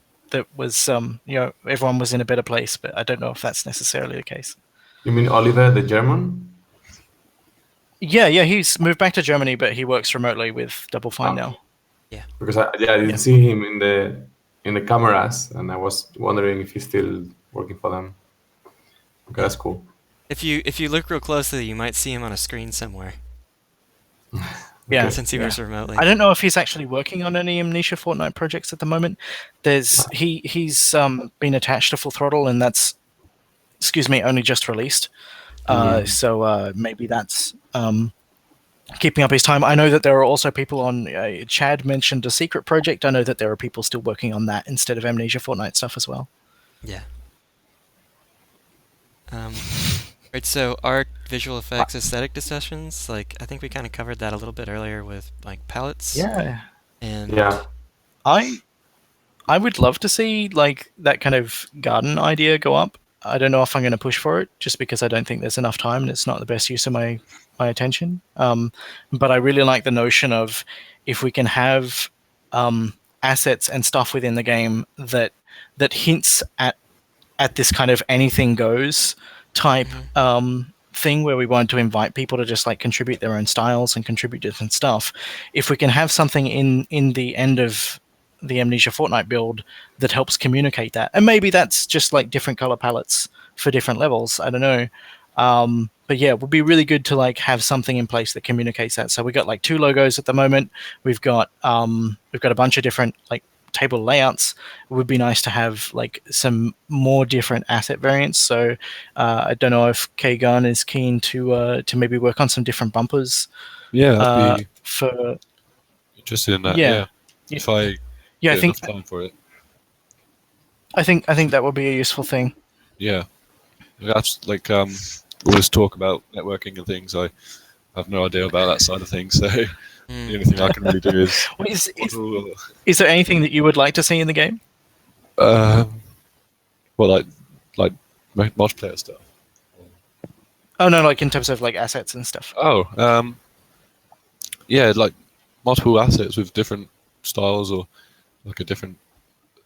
was, everyone was in a better place, but I don't know if that's necessarily the case. You mean Oliver, the German? Yeah, he's moved back to Germany, but he works remotely with Double Fine now. Yeah. Because I didn't see him in the cameras, and I was wondering if he's still working for them. Okay, that's cool. If you look real closely, you might see him on a screen somewhere. Yeah. Since he works remotely. I don't know if he's actually working on any Amnesia Fortnight projects at the moment. He's been attached to Full Throttle, and that's, excuse me, only just released. So maybe that's keeping up his time. I know that there are also people on. Chad mentioned a secret project. I know that there are people still working on that instead of Amnesia Fortnight stuff as well. Yeah. Right, so art, visual effects, aesthetic discussions, like I think we kind of covered that a little bit earlier with like palettes. Yeah. And Yeah. I would love to see like that kind of garden idea go up. I don't know if I'm going to push for it, just because I don't think there's enough time and it's not the best use of my attention. But I really like the notion of if we can have assets and stuff within the game that hints at this kind of anything goes type thing, where we want to invite people to just like contribute their own styles and contribute different stuff. If we can have something in the end of the Amnesia Fortnight build that helps communicate that, and maybe that's just like different color palettes for different levels, I don't know. But yeah, it would be really good to like have something in place that communicates that. So we got like 2 logos at the moment. We've got a bunch of different like table layouts. It would be nice to have like some more different asset variants. So I don't know if K-Gun is keen to maybe work on some different bumpers. Yeah, I'd be for interested in that. Yeah. If I I think enough time for it. I think that would be a useful thing. Yeah. That's like all this talk about networking and things. I have no idea about that side of things. So the only thing I can really do is. Is there anything that you would like to see in the game? Well, like multiplayer stuff. Oh no, like in terms of like assets and stuff. Oh, yeah, like multiple assets with different styles, or like a different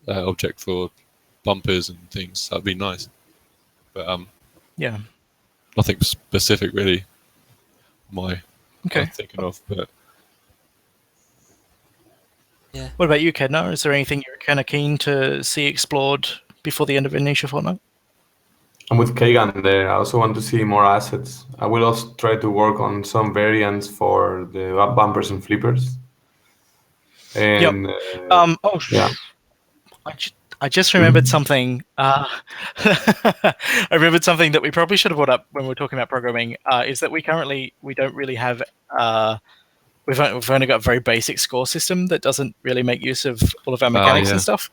object for bumpers and things. That'd be nice. But yeah, nothing specific really. I'm thinking of, but yeah. What about you, Kednar? Is there anything you're kind of keen to see explored before the end of Amnesia Fortnight? I'm with Kagan there. I also want to see more assets. I will also try to work on some variants for the bumpers and flippers. And yeah. I just remembered something. I remembered something that we probably should have brought up when we were talking about programming. Is that we don't really have. We've only got a very basic score system that doesn't really make use of all of our mechanics and stuff.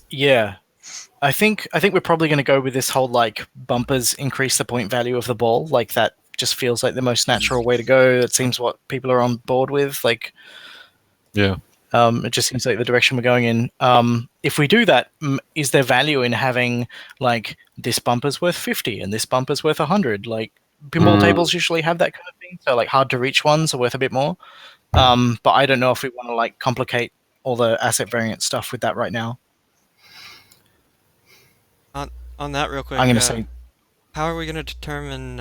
Yeah, I think we're probably going to go with this whole like bumpers increase the point value of the ball. Like that just feels like the most natural way to go. That seems what people are on board with. Like, yeah. It just seems like the direction we're going in. If we do that, is there value in having like this bumper's worth 50 and this bumper's worth 100? Like pinball tables usually have that kind of thing. So like hard to reach ones are worth a bit more. But I don't know if we want to like complicate all the asset variant stuff with that right now. On that real quick, I'm going to say, how are we going to determine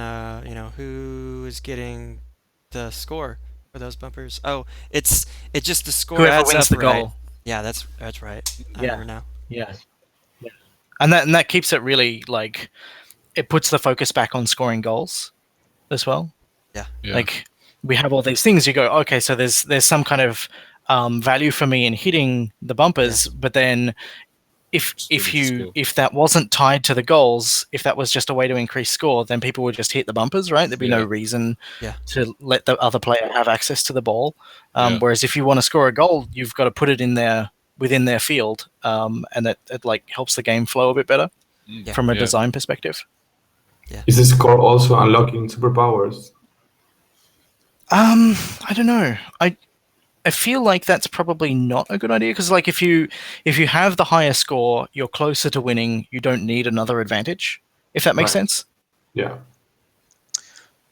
who is getting the score for those bumpers? Oh, it's just the score whoever adds wins up, the right? goal. Yeah, that's right. I remember now. Yeah. And that keeps it really like, it puts the focus back on scoring goals as well. Yeah. Like we have all these things. You go, okay, so there's some kind of value for me in hitting the bumpers, but then if that wasn't tied to the goals, if that was just a way to increase score, then people would just hit the bumpers, right? There'd be no reason to let the other player have access to the ball. Whereas if you want to score a goal, you've got to put it in there within their field, and it like helps the game flow a bit better from a design perspective. Yeah. Is the score also unlocking superpowers? I don't know. I feel like that's probably not a good idea, because like if you have the higher score, you're closer to winning. You don't need another advantage, if that makes sense. Yeah.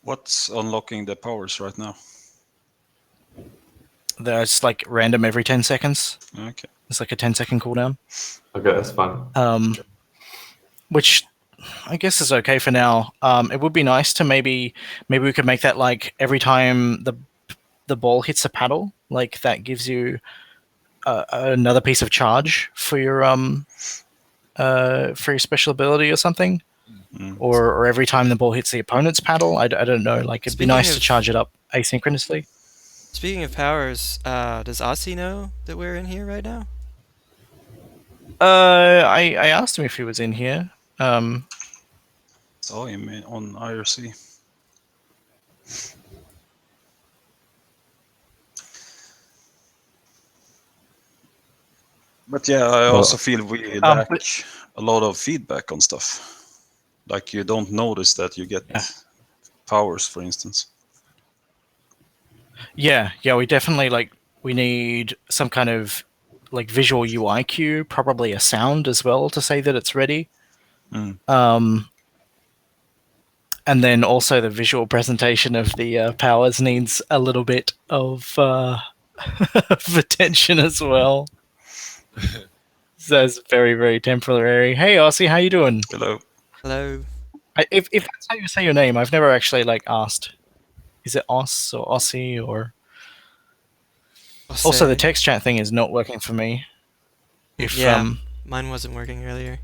What's unlocking the powers right now? There's like random every 10 seconds. Okay. It's like a 10-second cooldown. Okay, that's fun. Which I guess is okay for now. It would be nice to maybe we could make that like every time the ball hits a paddle, like that gives you another piece of charge for your free special ability or something, Mm. or every time the ball hits the opponent's paddle. I don't know. Like it'd be Speaking nice to of- charge it up asynchronously. Speaking of powers, does Aussie know that we're in here right now? I asked him if he was in here. Saw him on IRC. But yeah, I also feel we lack a lot of feedback on stuff. Like you don't notice that you get powers, for instance. Yeah, we definitely we need some kind of like visual UI cue, probably a sound as well to say that it's ready. Mm. And then also the visual presentation of the powers needs a little bit of of attention as well. So it's very, very temporary. Hey, Aussie, how you doing? Hello. Hello. If that's how you say your name, I've never actually asked. Is it Oss or Aussie or? Also, the text chat thing is not working for me. Mine wasn't working earlier.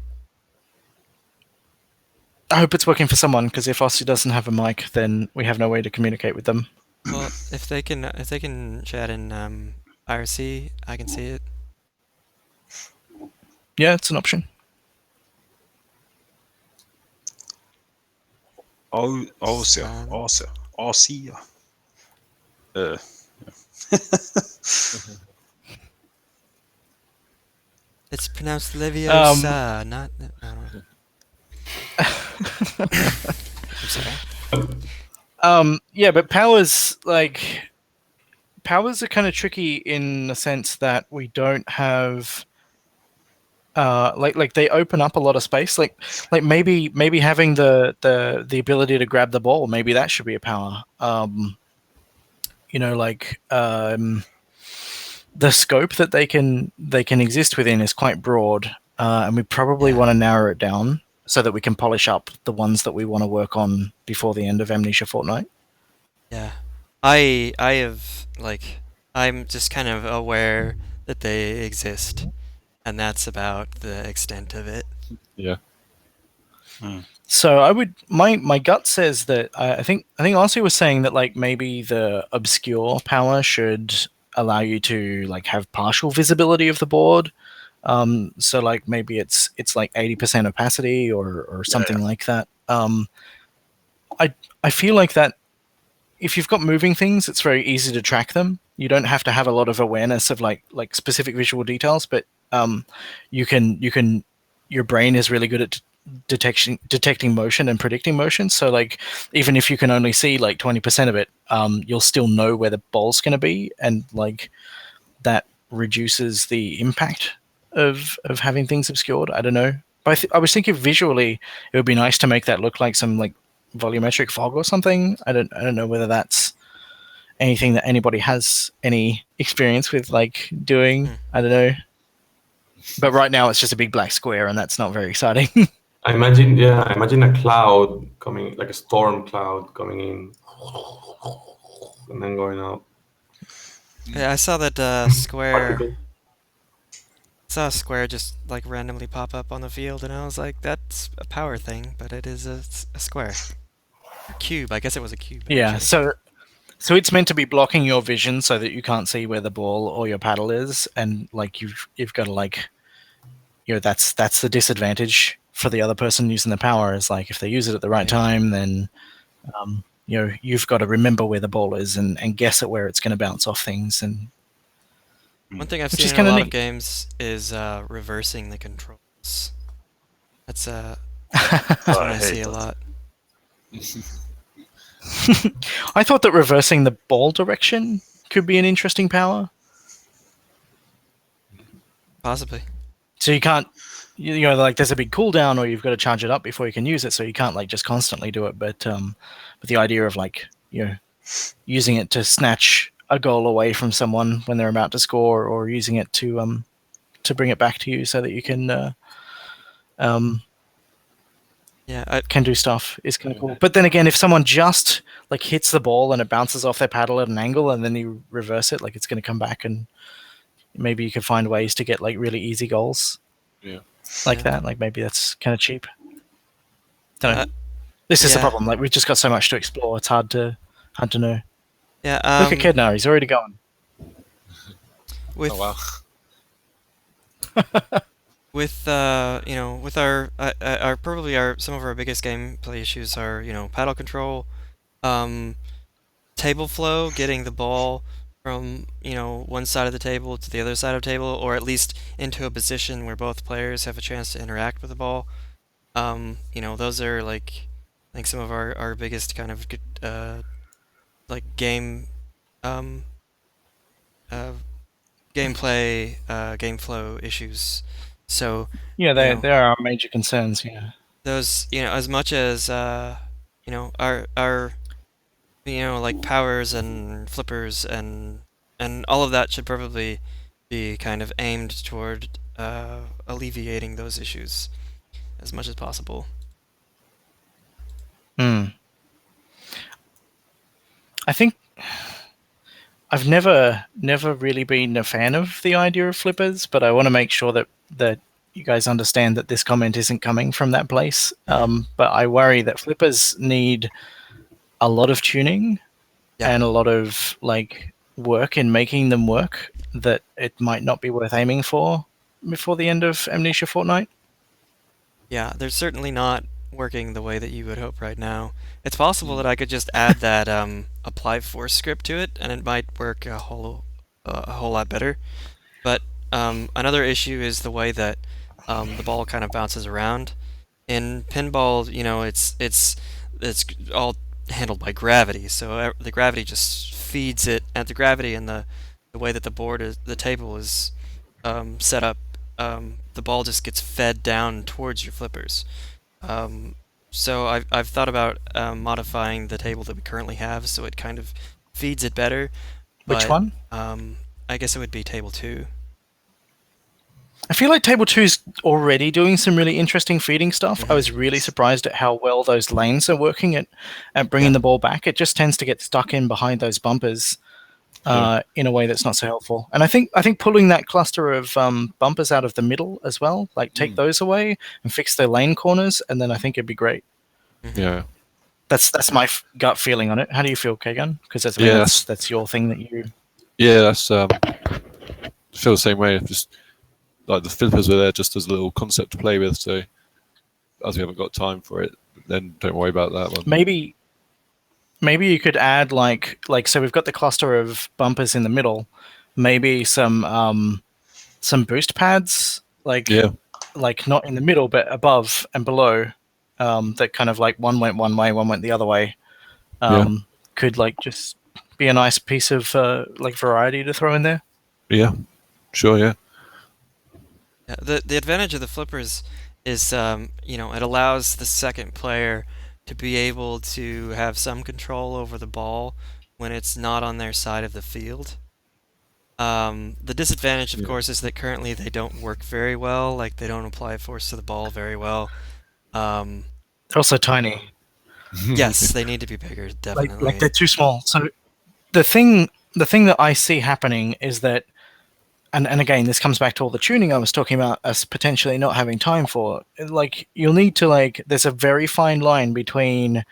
I hope it's working for someone, because if Aussie doesn't have a mic, then we have no way to communicate with them. Well, if they can chat in IRC, I can see it. Yeah, it's an option. Aussie. It's pronounced Leviosa, not. I don't know. I'm sorry. Yeah, but powers are kind of tricky in the sense that we don't have like they open up a lot of space. Like maybe having the ability to grab the ball, maybe that should be a power. The scope that they can exist within is quite broad, and we probably want to narrow it down so that we can polish up the ones that we want to work on before the end of Amnesia Fortnight. Yeah, I'm just kind of aware that they exist, and that's about the extent of it. Yeah. So my gut says that I think Aussie was saying that maybe the obscure power should allow you to have partial visibility of the board. So maybe it's 80% opacity or something like that. I feel like that if you've got moving things, it's very easy to track them. You don't have to have a lot of awareness of like specific visual details, but you can your brain is really good at detecting motion and predicting motion. So even if you can only see 20% of it, you'll still know where the ball's going to be, and that reduces the impact of having things obscured. I don't know, but I was thinking visually it would be nice to make that look like some volumetric fog or something. I don't know whether that's anything that anybody has any experience with doing. I don't know, but right now it's just a big black square, and that's not very exciting. I imagine a cloud coming, like a storm cloud coming in and then going out. Yeah, I saw that square. Saw a square just randomly pop up on the field, and I was like, "That's a power thing," but it is a square, a cube. I guess it was a cube. Yeah, actually. so it's meant to be blocking your vision so that you can't see where the ball or your paddle is, and you've got to that's the disadvantage for the other person using the power, is if they use it at the right time, then you've got to remember where the ball is and guess at where it's going to bounce off things. And one thing I've seen in a lot of games is reversing the controls. That's what I see a lot. I thought that reversing the ball direction could be an interesting power. Possibly. So you can't, there's a big cooldown, or you've got to charge it up before you can use it. So you can't just constantly do it. But the idea of using it to snatch a goal away from someone when they're about to score, or using it to bring it back to you so that you can can do stuff is kind of cool. But then again, if someone just hits the ball and it bounces off their paddle at an angle, and then you reverse it, it's going to come back, and maybe you could find ways to get really easy goals. Yeah. like Yeah. that. Like maybe that's kind of cheap. Don't know. Uh, This is the yeah. problem. Like we've just got so much to explore. It's hard to know. Yeah. Look at Kednar. He's already gone. With Oh wow. with with our probably our some of our biggest gameplay issues are paddle control, table flow, getting the ball from one side of the table to the other side of the table, or at least into a position where both players have a chance to interact with the ball. Those are like some of our biggest kind of like um uh, game flow issues. So Yeah, you know they are our major concerns. Yeah. those as much as our like powers and flippers and all of that should probably be kind of aimed toward alleviating those issues as much as possible. Hmm. I think I've never really been a fan of the idea of flippers, but I want to make sure that you guys understand that this comment isn't coming from that place. But I worry that flippers need a lot of tuning Yeah. and a lot of like work in making them work that it might not be worth aiming for before the end of Amnesia Fortnight. Yeah, they're certainly not working the way that you would hope right now. It's possible that I could just add that apply force script to it, and it might work a whole lot better. But another issue is the way that the ball kind of bounces around. In pinball, it's all handled by gravity, so the gravity just feeds it, and the gravity and the way that the table is set up, the ball just gets fed down towards your flippers. So I've thought about modifying the table that we currently have so it kind of feeds it better. Which But, one? I guess it would be table 2. I feel like Table 2 is already doing some really interesting feeding stuff. I was Mm-hmm. really surprised at how well those lanes are working at bringing the ball back. It just tends to get stuck in behind those bumpers in a way that's not so helpful. And I think pulling that cluster of bumpers out of the middle as well, like take those away and fix their lane corners, and then I think it'd be great. Yeah. That's my gut feeling on it. How do you feel, Kagan? Because that's your thing that you. Yeah, that's I feel the same way. Just like the flippers were there just as a little concept to play with. So as we haven't got time for it, then don't worry about that one. Maybe you could add like so we've got the cluster of bumpers in the middle. Maybe some boost pads like not in the middle but above and below. That kind of like one went one way, one went the other way. Could like just be a nice piece of like variety to throw in there. Yeah, sure. Yeah. Yeah, the advantage of the flippers is it allows the second player to be able to have some control over the ball when it's not on their side of the field. The disadvantage, of course, is that currently they don't work very well. Like they don't apply force to the ball very well. They're also tiny. Yes, they need to be bigger, definitely. Like they're too small. So the thing that I see happening is that, and again, this comes back to all the tuning I was talking about us potentially not having time for. Like you'll need to there's a very fine line between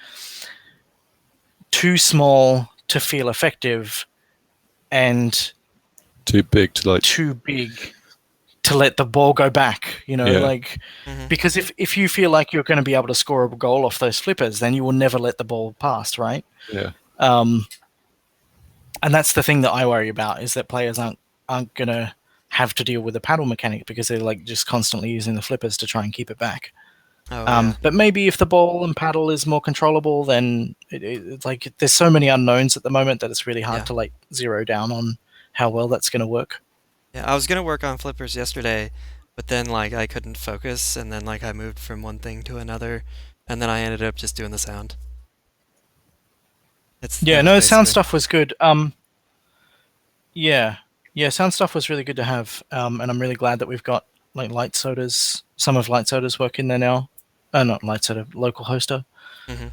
too small to feel effective and too big to let the ball go back, Mhm. because if you feel like you're going to be able to score a goal off those flippers, then you will never let the ball pass, right? Yeah. And that's the thing that I worry about, is that players aren't going to have to deal with the paddle mechanic because they're like just constantly using the flippers to try and keep it back. Oh, yeah. But maybe if the ball and paddle is more controllable, then it's like there's so many unknowns at the moment that it's really hard to like zero down on how well that's going to work. Yeah, I was gonna work on flippers yesterday, but then like I couldn't focus, and then like I moved from one thing to another, and then I ended up just doing the sound. Sound stuff was good. Sound stuff was really good to have, and I'm really glad that we've got like light sodas. Some of light soda's work in there now. Not light soda, local hoster. Mm-hmm.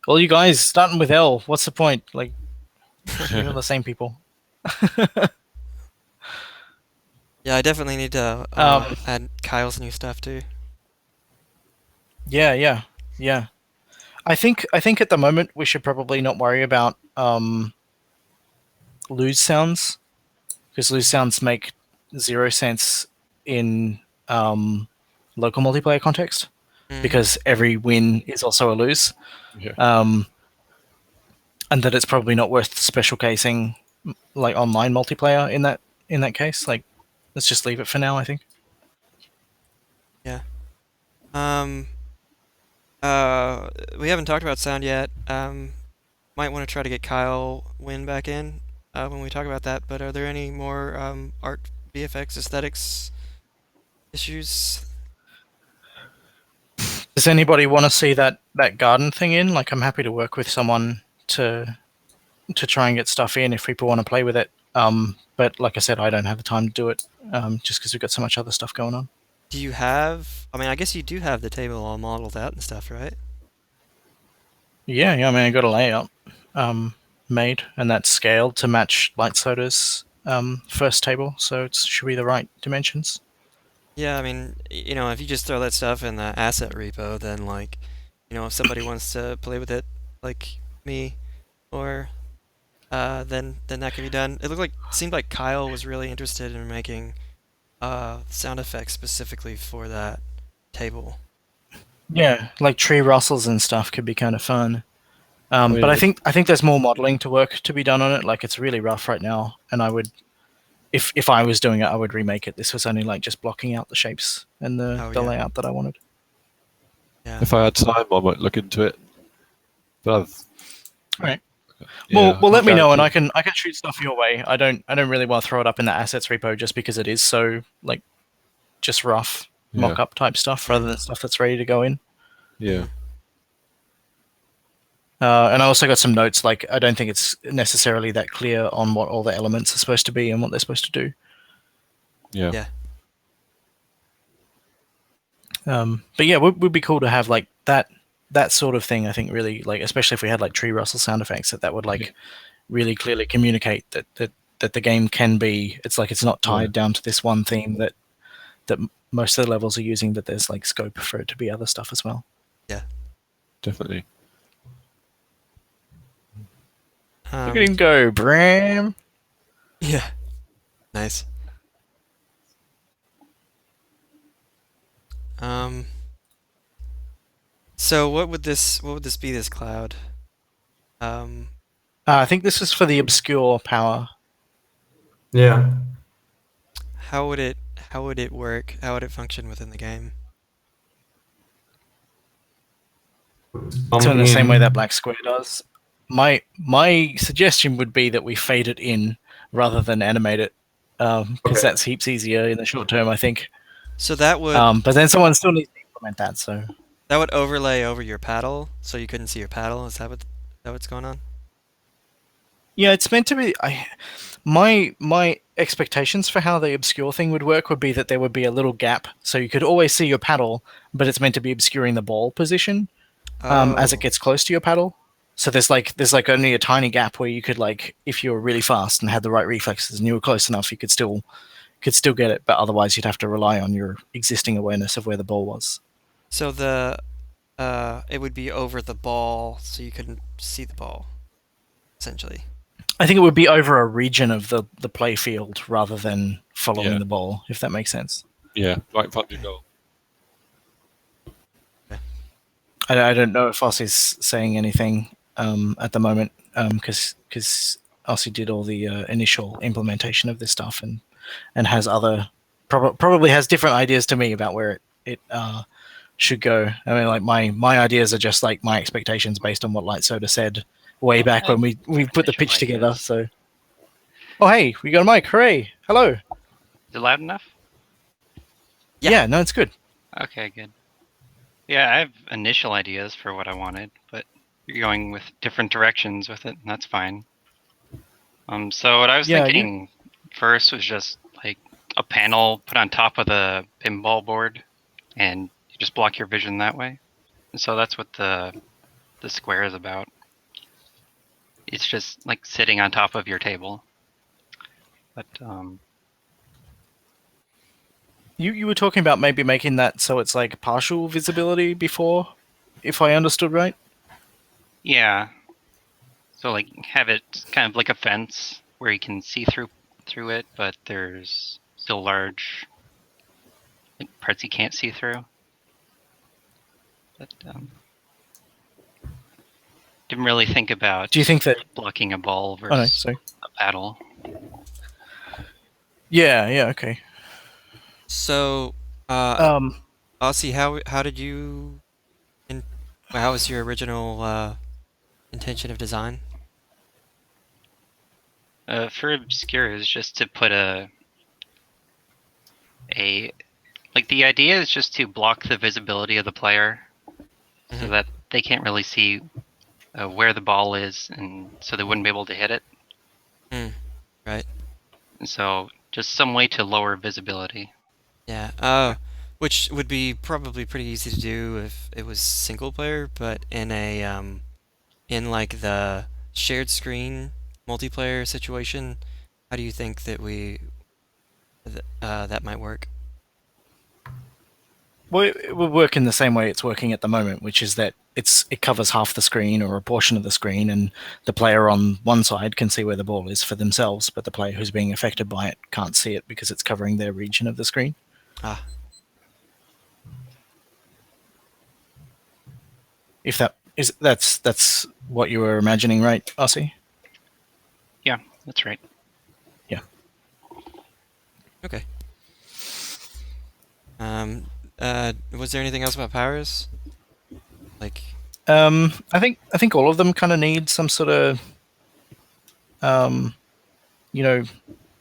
Well, you guys starting with L. What's the point? Like, you're the same people. Yeah, I definitely need to Um, add Kyle's new stuff too. yeah. I think at the moment we should probably not worry about lose sounds, because lose sounds make zero sense in local multiplayer context, Mhm. because every win is also a lose, Yeah. and that it's probably not worth special casing like online multiplayer in that case. Like, let's just leave it for now, I think. Yeah. Um. We haven't talked about sound yet. Might want to try to get Kyle Win back in when we talk about that. But are there any more art, VFX, aesthetics issues? Does anybody want to see that garden thing in? Like, I'm happy to work with someone to try and get stuff in if people want to play with it. But like I said, I don't have the time to do it, just because we've got so much other stuff going on. Do you have? I mean, I guess you do have the table all modeled out and stuff, right? Yeah. I mean, I got a layout made, and that's scaled to match Light Soda's first table, so it should be the right dimensions. Yeah, I mean, if you just throw that stuff in the asset repo, then like, if somebody wants to play with it, like me, or then that can be done. Seemed like Kyle was really interested in making sound effects specifically for that table. Yeah, like tree rustles and stuff could be kind of fun. mean, But I think there's more modeling to work to be done on it. Like, it's really rough right now, and I would, if I was doing it, I would remake it. This was only like just blocking out the shapes and the Oh, yeah. layout that I wanted. Yeah. If I had time, I might look into it. But I've, Right. yeah, Well, let me know, and I guarantee- can shoot stuff your way. I don't really want to throw it up in the assets repo just because it is so like just rough Yeah. mock-up type stuff rather than stuff that's ready to go in. Yeah. And I also got some notes. Like, I don't think it's necessarily that clear on what all the elements are supposed to be and what they're supposed to do. Yeah. Yeah. But yeah, would be cool to have like that sort of thing. I think really, like, especially if we had like tree rustle sound effects, that would like really clearly communicate that the game can be. It's like it's not tied down to this one theme that most of the levels are using. That there's like scope for it to be other stuff as well. Yeah. Definitely. Look at him go, Bram. Yeah. Nice. So what would this be, this cloud? I think this is for the obscure power. Yeah. How would it work? How would it function within the game? So in the same way that Black Square does. My suggestion would be that we fade it in rather than animate it, because that's heaps easier in the short term, I think. So that would But then someone still needs to implement that. So overlay over your paddle, so you couldn't see your paddle. Is that what's going on? yeah, it's meant to be. My expectations for how the obscure thing would work would be that there would be a little gap, so you could always see your paddle, but it's meant to be obscuring the ball position as it gets close to your paddle. So there's like only a tiny gap where you could, like, if you were really fast and had the right reflexes and you were close enough, you could still get it, but otherwise you'd have to rely on your existing awareness of where the ball was. So it would be over the ball, so you couldn't see the ball, essentially. I think it would be over a region of the play field rather than following Yeah. the ball, if that makes sense. Yeah. Right in front of your goal. I don't know if Ossie's saying anything at the moment, because Ossie did all the initial implementation of this stuff and has other probably has different ideas to me about where it should go. I mean, like, my ideas are just like my expectations based on what Light Soda said way back when we put the pitch together. So, oh hey, we got a mic! Hooray! Hello. Is it loud enough? Yeah, no, it's good. Okay, good. Yeah, I have initial ideas for what I wanted, but you're going with different directions with it, and that's fine. So what I was thinking first was just like a panel put on top of the pinball board, and you just block your vision that way. And so that's what the square is about. It's just like sitting on top of your table. But You were talking about maybe making that so it's like partial visibility before, if I understood right. Yeah. So like have it kind of like a fence where you can see through it, but there's still large like parts you can't see through. But didn't really think about. Do you think that blocking a ball Oh no, versus sorry. a paddle? Yeah, okay. So, Aussie, how did you? How was your original intention of design? For obscure is just to put a like the idea is just to block the visibility of the player so Mhm. that they can't really see where the ball is, and so they wouldn't be able to hit it. Right. And so just some way to lower visibility. Yeah. Which would be probably pretty easy to do if it was single player, but in a in like the shared screen multiplayer situation, how do you think that that might work? Well, it will work in the same way it's working at the moment, which is that it covers half the screen or a portion of the screen, and the player on one side can see where the ball is for themselves, but the player who's being affected by it can't see it because it's covering their region of the screen. Ah. If that's what you were imagining, right, Aussie? Yeah, that's right. Yeah. Okay. Was there anything else about powers? Like, I think all of them kind of need some sort of,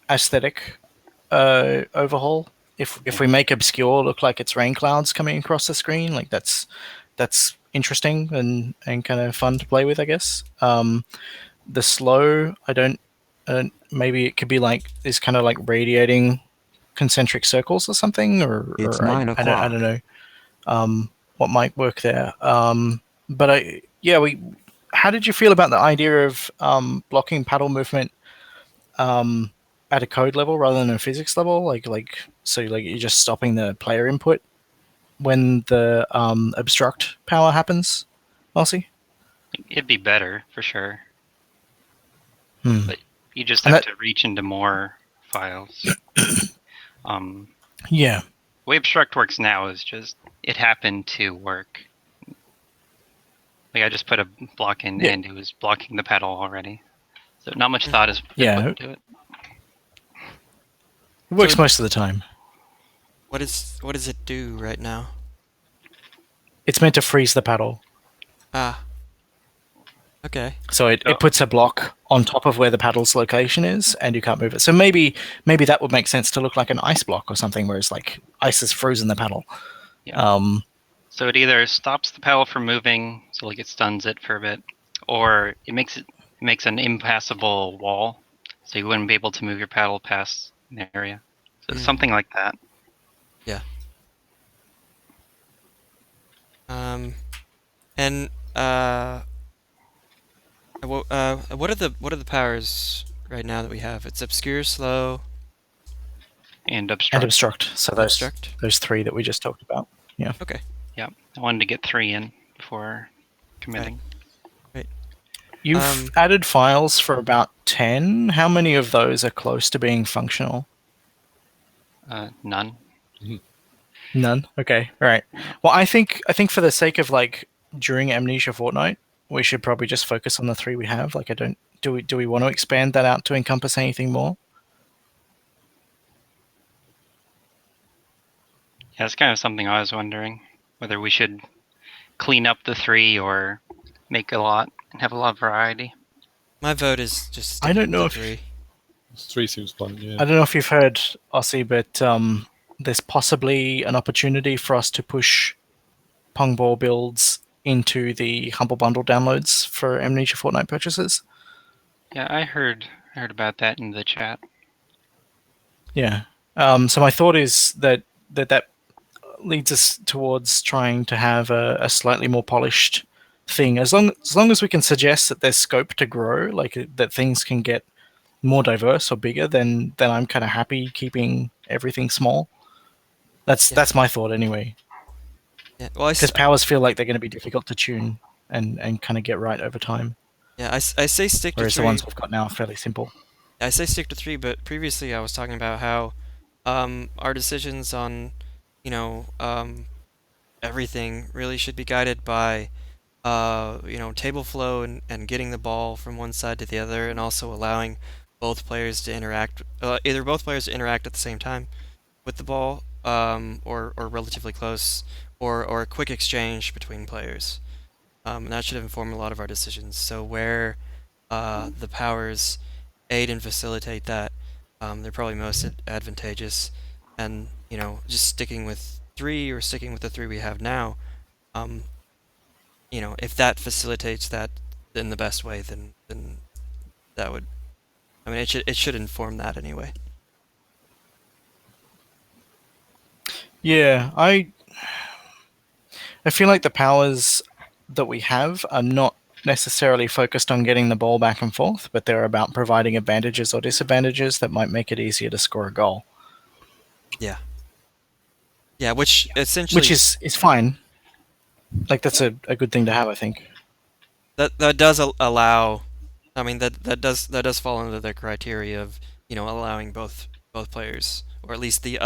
aesthetic overhaul. If we make obscure look like it's rain clouds coming across the screen, like that's interesting and kind of fun to play with, I guess. The slow, I don't. Maybe it could be like this kind of like radiating concentric circles or something, or It's I 9 don't o'clock. know what might work there. But how did you feel about the idea of blocking paddle movement at a code level rather than a physics level? So you're just stopping the player input when the obstruct power happens, Elsie? It'd be better for sure. But you just And have to reach into more files. Yeah. The way obstruct works now is just it happened to work. Like I just put a block in and it was blocking the paddle already. So not much thought is put into it. It works most of the time. what does it do right now? It's meant to freeze the paddle. Ah. Okay. So it puts a block on top of where the paddle's location is, and you can't move it. So maybe that would make sense to look like an ice block or something, whereas like ice has frozen the paddle. Yeah. So it either stops the paddle from moving, so like it stuns it for a bit, or it makes an impassable wall, so you wouldn't be able to move your paddle past an area. So something like that. Yeah. And what are the powers right now that we have? It's obscure, slow, and obstruct. So those three that we just talked about. Yeah. Okay. Yeah, I wanted to get 3 in before committing. Right. You've added files for about 10. How many of those are close to being functional? None. None. Okay. All right. Well, I think for the sake of like during Amnesia Fortnight, we should probably just focus on the 3 we have. Like, do we want to expand that out to encompass anything more? Yeah, that's kind of something I was wondering, whether we should clean up the 3 or make a lot and have a lot of variety. My vote is just I don't know if 3. 3 seems fun, yeah. I don't know if you've heard, Aussie, but there's possibly an opportunity for us to push Pongball builds into the Humble Bundle downloads for Amnesia Fortnight purchases. Yeah, I heard about that in the chat. Yeah. So my thought is that leads us towards trying to have a slightly more polished thing. As long as we can suggest that there's scope to grow, like that things can get more diverse or bigger, then I'm kind of happy keeping everything small. That's my thought anyway. Yeah. Well, Because powers feel like they're going to be difficult to tune and kind of get right over time. yeah, I say stick to Whereas the 3. ones we've got now are fairly simple. I say stick to 3, but previously I was talking about how our decisions on, you know, everything really should be guided by, table flow and getting the ball from one side to the other, and also allowing both players to interact, either both players to interact at the same time with the ball, or relatively close, or a quick exchange between players. And that should inform a lot of our decisions. So where the powers aid and facilitate that, they're probably most advantageous. And just sticking with 3 or sticking with the 3 we have now, if that facilitates that in the best way, then that would, I mean, it should inform that anyway. Yeah, I feel like the powers that we have are not necessarily focused on getting the ball back and forth, but they're about providing advantages or disadvantages that might make it easier to score a goal. Yeah. Yeah, which essentially... Which is fine. Like, that's a good thing to have, I think. That does allow... I mean, that does fall under the criteria of, allowing both players, or at least the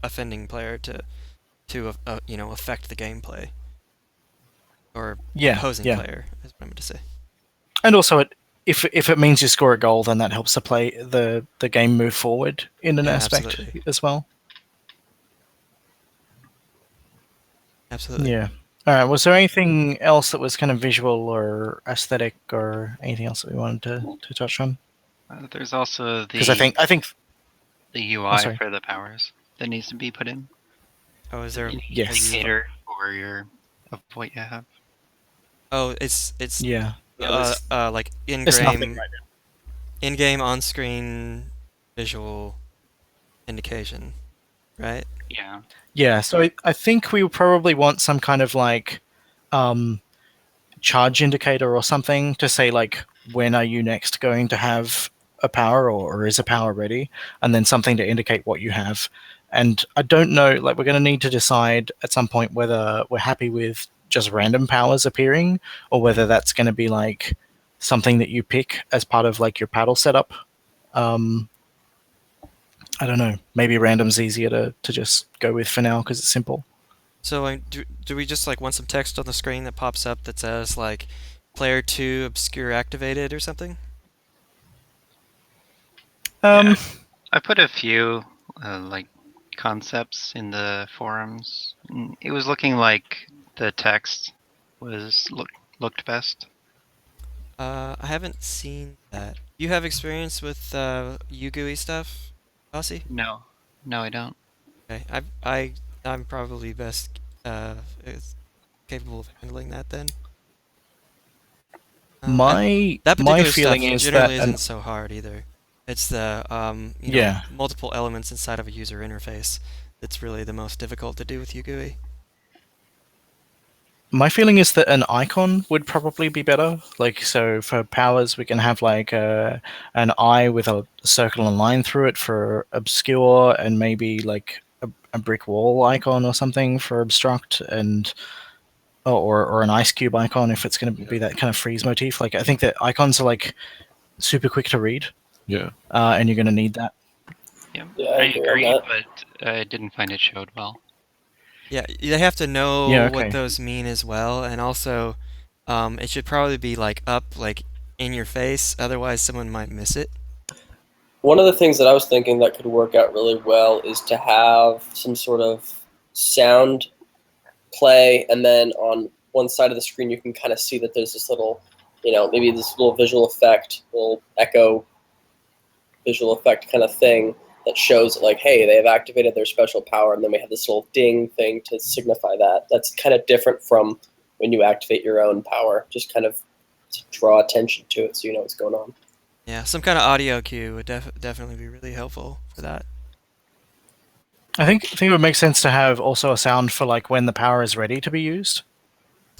offending player to affect the gameplay. Or opposing player, is what I meant to say. And also, if it means you score a goal, then that helps the game move forward in an aspect absolutely. as well. Absolutely. Yeah. All right. Was there anything else that was kind of visual or aesthetic or anything else that we wanted to touch on? There's also because I think the UI for the powers that needs to be put in. Oh, is there an indicator for of what you have? Oh, it's like in-game on-screen visual indication, right? Yeah. Yeah, so I think we probably want some kind of like charge indicator or something to say like, when are you next going to have a power, or is a power ready, and then something to indicate what you have. And I don't know, like, we're going to need to decide at some point whether we're happy with just random powers appearing, or whether that's going to be like something that you pick as part of like your paddle setup. I don't know. Maybe random's easier to just go with for now because it's simple. So do we just like want some text on the screen that pops up that says like player 2 obscure activated or something? Yeah, I put a few like concepts in the forums. It was looking like the text was looked best. I haven't seen that. You have experience with UGUI stuff, Aussie? No, I don't. Okay, I'm probably best capable of handling that then. My feeling is generally that isn't so hard either. It's the multiple elements inside of a user interface that's really the most difficult to do with UGUI. My feeling is that an icon would probably be better. Like, so for powers, we can have like an eye with a circle and line through it for obscure, and maybe like a brick wall icon or something for obstruct, and or an ice cube icon if it's going to be that kind of freeze motif. Like, I think that icons are like super quick to read. Yeah. And you're going to need that. Yeah, I agree, but I didn't find it showed well. Yeah, they have to know what those mean as well, and also it should probably be like up, like in your face, otherwise someone might miss it. One of the things that I was thinking that could work out really well is to have some sort of sound play, and then on one side of the screen you can kind of see that there's this little, maybe this little visual effect, little echo visual effect kind of thing that shows like, hey, they've activated their special power, and then we have this little ding thing to signify that. That's kind of different from when you activate your own power, just kind of to draw attention to it so you know what's going on. Yeah, some kind of audio cue would definitely be really helpful for that. I think it would make sense to have also a sound for like when the power is ready to be used.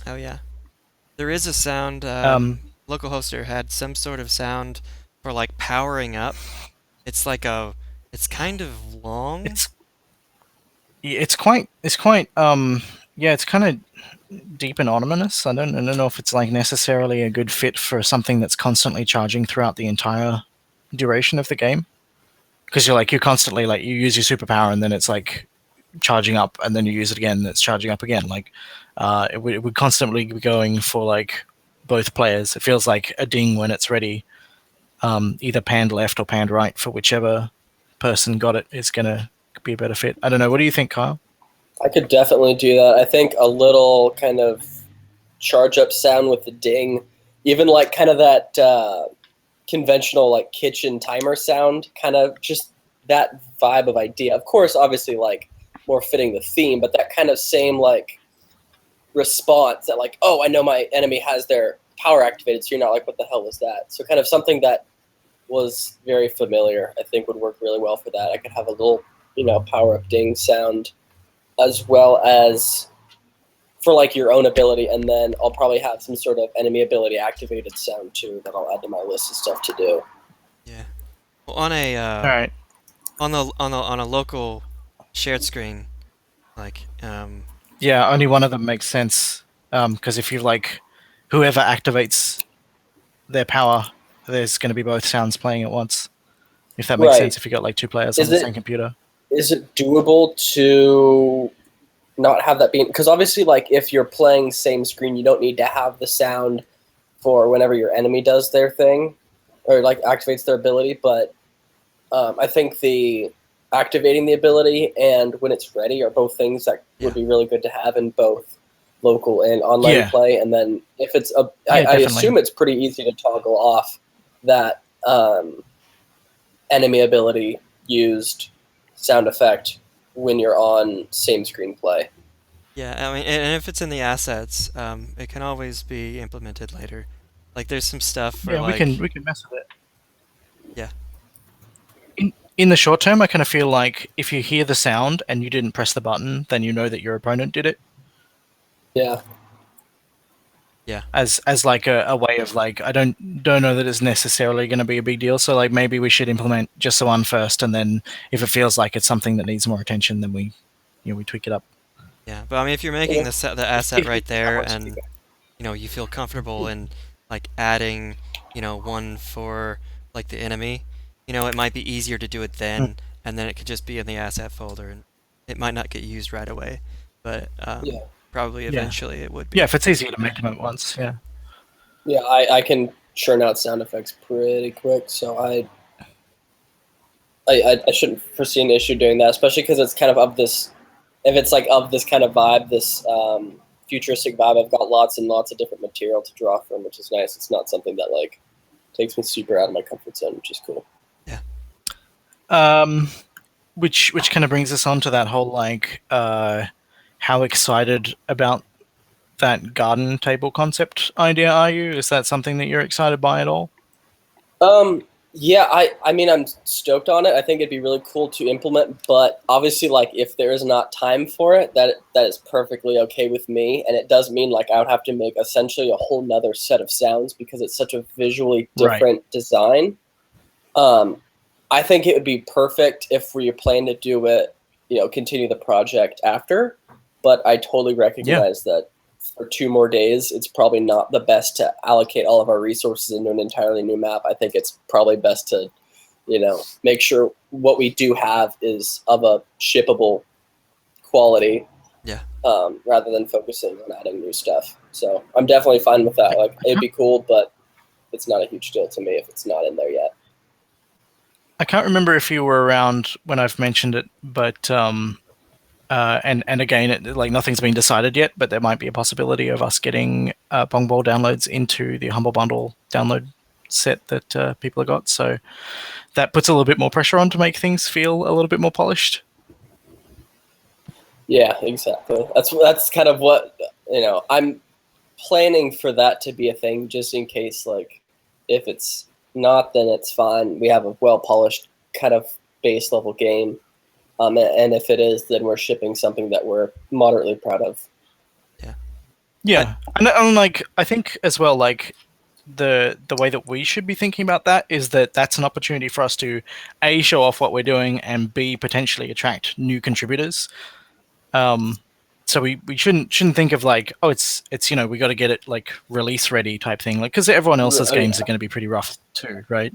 Oh yeah, there is a sound. Localhoster had some sort of sound for like powering up. It's like it's kind of long. it's quite yeah, it's kind of deep and ominous. I don't know if it's like necessarily a good fit for something that's constantly charging throughout the entire duration of the game, because you're constantly like, you use your superpower and then it's like charging up, and then you use it again and it's charging up again. Like it would constantly be going for like both players. It feels like a ding when it's ready, either panned left or panned right for whichever person got it is going to be a better fit. I don't know. What do you think, Kyle? I could definitely do that. I think a little kind of charge up sound with the ding, even like kind of that conventional like kitchen timer sound, kind of just that vibe of idea. Of course, obviously like more fitting the theme, but that kind of same like response that like, oh, I know my enemy has their power activated, so you're not like, what the hell was that? So kind of something that was very familiar, I think would work really well for that. I could have a little, power up ding sound, as well as for like your own ability, and then I'll probably have some sort of enemy ability activated sound too that I'll add to my list of stuff to do. Yeah. Well, on a All right. on a local shared screen, like Yeah, only one of them makes sense, because if you like, whoever activates their power, there's going to be both sounds playing at once. If that makes sense, if you got like two players on the same computer. Is it doable to not have that be? Because obviously, like if you're playing same screen, you don't need to have the sound for whenever your enemy does their thing or like activates their ability. But I think the activating the ability and when it's ready are both things that would be really good to have in both local and online play. And then if it's I assume it's pretty easy to toggle off that enemy ability used sound effect when you're on same screen play. Yeah, I mean, and if it's in the assets, it can always be implemented later. Like there's some stuff for we can mess with it. Yeah. In the short term, I kind of feel like if you hear the sound and you didn't press the button, then you know that your opponent did it. Yeah. Yeah. As like a way of like, I don't know that it's necessarily going to be a big deal. So like maybe we should implement just the one first, and then if it feels like it's something that needs more attention, then we tweak it up. Yeah, but I mean, if you're making the asset right there, and you feel comfortable in like adding one for like the enemy, it might be easier to do it then, and then it could just be in the asset folder, and it might not get used right away, but probably eventually it would be. Yeah, if it's easier to make them at once, yeah. Yeah, I can churn out sound effects pretty quick, so I shouldn't foresee an issue doing that, especially because it's kind of this. If it's like of this kind of vibe, this futuristic vibe, I've got lots and lots of different material to draw from, which is nice. It's not something that like takes me super out of my comfort zone, which is cool. Yeah. Which kind of brings us on to that whole like how excited about that garden table concept idea are you? Is that something that you're excited by at all? Yeah, I mean, I'm stoked on it. I think it'd be really cool to implement, but obviously, like, if there is not time for it, that is perfectly okay with me. And it does mean, like, I would have to make essentially a whole nother set of sounds because it's such a visually different design. I think it would be perfect if we plan to do it, continue the project after. But I totally recognize that for 2 more days, it's probably not the best to allocate all of our resources into an entirely new map. I think it's probably best to, make sure what we do have is of a shippable quality. Yeah. Rather than focusing on adding new stuff. So I'm definitely fine with that. Like, it'd be cool, but it's not a huge deal to me if it's not in there yet. I can't remember if you were around when I've mentioned it, but and again, like nothing's been decided yet, but there might be a possibility of us getting Pongball downloads into the Humble Bundle download set that people have got. So that puts a little bit more pressure on to make things feel a little bit more polished. Yeah, exactly. That's kind of what I'm planning for that to be a thing, just in case. Like, if it's not, then it's fine. We have a well polished kind of base level game. And if it is, then we're shipping something that we're moderately proud of. Yeah. And like, I think as well, like the way that we should be thinking about that is that that's an opportunity for us to A, show off what we're doing, and B, potentially attract new contributors. So we shouldn't think of like, oh, it's we got to get it like release ready type thing, like, because everyone else's games are going to be pretty rough too, right?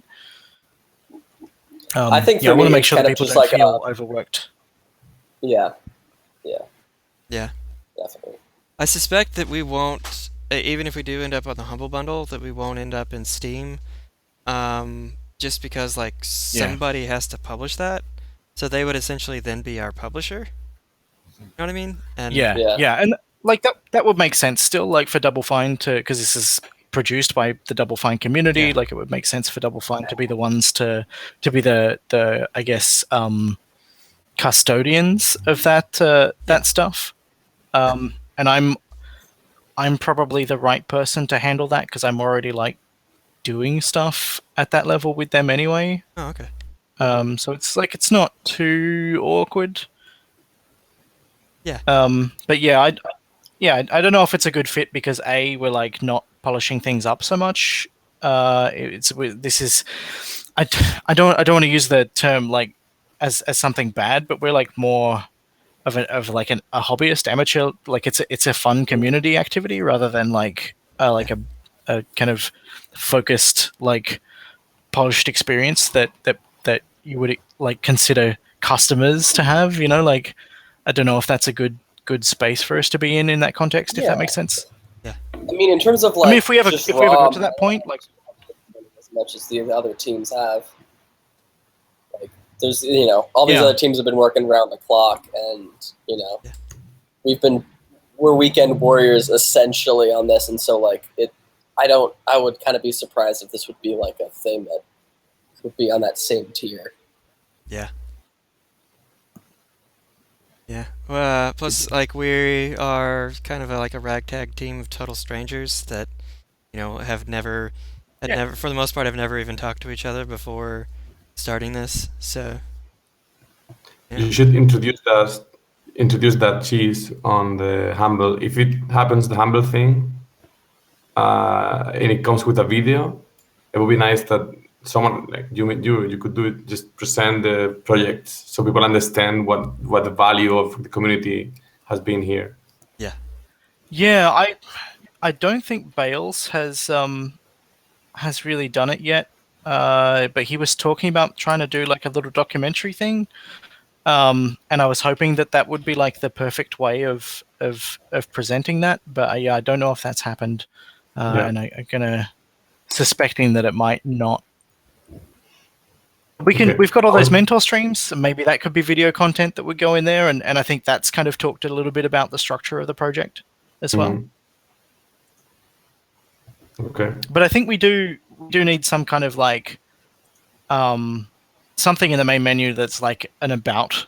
I think for I want me, to make it's sure that kind of people just don't like feel overworked. Yeah, definitely. I suspect that we won't, even if we do end up on the Humble Bundle, that we won't end up in Steam, just because like somebody has to publish that, so they would essentially then be our publisher. You know what I mean? And yeah, and like that would make sense still, like for Double Fine to, because this is produced by the Double Fine community. Like it would make sense for Double Fine to be the ones to be the I guess custodians of that that stuff. And I'm probably the right person to handle that because I'm already like doing stuff at that level with them anyway. Oh, okay. So it's like it's not too awkward. Yeah. But yeah, I don't know if it's a good fit because we're like not polishing things up so much. This is I don't want to use the term like as something bad, but we're like more of like a hobbyist amateur. Like it's a fun community activity rather than like a kind of focused like polished experience that you would like consider customers to have. Like I don't know if that's a good space for us to be in that context, if that makes sense. I mean, in terms of like, if we ever got to that point, like as much as the other teams have, like there's all these other teams have been working around the clock, and we're weekend warriors essentially on this, and so like I would kind of be surprised if this would be like a thing that would be on that same tier. Yeah. Yeah. Plus, like, we are kind of like a ragtag team of total strangers that, have never, for the most part, have never even talked to each other before starting this. So. Yeah. You should introduce that cheese on the Humble. If it happens, the Humble thing, and it comes with a video, it would be nice that someone like you could do it, just present the project so people understand what the value of the community has been here. Yeah, I don't think Bales has really done it yet, but he was talking about trying to do like a little documentary thing, and I was hoping that would be like the perfect way of presenting that, but I don't know if that's happened, and I'm gonna suspecting that it might not. We've got all those mentor streams, and maybe that could be video content that would go in there, and I think that's kind of talked a little bit about the structure of the project as well. Okay. But I think we do need some kind of like something in the main menu that's like an about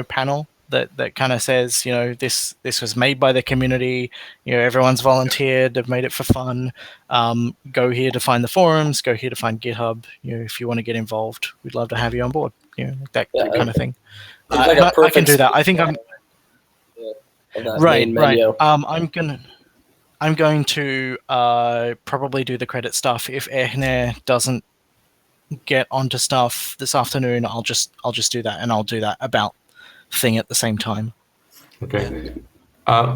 panel that kind of says this was made by the community, everyone's volunteered, they've made it for fun, go here to find the forums, go here to find GitHub, if you want to get involved, we'd love to have you on board, that kind of thing. Like I can do that. I think I'm right. I'm going to probably do the credit stuff. If Ehne doesn't get onto stuff this afternoon, I'll just do that, and I'll do that about thing at the same time. Okay.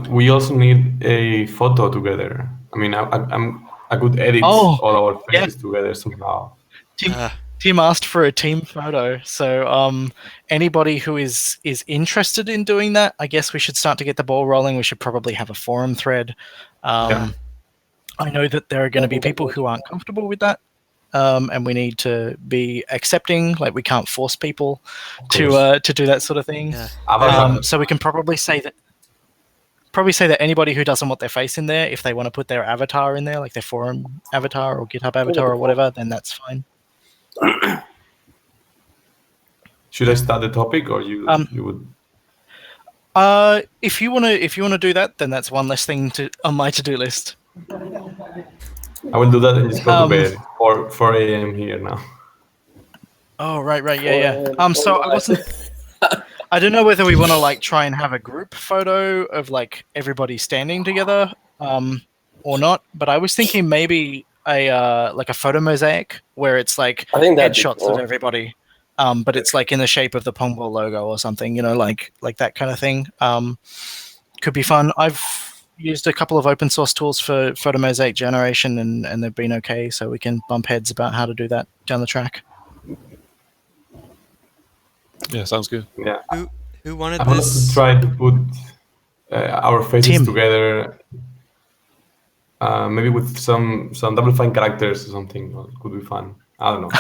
We also need a photo together. I mean, I could edit all our faces together somehow. Tim asked for a team photo, so anybody who is interested in doing that, I guess we should start to get the ball rolling. We should probably have a forum thread. I know that there are going to be people who aren't comfortable with that, and we need to be accepting. Like, we can't force people to do that sort of thing. So we can probably say that anybody who doesn't want their face in there, if they want to put their avatar in there, like their forum avatar or GitHub avatar or whatever, then that's fine. Should I start the topic, or you would? If you wanna do that, then that's one less thing on my to-do list. I will do that and just go to bed. 4 a.m. here now. Oh, right, yeah. So I wasn't. I don't know whether we want to like try and have a group photo of like everybody standing together, or not. But I was thinking maybe a like a photo mosaic where it's like headshots of everybody, but it's like in the shape of the Pongball logo or something, like that kind of thing. Could be fun. I've used a couple of open source tools for photo mosaic generation, and they've been okay, so we can bump heads about how to do that down the track. Yeah, sounds good. Yeah. Who wanted I wanted this? to try to put our faces Tim. together, maybe with some Double Fine characters or something. Could be fun. I don't know.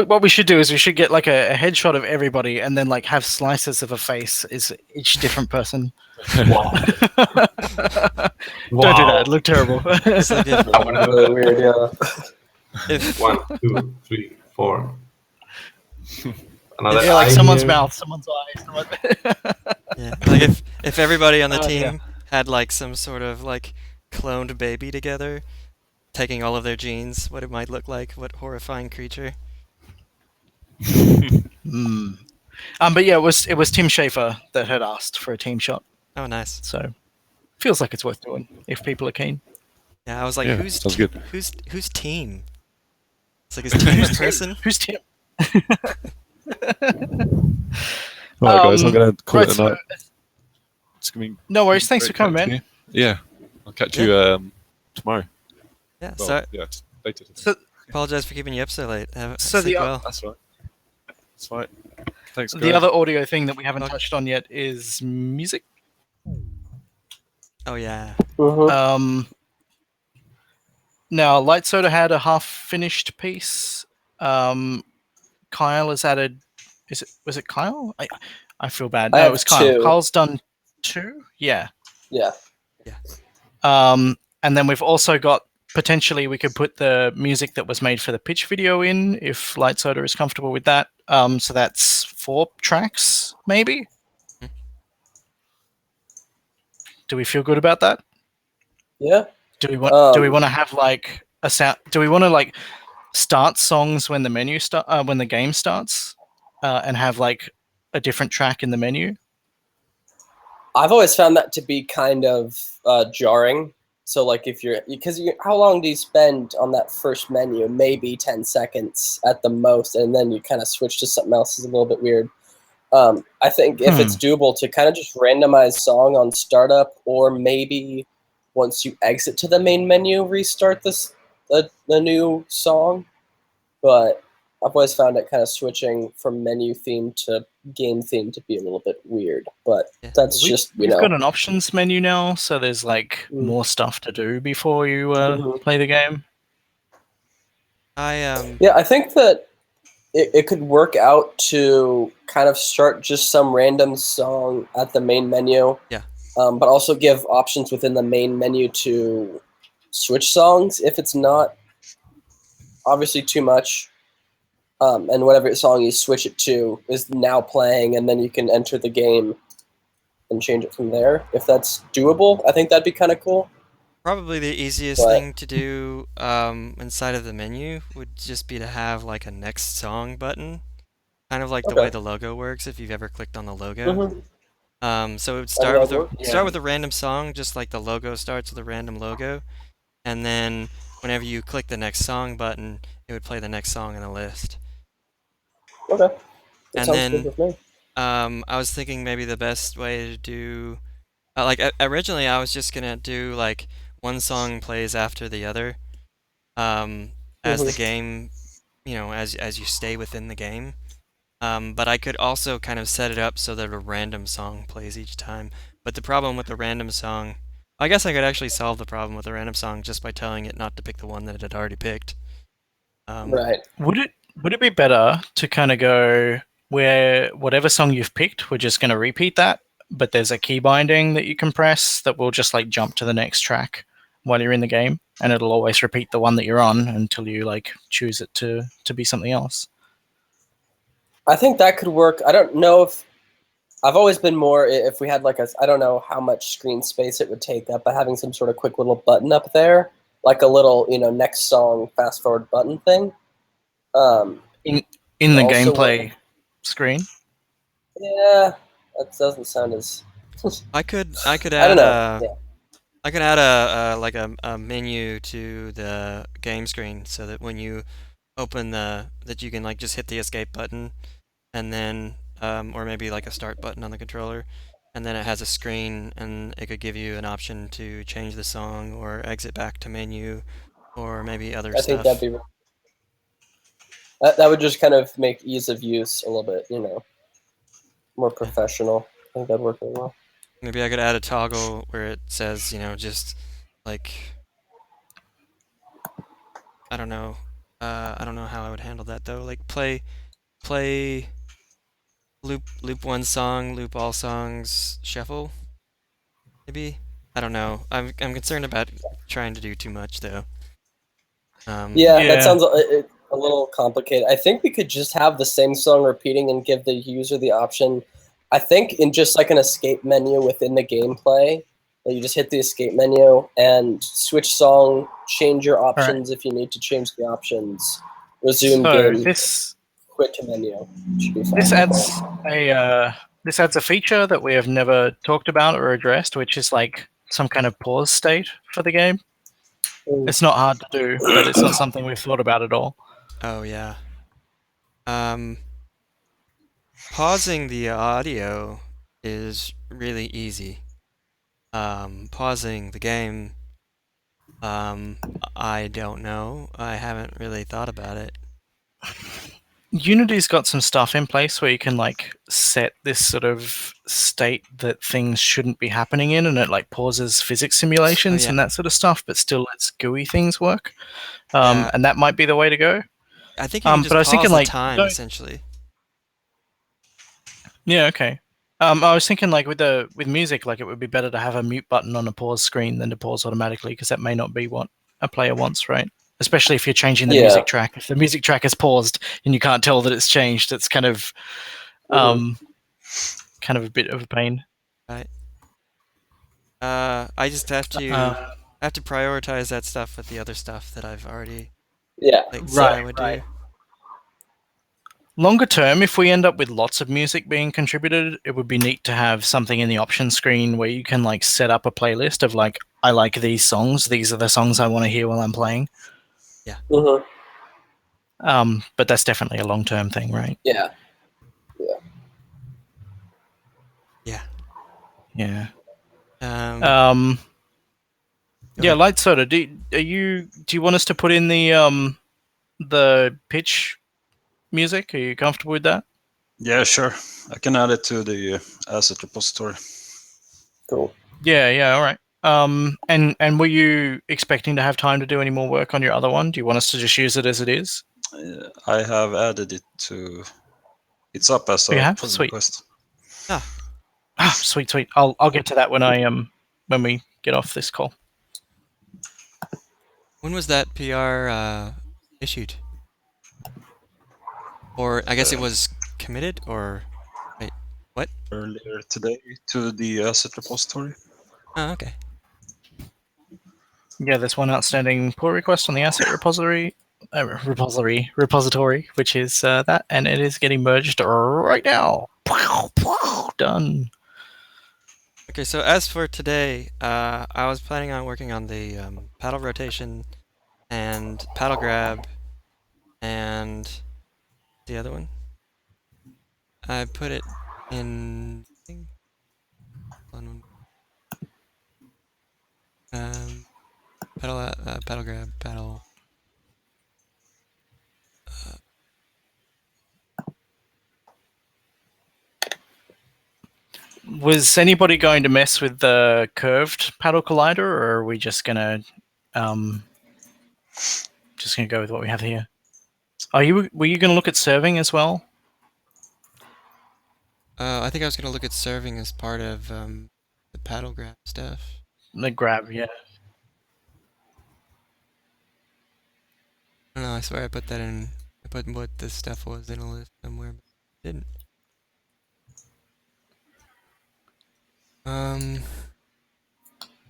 What we should do is we should get like a headshot of everybody, and then like have slices of a face is each different person. Wow. Don't do that. It looked terrible. It's like if, That would be really weird, yeah. if 1, 2, 3, 4. Another Yeah, like eye someone's here. mouth, someone's eye. yeah, like if everybody on the Oh, team yeah. had like some sort of like cloned baby together, taking all of their genes, what it might look like, what horrifying creature. But yeah, it was Tim Schafer that had asked for a team shot, Oh, nice. so feels like it's worth doing if people are keen. Yeah, I was like, Yeah, who's sounds good. who's team? It's like, is team a person? Who's Tim? All right, guys, I'm going to call right, it a so- night. It's gonna be No worries. Thanks for great coming, chatting man. to you. Yeah, I'll catch you tomorrow. Yeah, Well, so yeah, later. So, apologize for keeping you up so late. So sleep the- well. That's right. That's right. Thanks, the guys. other audio thing that we haven't touched on yet is music. Oh yeah. Mhm. Now, Light Soda had a half-finished piece. Kyle has added. Was it Kyle? I feel bad. I No, have it was Kyle. 2. Kyle's done 2. Yeah. Yeah. And then we've also got potentially we could put the music that was made for the pitch video in if Light Soda is comfortable with that. So that's 4 tracks, maybe. Do we feel good about that? Yeah. Do we want to have like a sound? Do we want to like start songs when the when the game starts, and have like a different track in the menu? I've always found that to be kind of jarring. So, like, how long do you spend on that first menu? Maybe 10 seconds at the most, and then you kind of switch to something else. Is a little bit weird. I think if it's doable to kind of just randomize song on startup, or maybe once you exit to the main menu, restart the new song. But I've always found it kind of switching from menu theme to game theme to be a little bit weird. But Yeah. that's We've got an options menu now, so there's like more stuff to do before you play the game. Yeah, I think that it could work out to kind of start just some random song at the main menu. Yeah. But also give options within the main menu to switch songs if it's not obviously too much. And whatever song you switch it to is now playing, and then you can enter the game and change it from there. If that's doable, I think that'd be kind of cool. Probably the easiest thing to do inside of the menu would just be to have like a next song button, kind of like the way the logo works. If you've ever clicked on the logo, so it would start with a random song, just like the logo starts with a random logo, and then whenever you click the next song button, it would play the next song in the list. Okay. That And sounds then good with me. I was thinking maybe the best way to do, originally I was just gonna do like one song plays after the other, as the game, as you stay within the game. But I could also kind of set it up so that a random song plays each time. But the problem with the random song, I guess I could actually solve the problem with the random song just by telling it not to pick the one that it had already picked. Right. Would it be better to kind of go where whatever song you've picked, we're just going to repeat that, but there's a key binding that you can press that will just like jump to the next track while you're in the game, and it'll always repeat the one that you're on until you like choose it to be something else. I think that could work. I don't know if I've always been more if we had like I don't know how much screen space it would take up, but having some sort of quick little button up there, like a little next song fast forward button thing. In the also gameplay screen. Yeah, that doesn't sound as. I could I add don't know. Yeah. I could add a menu to the game screen so that when you open that you can like just hit the escape button, and then or maybe like a start button on the controller, and then it has a screen, and it could give you an option to change the song or exit back to menu, or maybe other I stuff. think that'd be that would just kind of make ease of use a little bit, more professional. I think that'd work really well. Maybe I could add a toggle where it says, just like I don't know how I would handle that though. Like play loop one song, loop all songs, shuffle. Maybe I don't know. I'm concerned about trying to do too much though. Yeah, that sounds a little complicated. I think we could just have the same song repeating and give the user the option. I think in just like an escape menu within the gameplay, that you just hit the escape menu and switch song, change your options if you need to change the options, resume game, quit to menu. Should be fine. This adds a feature that we have never talked about or addressed, which is like some kind of pause state for the game. It's not hard to do, but it's not something we've thought about at all. Oh yeah. Pausing the audio is really easy. Pausing the game, I don't know. I haven't really thought about it. Unity's got some stuff in place where you can like set this sort of state that things shouldn't be happening in, and it like pauses physics simulations and that sort of stuff, but still lets GUI things work. And that might be the way to go. I think you can just pause the time essentially. Yeah, okay. I was thinking like with music, like it would be better to have a mute button on a pause screen than to pause automatically, because that may not be what a player wants, right? Especially if you're changing the music track. If the music track is paused and you can't tell that it's changed, it's kind of a bit of a pain. Right. I just have to prioritize that stuff with the other stuff that I've already said I would do. Longer term, if we end up with lots of music being contributed, it would be neat to have something in the options screen where you can like set up a playlist of like, I like these songs. These are the songs I want to hear while I'm playing. Yeah. But that's definitely a long-term thing, right? Yeah. Light Soda. Do you want us to put in the pitch music? Are you comfortable with that? Yeah, sure. I can add it to the asset repository. Cool. Yeah, all right. And were you expecting to have time to do any more work on your other one? Do you want us to just use it as it is? I have added it to. It's up as a pull request. Sweet. I'll get to that when we get off this call. When was that PR issued? Or I guess it was committed, or wait, what? Earlier today to the asset repository. Oh, okay. Yeah, there's one outstanding pull request on the asset repository, which is that, and it is getting merged right now. Done. Okay, so as for today, I was planning on working on the paddle rotation and paddle grab and the other one. I put it in paddle grab, paddle. Was anybody going to mess with the curved paddle collider, or are we just gonna go with what we have here? Were you going to look at serving as well? I think I was going to look at serving as part of the paddle grab stuff. The grab, yeah. I don't know. I swear I put that in. I put what this stuff was in a list somewhere, but I didn't.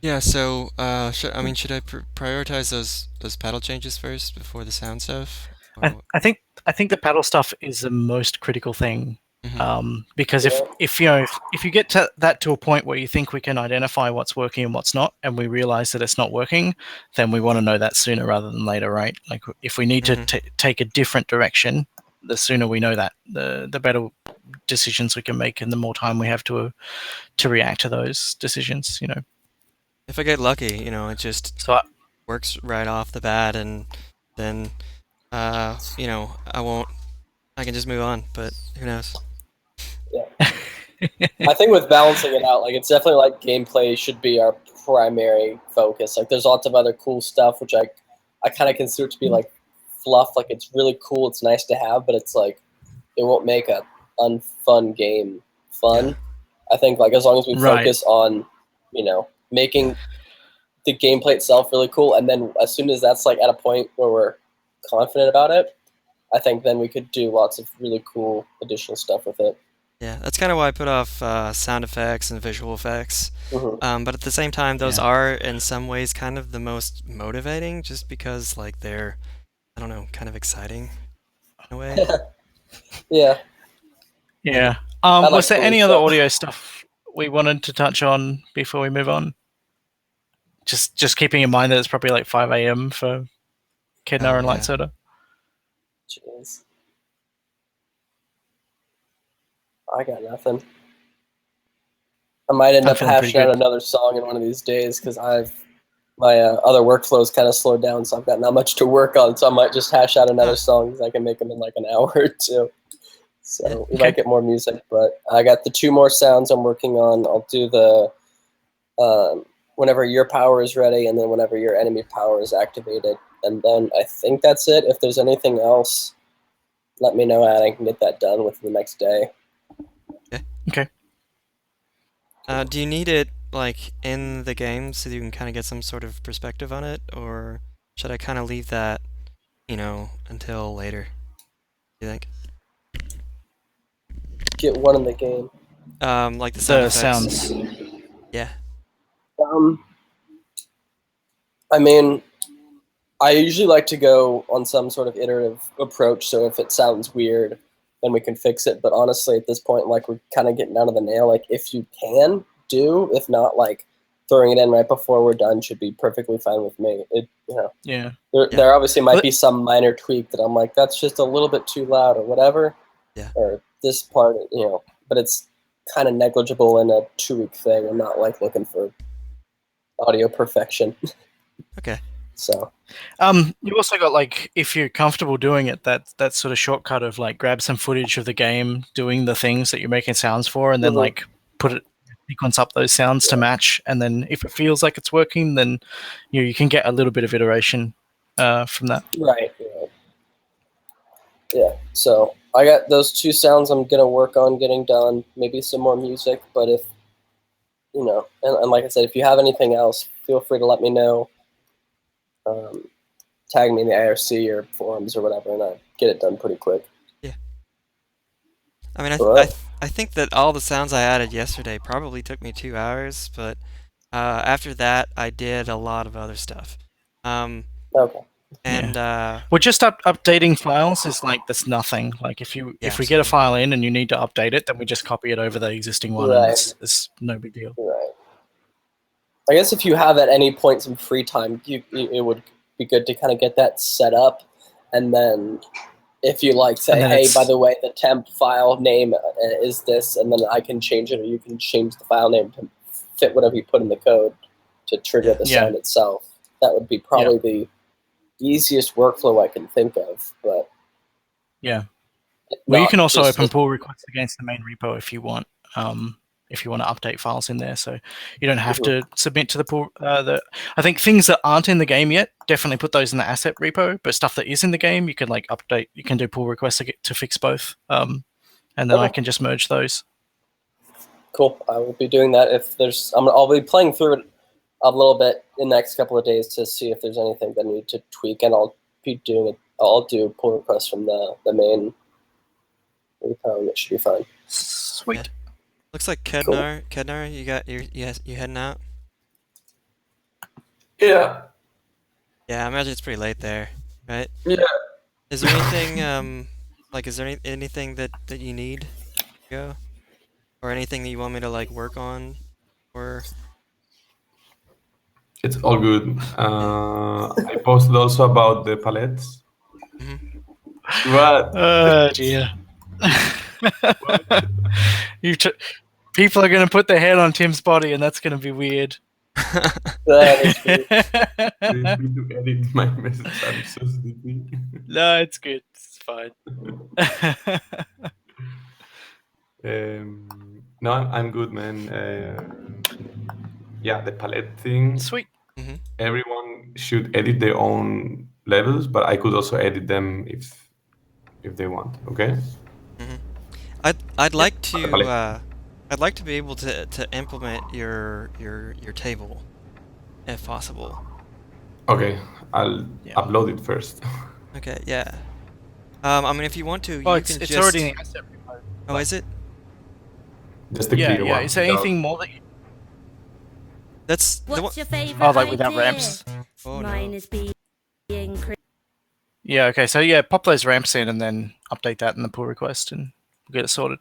Yeah. So, should I prioritize those paddle changes first before the sound stuff? I think the paddle stuff is the most critical thing Because if you get to that to a point where you think we can identify what's working and what's not, and we realize that it's not working, then we want to know that sooner rather than later, right? Like if we need to take a different direction, the sooner we know that, the better decisions we can make, and the more time we have to react to those decisions. If I get lucky, it just works right off the bat, and then I can just move on. But who knows? Yeah. I think with balancing it out, like it's definitely like gameplay should be our primary focus. Like there's lots of other cool stuff which I kind of consider to be like fluff. Like it's really cool, it's nice to have, but it's like it won't make a unfun game fun. Yeah. I think like as long as we focus on, making the gameplay itself really cool, and then as soon as that's like at a point where we're confident about it, I think then we could do lots of really cool additional stuff with it. Yeah, that's kind of why I put off sound effects and visual effects. But at the same time, those are in some ways kind of the most motivating, just because like they're, I don't know, kind of exciting in a way. Yeah. Yeah. Was there any other audio stuff we wanted to touch on before we move on? Just keeping in mind that it's probably like 5 a.m. for Kednar and Light Soda. Jeez. I got nothing. I might end up hashing out another song in one of these days because my other workflow's kind of slowed down, so I've got not much to work on. So I might just hash out another song because I can make them in like an hour or two. So we might get more music, but I got the 2 more sounds I'm working on. I'll do the whenever your power is ready, and then whenever your enemy power is activated, and then I think that's it. If there's anything else, let me know, and I can get that done within the next day. Okay. Do you need it like in the game so you can kind of get some sort of perspective on it, or should I kind of leave that, until later? Do you think? Get one in the game. Like the sound effects. Sounds. Yeah. I mean, I usually like to go on some sort of iterative approach. So if it sounds weird, then we can fix it. But honestly, at this point, like we're kind of getting down to the nail. Like if you can do, if not, like throwing it in right before we're done should be perfectly fine with me. Yeah. There obviously might be some minor tweak that I'm like, that's just a little bit too loud or whatever. Yeah. Or this part, but it's kind of negligible in a 2-week thing. I'm not like looking for audio perfection. Okay. So, you also got like, if you're comfortable doing it, that sort of shortcut of like grab some footage of the game doing the things that you're making sounds for, and then like sequence up those sounds to match, and then if it feels like it's working, then you can get a little bit of iteration from that. Right. Yeah. So I got those 2 sounds I'm gonna work on getting done. Maybe some more music, but if and like I said, if you have anything else, feel free to let me know. Tag me in the IRC or forums or whatever, and I'll get it done pretty quick. Yeah. I mean, I think that all the sounds I added yesterday probably took me 2 hours, but after that, I did a lot of other stuff. Okay. And well, just updating files is like that's nothing. Like if we get a file in and you need to update it, then we just copy it over the existing one, and it's no big deal. Right. I guess if you have at any point some free time, it would be good to kind of get that set up, and then if you like say, hey, by the way, the temp file name is this, and then I can change it, or you can change the file name to fit whatever you put in the code to trigger the sound itself. That would be probably the easiest workflow I can think of. But well, you can also open pull requests against the main repo if you want. If you want to update files in there, so you don't have to submit to the pull. I think things that aren't in the game yet, definitely put those in the asset repo. But stuff that is in the game, you can like update. You can do pull requests to fix both, and then I can just merge those. Cool. I will be doing that. If there's, I'll be playing through it a little bit in the next couple of days to see if there's anything that I need to tweak, and I'll be doing it. I'll do pull requests from the main repo, and it should be fine. Sweet. Yeah. Looks like Kednar. Cool. Kednar, you heading out? Yeah. Yeah, I imagine it's pretty late there, right? Yeah. Is there anything anything that you need? go? Or anything that you want me to like work on? Or It's all good. I posted also about the palettes. Mhm. What? Oh dear. you people are going to put their head on Tim's body, and that's going to be weird. That is weird. Didn't mean to edit my message. I'm so sleepy. No, it's good. It's fine. No, I'm good, man. Yeah, the palette thing. Sweet. Mhm. Everyone should edit their own levels, but I could also edit them if they want. Okay. Mhm. I'd like to palette. I'd like to be able to implement your table if possible. Okay, I'll Yeah. upload it first. Okay, yeah. I mean, if you want to, Oh, you it's can it's just. already in the asset repo. Oh, is it? Just the Yeah, clear yeah. one. Is there without- anything more that you... That's the one. What's your favorite Oh, like without idea? ramps? Oh Mine no. is being Yeah, okay. So yeah, pop those ramps in and then update that in the pull request, and we'll get it sorted.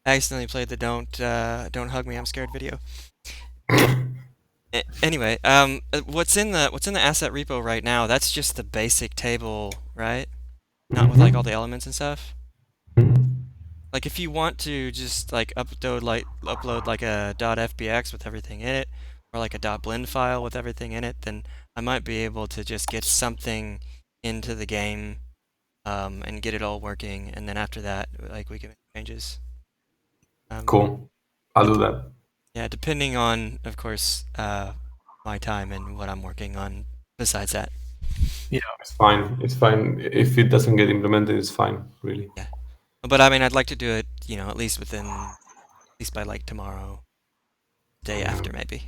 I accidentally played the don't hug me, I'm scared video. Anyway, what's in the asset repo right now? That's just the basic table, right? Not with like all the elements and stuff. Like if you want to just like upload like a .fbx with everything in it, or like a .blend file with everything in it, then I might be able to just get something into the game, and get it all working, and then after that, like we can make changes. Cool. I'll do that. Yeah, depending on, of course, my time and what I'm working on besides that. It's fine. It's fine. If it doesn't get implemented, it's fine, really. Yeah. But I mean, I'd like to do it, at least by like tomorrow, day after maybe.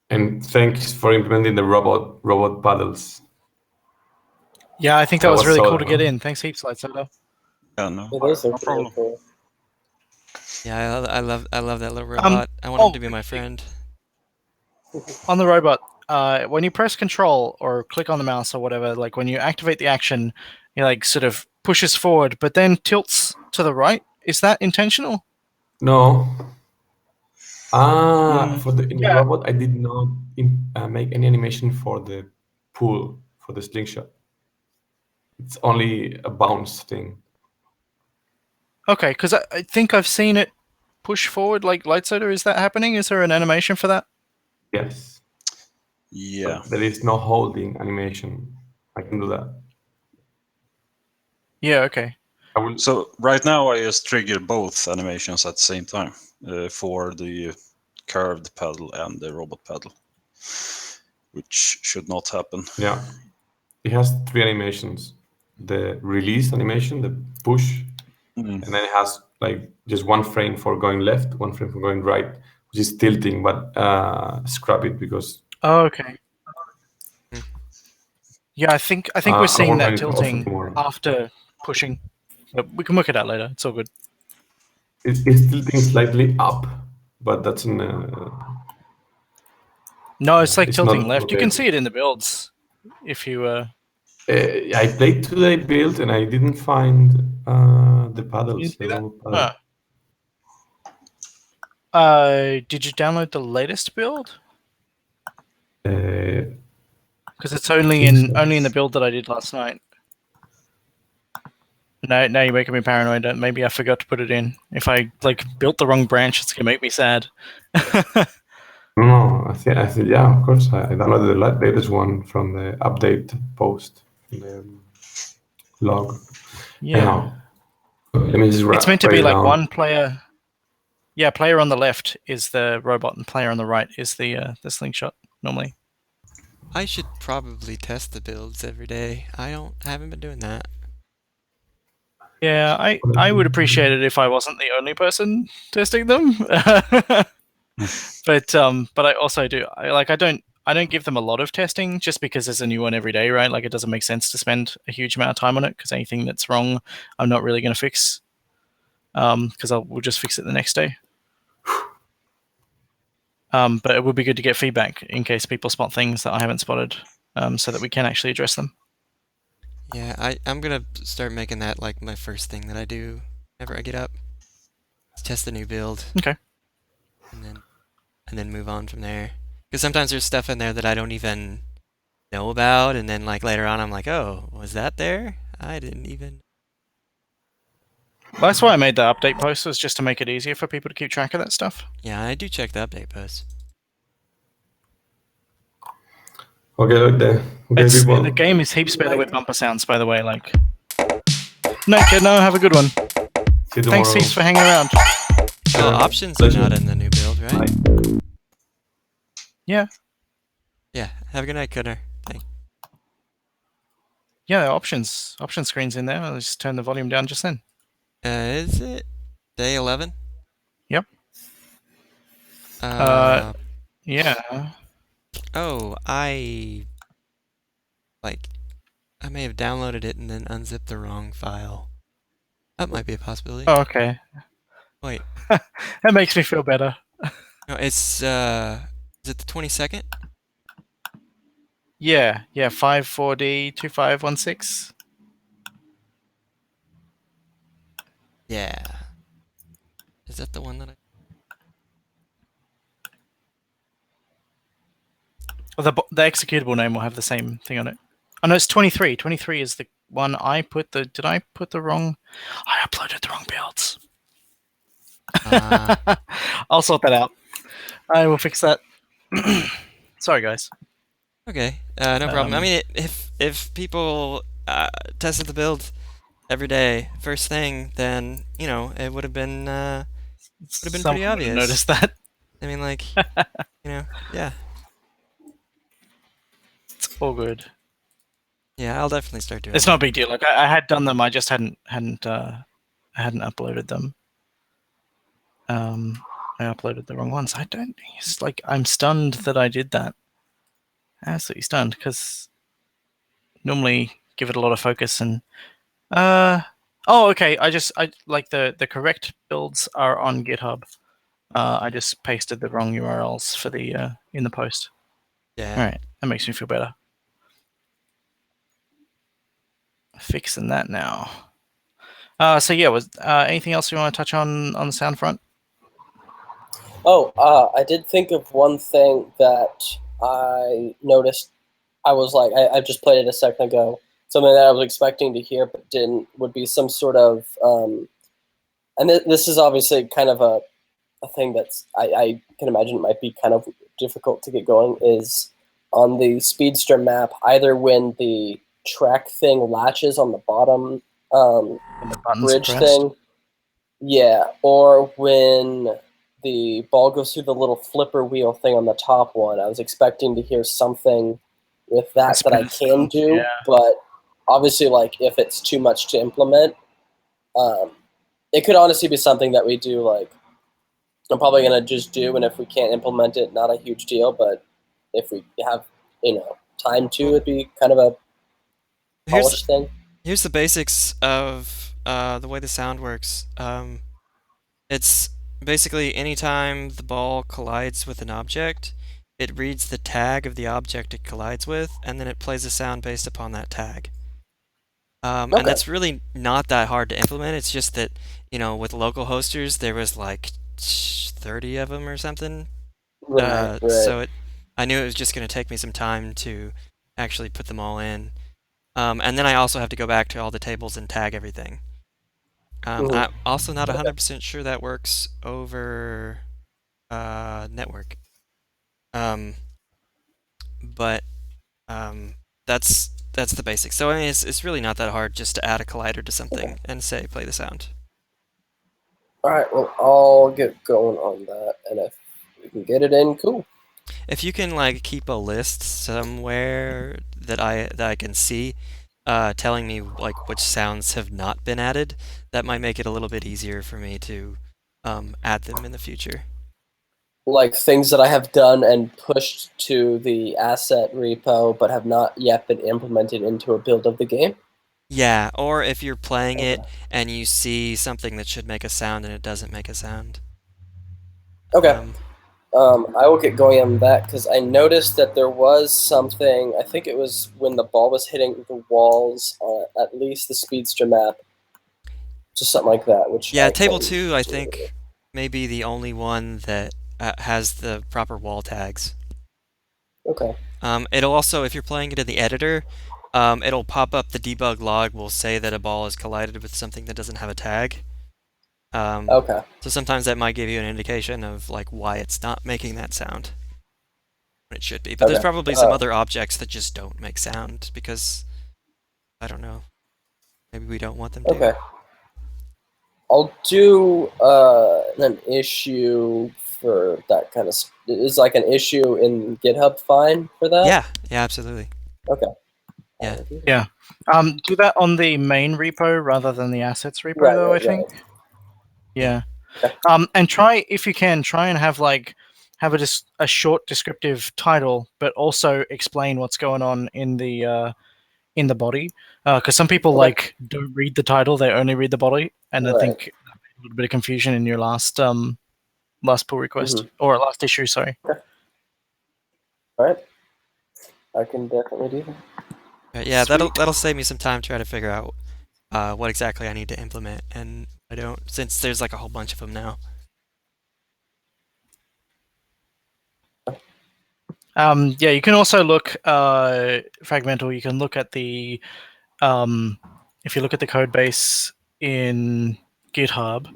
And thanks for implementing the robot paddles. Yeah, I think that was really cool to get in. Thanks heaps, Lightsaber. Yeah, no, It is no looking problem. cool. Yeah, I love that little robot. I want him to be my friend. On the robot, when you press Control or click on the mouse or whatever, like when you activate the action, it like sort of pushes forward, but then tilts to the right. Is that intentional? No. For the Yeah. robot, I did not make any animation for the pull, for the slingshot. It's only a bounce thing. Okay, because I think I've seen it push forward like Lightsaber. Is that happening? Is there an animation for that? Yes. Yeah. But there is no holding animation. I can do that. Yeah, okay. So right now I just trigger both animations at the same time for the curved pedal and the robot pedal, which should not happen. Yeah. It has 3 animations. The release animation, the push, and then it has like just 1 frame for going left, 1 frame for going right, which is tilting, but scrap it because... Oh, okay. Yeah, I think we're seeing that tilting after pushing. But we can work it out later. It's all good. It's tilting slightly up, but that's in... No, it's like it's tilting not left. You can rotating. see it in the builds if you... I played today build and I didn't find the paddles. You see the that? robot paddle. Did you download the latest build? paddle. Because it's only in the build that I did last night. Now you're making me paranoid. Maybe I forgot to put it in. If I like built the wrong branch, it's gonna make me sad. No, I think yeah, of course. I downloaded the latest one from the update post, the log. Yeah. Anyhow, let me just It's meant to be write it like down. one player. Yeah, player on the left is the robot, and player on the right is the slingshot normally. I should probably test the builds every day. I haven't been doing that. Yeah, I would appreciate it if I wasn't the only person testing them. but I also do. I don't give them a lot of testing just because there's a new one every day, right? Like it doesn't make sense to spend a huge amount of time on it because anything that's wrong, I'm not really going to fix. Because we'll just fix it the next day. But it would be good to get feedback in case people spot things that I haven't spotted, so that we can actually address them. Yeah, I'm gonna start making that like my first thing that I do whenever I get up. Test the new build. Okay. And then move on from there. Because sometimes there's stuff in there that I don't even know about, and then like later on I'm like, oh, was that there? I didn't even. Well, that's why I made the update post, was just to make it easier for people to keep track of that stuff. Yeah, I do check the update posts. Okay, look there. Okay, people. The game is heaps better with bumper sounds, by the way. Like, no, kid, no, have a good one. See you tomorrow. Thanks heaps for hanging around. Well, options are not in the new build, right? Bye. Yeah. Yeah. Have a good night, Connor. Thanks. Yeah, option screen's in there. I'll just turn the volume down just then. Is it day 11? Yep. Uh, Yeah. Oh, I may have downloaded it and then unzipped the wrong file. That might be a possibility. Oh, okay. Wait. That makes me feel better. No, it's is it the 22nd? Yeah, 54D2516. Yeah. Is that the one that I... Well, the executable name will have the same thing on it. Oh no, it's 23. 23 is the one I put the... Did I put the wrong... I uploaded the wrong builds. I'll sort that out. I will fix that. Sorry, guys. Okay, no problem. I mean, if people tested the build every day, first thing, then, you know, it would have been pretty obvious. Noticed that. I mean, like, you know, yeah. It's all good. Yeah, I'll definitely start doing It's that. not a big deal. Like I had done them, I just hadn't uploaded them. I uploaded the wrong ones. It's like I'm stunned that I did that. Absolutely stunned, because normally give it a lot of focus and oh, okay. I like the correct builds are on GitHub. I just pasted the wrong URLs for the in the post. Yeah. All right, that makes me feel better. Fixing that now. So yeah, was anything else you want to touch on the sound front? Oh, I did think of one thing that I noticed. I was like, I just played it a second ago. Something that I was expecting to hear but didn't, would be some sort of, and this is obviously kind of a thing that's, I can imagine it might be kind of difficult to get going, is on the Speedster map, either when the track thing latches on the bottom bridge thing, yeah, or when the ball goes through the little flipper wheel thing on the top one. I was expecting to hear something with that I can do, but obviously, like, if it's too much to implement, it could honestly be something that we do, like, I'm probably going to just do, and if we can't implement it, not a huge deal, but if we have, time to, it'd be kind of a polished thing. Here's the basics of the way the sound works. It's basically anytime the ball collides with an object, it reads the tag of the object it collides with, and then it plays a sound based upon that tag. And that's really not that hard to implement. It's just that, with local hosters, there was like 30 of them or something. Right. So I knew it was just going to take me some time to actually put them all in. And then I also have to go back to all the tables and tag everything. I'm also not 100% sure that works over network. But that's the basics. So I mean, it's really not that hard just to add a collider to something and say play the sound. All right, well, I'll get going on that, and if we can get it in, cool. If you can like keep a list somewhere that I can see, telling me like which sounds have not been added, that might make it a little bit easier for me to add them in the future. Like things that I have done and pushed to the asset repo, but have not yet been implemented into a build of the game? Yeah, or if you're playing it and you see something that should make a sound and it doesn't make a sound. Okay. I will get going on that, because I noticed that there was something, I think it was when the ball was hitting the walls on at least the Speedster map. just something like that. Which Yeah, I table can 2, I do. think, may be the only one that has the proper wall tags. Okay. It'll also, if you're playing it in the editor, it'll pop up the debug log will say that a ball has collided with something that doesn't have a tag. Okay. So sometimes that might give you an indication of like why it's not making that sound when it should be. But there's Okay. probably some other objects that just don't make sound because I don't know. Maybe we don't want them to. Okay. I'll do an issue for that kind of. Is like an issue in GitHub fine for that? Yeah, absolutely. Okay. Yeah. Yeah. Do that on the main repo rather than the assets repo, Right, though. right, I think. right. Yeah. Okay. And try, if you can, try and have a short descriptive title, but also explain what's going on in the body, because some people Okay. don't read the title; they only read the body, and I Right. think a little bit of confusion in your last pull request or last issue. Sorry. Okay. All right. I can definitely do that. But yeah, Sweet. that'll save me some time trying to figure out what exactly I need to implement, and I don't, since there's like a whole bunch of them now. Yeah, you can also look Fragmental. You can look at the if you look at the code base in GitHub,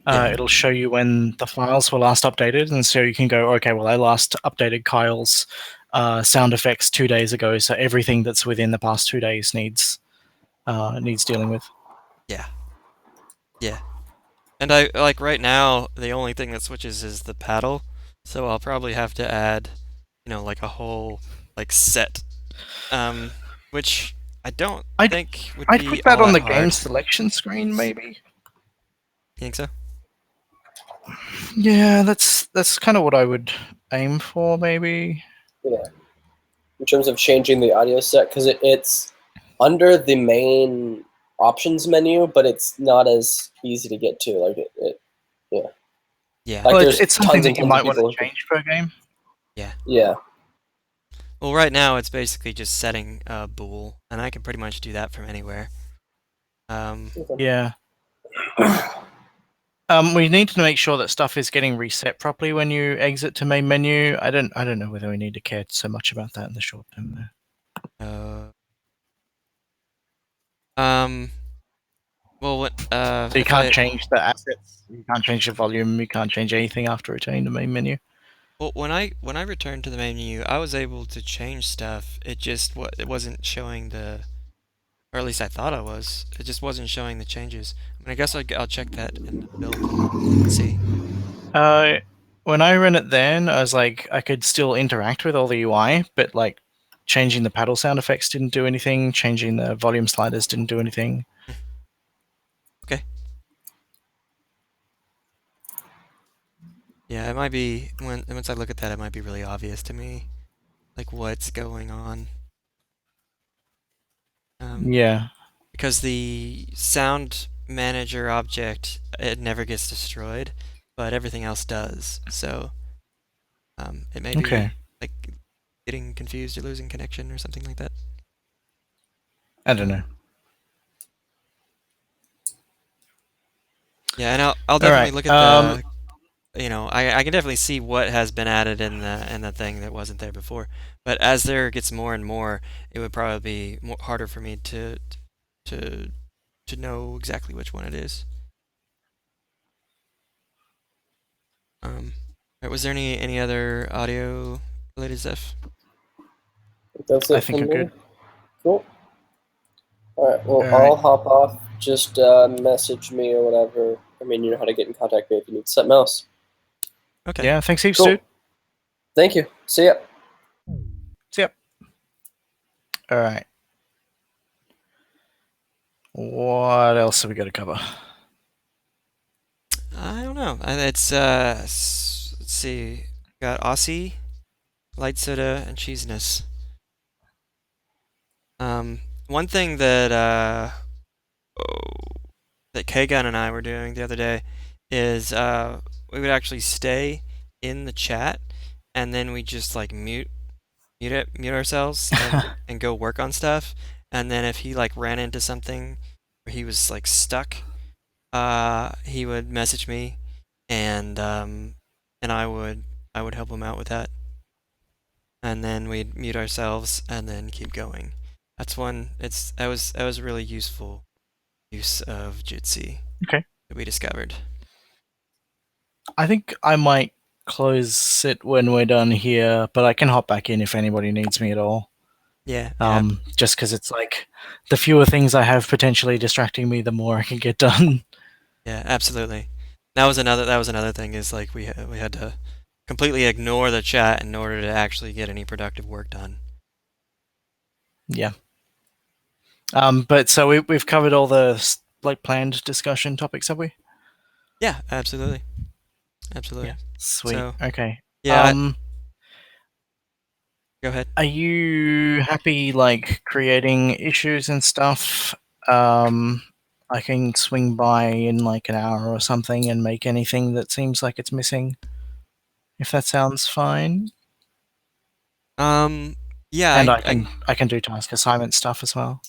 it'll show you when the files were last updated, and so you can go, okay, well, I last updated Kyle's sound effects 2 days ago, so everything that's within the past 2 days needs dealing with. Yeah. And I like right now the only thing that switches is the paddle, so I'll probably have to add, like a whole like set, which I don't think would I'd be put that all on the hard. game selection screen, maybe. You think so? Yeah, that's kind of what I would aim for, maybe. Yeah. In terms of changing the audio set, because it's under the main options menu, but it's not as easy to get to. Like yeah. Yeah. Like Well, there's it's something tons and that you tons might of want people to who- change per game. Yeah. Yeah. Well, right now it's basically just setting a bool, and I can pretty much do that from anywhere. Yeah. We need to make sure that stuff is getting reset properly when you exit to main menu. I don't know whether we need to care so much about that in the short term, though. Well, what? So you can't change the assets. You can't change the volume. You can't change anything after returning to main menu. Well, when I returned to the main menu, I was able to change stuff. It just it wasn't showing the, or at least I thought I was. It just wasn't showing the changes. I mean, I guess I'll check that in the build and see. When I ran it then, I was like, I could still interact with all the UI, but like changing the paddle sound effects didn't do anything. Changing the volume sliders didn't do anything. Okay. Yeah, it might be once I look at that, it might be really obvious to me, like what's going on. Yeah. Because the sound manager object, it never gets destroyed, but everything else does. So it may be like getting confused or losing connection or something like that. I don't know. Yeah, and I'll definitely look at the. I can definitely see what has been added in the thing that wasn't there before. But as there gets more and more, it would probably be harder for me to know exactly which one it is. Was there any other audio related stuff? That's it. I think you're good. Cool. All right. Well, All I'll right. hop off. Just message me or whatever. I mean, you know how to get in contact with me if you need something else. Okay. Yeah, thanks heaps, Cool. dude. Thank you. See ya. See ya. All right. What else have we got to cover? I don't know. It's let's see. Got Aussie, light soda, and cheesiness. One thing that that K-Gun and I were doing the other day is we would actually stay in the chat and then we just like mute ourselves and go work on stuff. And then if he like ran into something where he was like stuck, he would message me, and I would help him out with that, and then we'd mute ourselves and then keep going. That's one. That was a really useful use of Jitsi. Okay. That we discovered. I think I might close it when we're done here, but I can hop back in if anybody needs me at all. Yeah. Just because it's like the fewer things I have potentially distracting me, the more I can get done. Yeah, absolutely. That was another thing, is like we had to completely ignore the chat in order to actually get any productive work done. Yeah. But so we've covered all the like planned discussion topics, have we? Yeah, absolutely. Yeah. Sweet. So, okay. yeah. Go ahead. Are you happy like creating issues and stuff? I can swing by in like an hour or something and make anything that seems like it's missing. If that sounds fine. Yeah, And I can do task assignment stuff as well.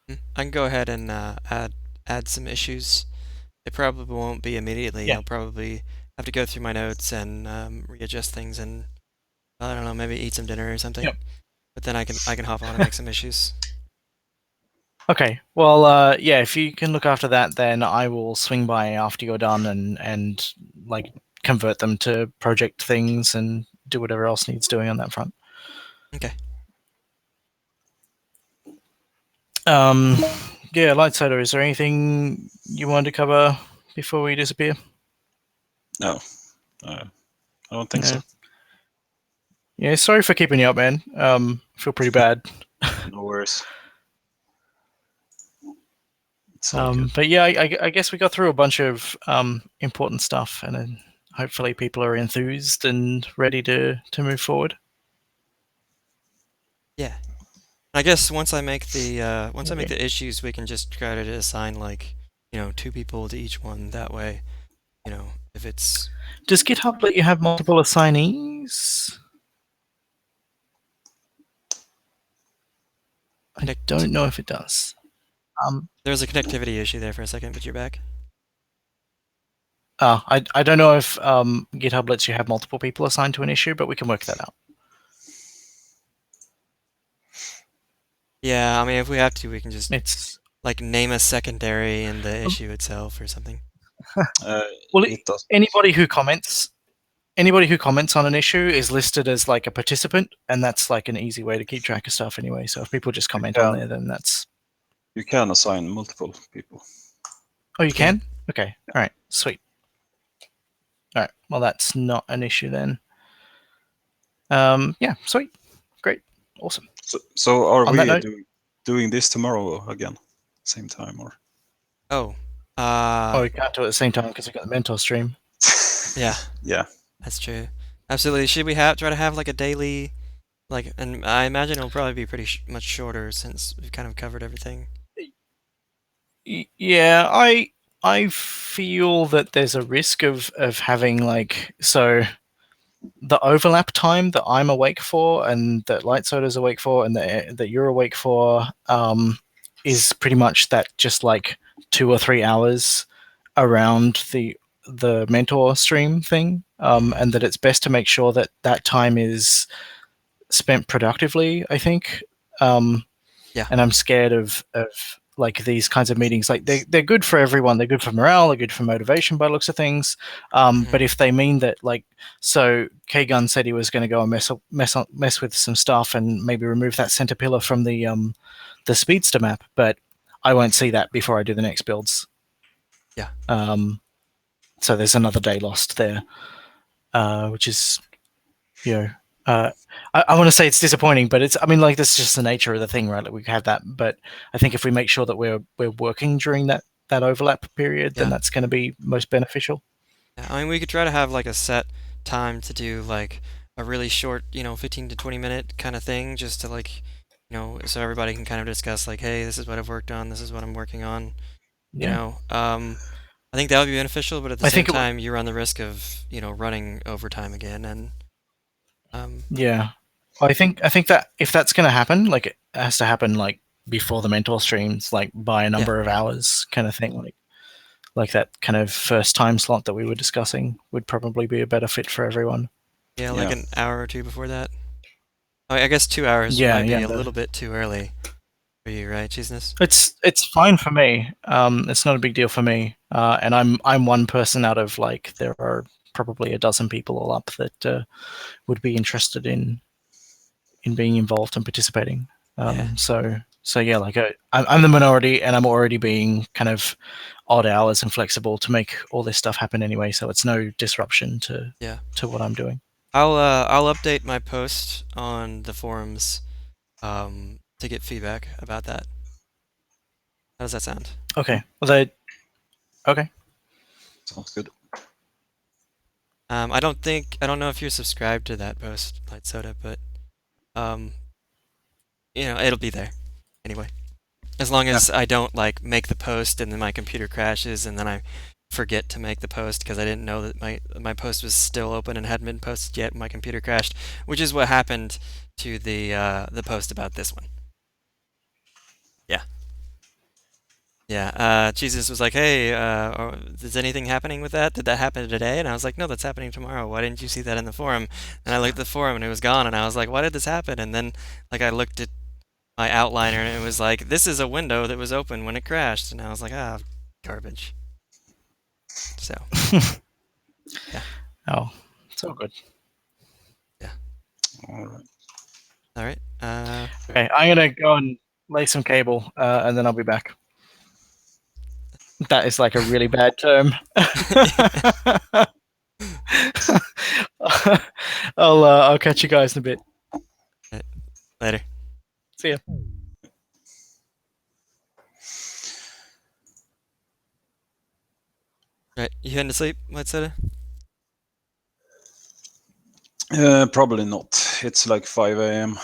I can go ahead and add some issues. It probably won't be immediately. Yeah. I'll probably have to go through my notes and readjust things, and I don't know, maybe eat some dinner or something. Yep. But then I can hop on and make some issues. Okay. Well, yeah. If you can look after that, then I will swing by after you're done and like convert them to project things and do whatever else needs doing on that front. Okay. Yeah, Lightsaber, is there anything you wanted to cover before we disappear? No, I don't think so. Yeah, sorry for keeping you up, man. I feel pretty bad. No worries. It's all good. But yeah, I guess we got through a bunch of important stuff, and then hopefully people are enthused and ready to move forward. Yeah. I guess once I make the issues, we can just try to assign like 2 people to each one. That way, if it's Does GitHub let you have multiple assignees? I don't know if it does. There was a connectivity issue there for a second, but you're back. I don't know if GitHub lets you have multiple people assigned to an issue, but we can work that out. Yeah, I mean, if we have to, we can just It's like name a secondary in the issue itself or something. well, It does. anybody who comments on an issue is listed as like a participant, and that's like an easy way to keep track of stuff anyway. So if people just comment on there, then that's... You can assign multiple people. Oh, you can? Okay. All right. Sweet. All right. Well, that's not an issue then. Yeah. Sweet. Great. Awesome. So are On that we note- doing this tomorrow again, same time, or? Oh, we can't do it at the same time because we got the mentor stream. yeah, Yeah. that's true. Absolutely. Should we try to have like a daily, and I imagine it'll probably be pretty much shorter since we've kind of covered everything. Yeah, I feel that there's a risk of having like, so the overlap time that I'm awake for and that Light Soda's awake for and that you're awake for is pretty much that, just like 2 or 3 hours around the mentor stream thing, and that it's best to make sure that that time is spent productively, I think. Yeah. And I'm scared of like these kinds of meetings. Like they're good for everyone. They're good for morale. They're good for motivation by the looks of things. But if they mean that, like, so K-Gun said he was going to go and mess with some stuff and maybe remove that center pillar from the speedster map, but I won't see that before I do the next builds. Yeah. So there's another day lost there, which is, I want to say it's disappointing, but it's, I mean, like, that's just the nature of the thing, right? Like, we have that, but I think if we make sure that we're working during that overlap period, then that's going to be most beneficial. Yeah, I mean, we could try to have like a set time to do like a really short, 15 to 20 minute kind of thing, just to like, so everybody can kind of discuss like, hey, this is what I've worked on, this is what I'm working on. I think that would be beneficial, but at the same time, you run the risk of, running overtime again, and yeah. Well, I think that if that's going to happen, like, it has to happen like before the mentor streams, like by a number of hours, kind of thing. like that kind of first time slot that we were discussing would probably be a better fit for everyone. Yeah, like an hour or two before that. Oh, I guess 2 hours might be a little bit too early for you, right, Cheeseness? It's fine for me. It's not a big deal for me. And I'm one person out of like there are probably a dozen people all up that would be interested in being involved and participating. So yeah, like I'm the minority, and I'm already being kind of odd hours and flexible to make all this stuff happen anyway. So it's no disruption to what I'm doing. I'll update my post on the forums to get feedback about that. How does that sound? Okay. Well, okay. Sounds good. I don't know if you're subscribed to that post, Light Soda, but it'll be there anyway. As long as I don't like make the post and then my computer crashes and then I forget to make the post because I didn't know that my post was still open and hadn't been posted yet. My computer crashed, which is what happened to the post about this one. Yeah. Jesus was like, "Hey, is anything happening with that? Did that happen today?" And I was like, "No, that's happening tomorrow. Why didn't you see that in the forum?" And I looked at the forum and it was gone, and I was like, "Why did this happen?" And then like I looked at my outliner and it was like, "This is a window that was open when it crashed," and I was like, "Ah, garbage." So. Yeah. Oh, it's all good. Yeah. All right. All right. Okay, I'm gonna go and lay some cable, and then I'll be back. That is like a really bad term. I'll catch you guys in a bit. Later. See ya. Right, you heading to sleep, White Soda? Probably not. It's like 5 a.m.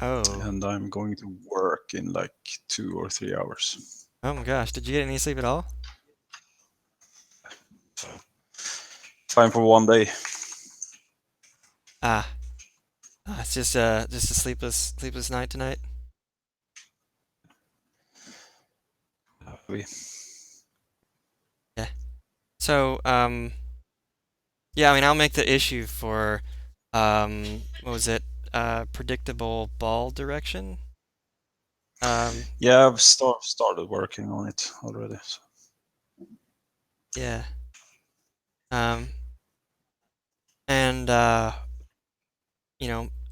Oh. And I'm going to work in like 2 or 3 hours. Oh my gosh, did you get any sleep at all? Fine for one day. It's just a sleepless night tonight. Yeah. So, yeah, I mean, I'll make the issue for, what was it? Predictable ball direction. Yeah, I've started working on it already. So. Yeah. And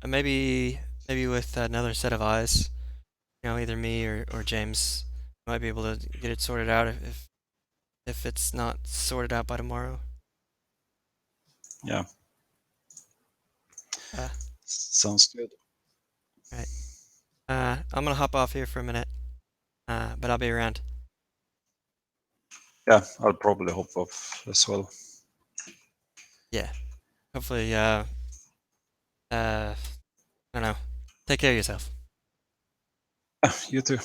maybe with another set of eyes, either me or James might be able to get it sorted out if it's not sorted out by tomorrow. Yeah. Sounds good. Right. I'm gonna hop off here for a minute, but I'll be around. Yeah, I'll probably hop off as well. Yeah. Hopefully, I don't know. Take care of yourself. You too.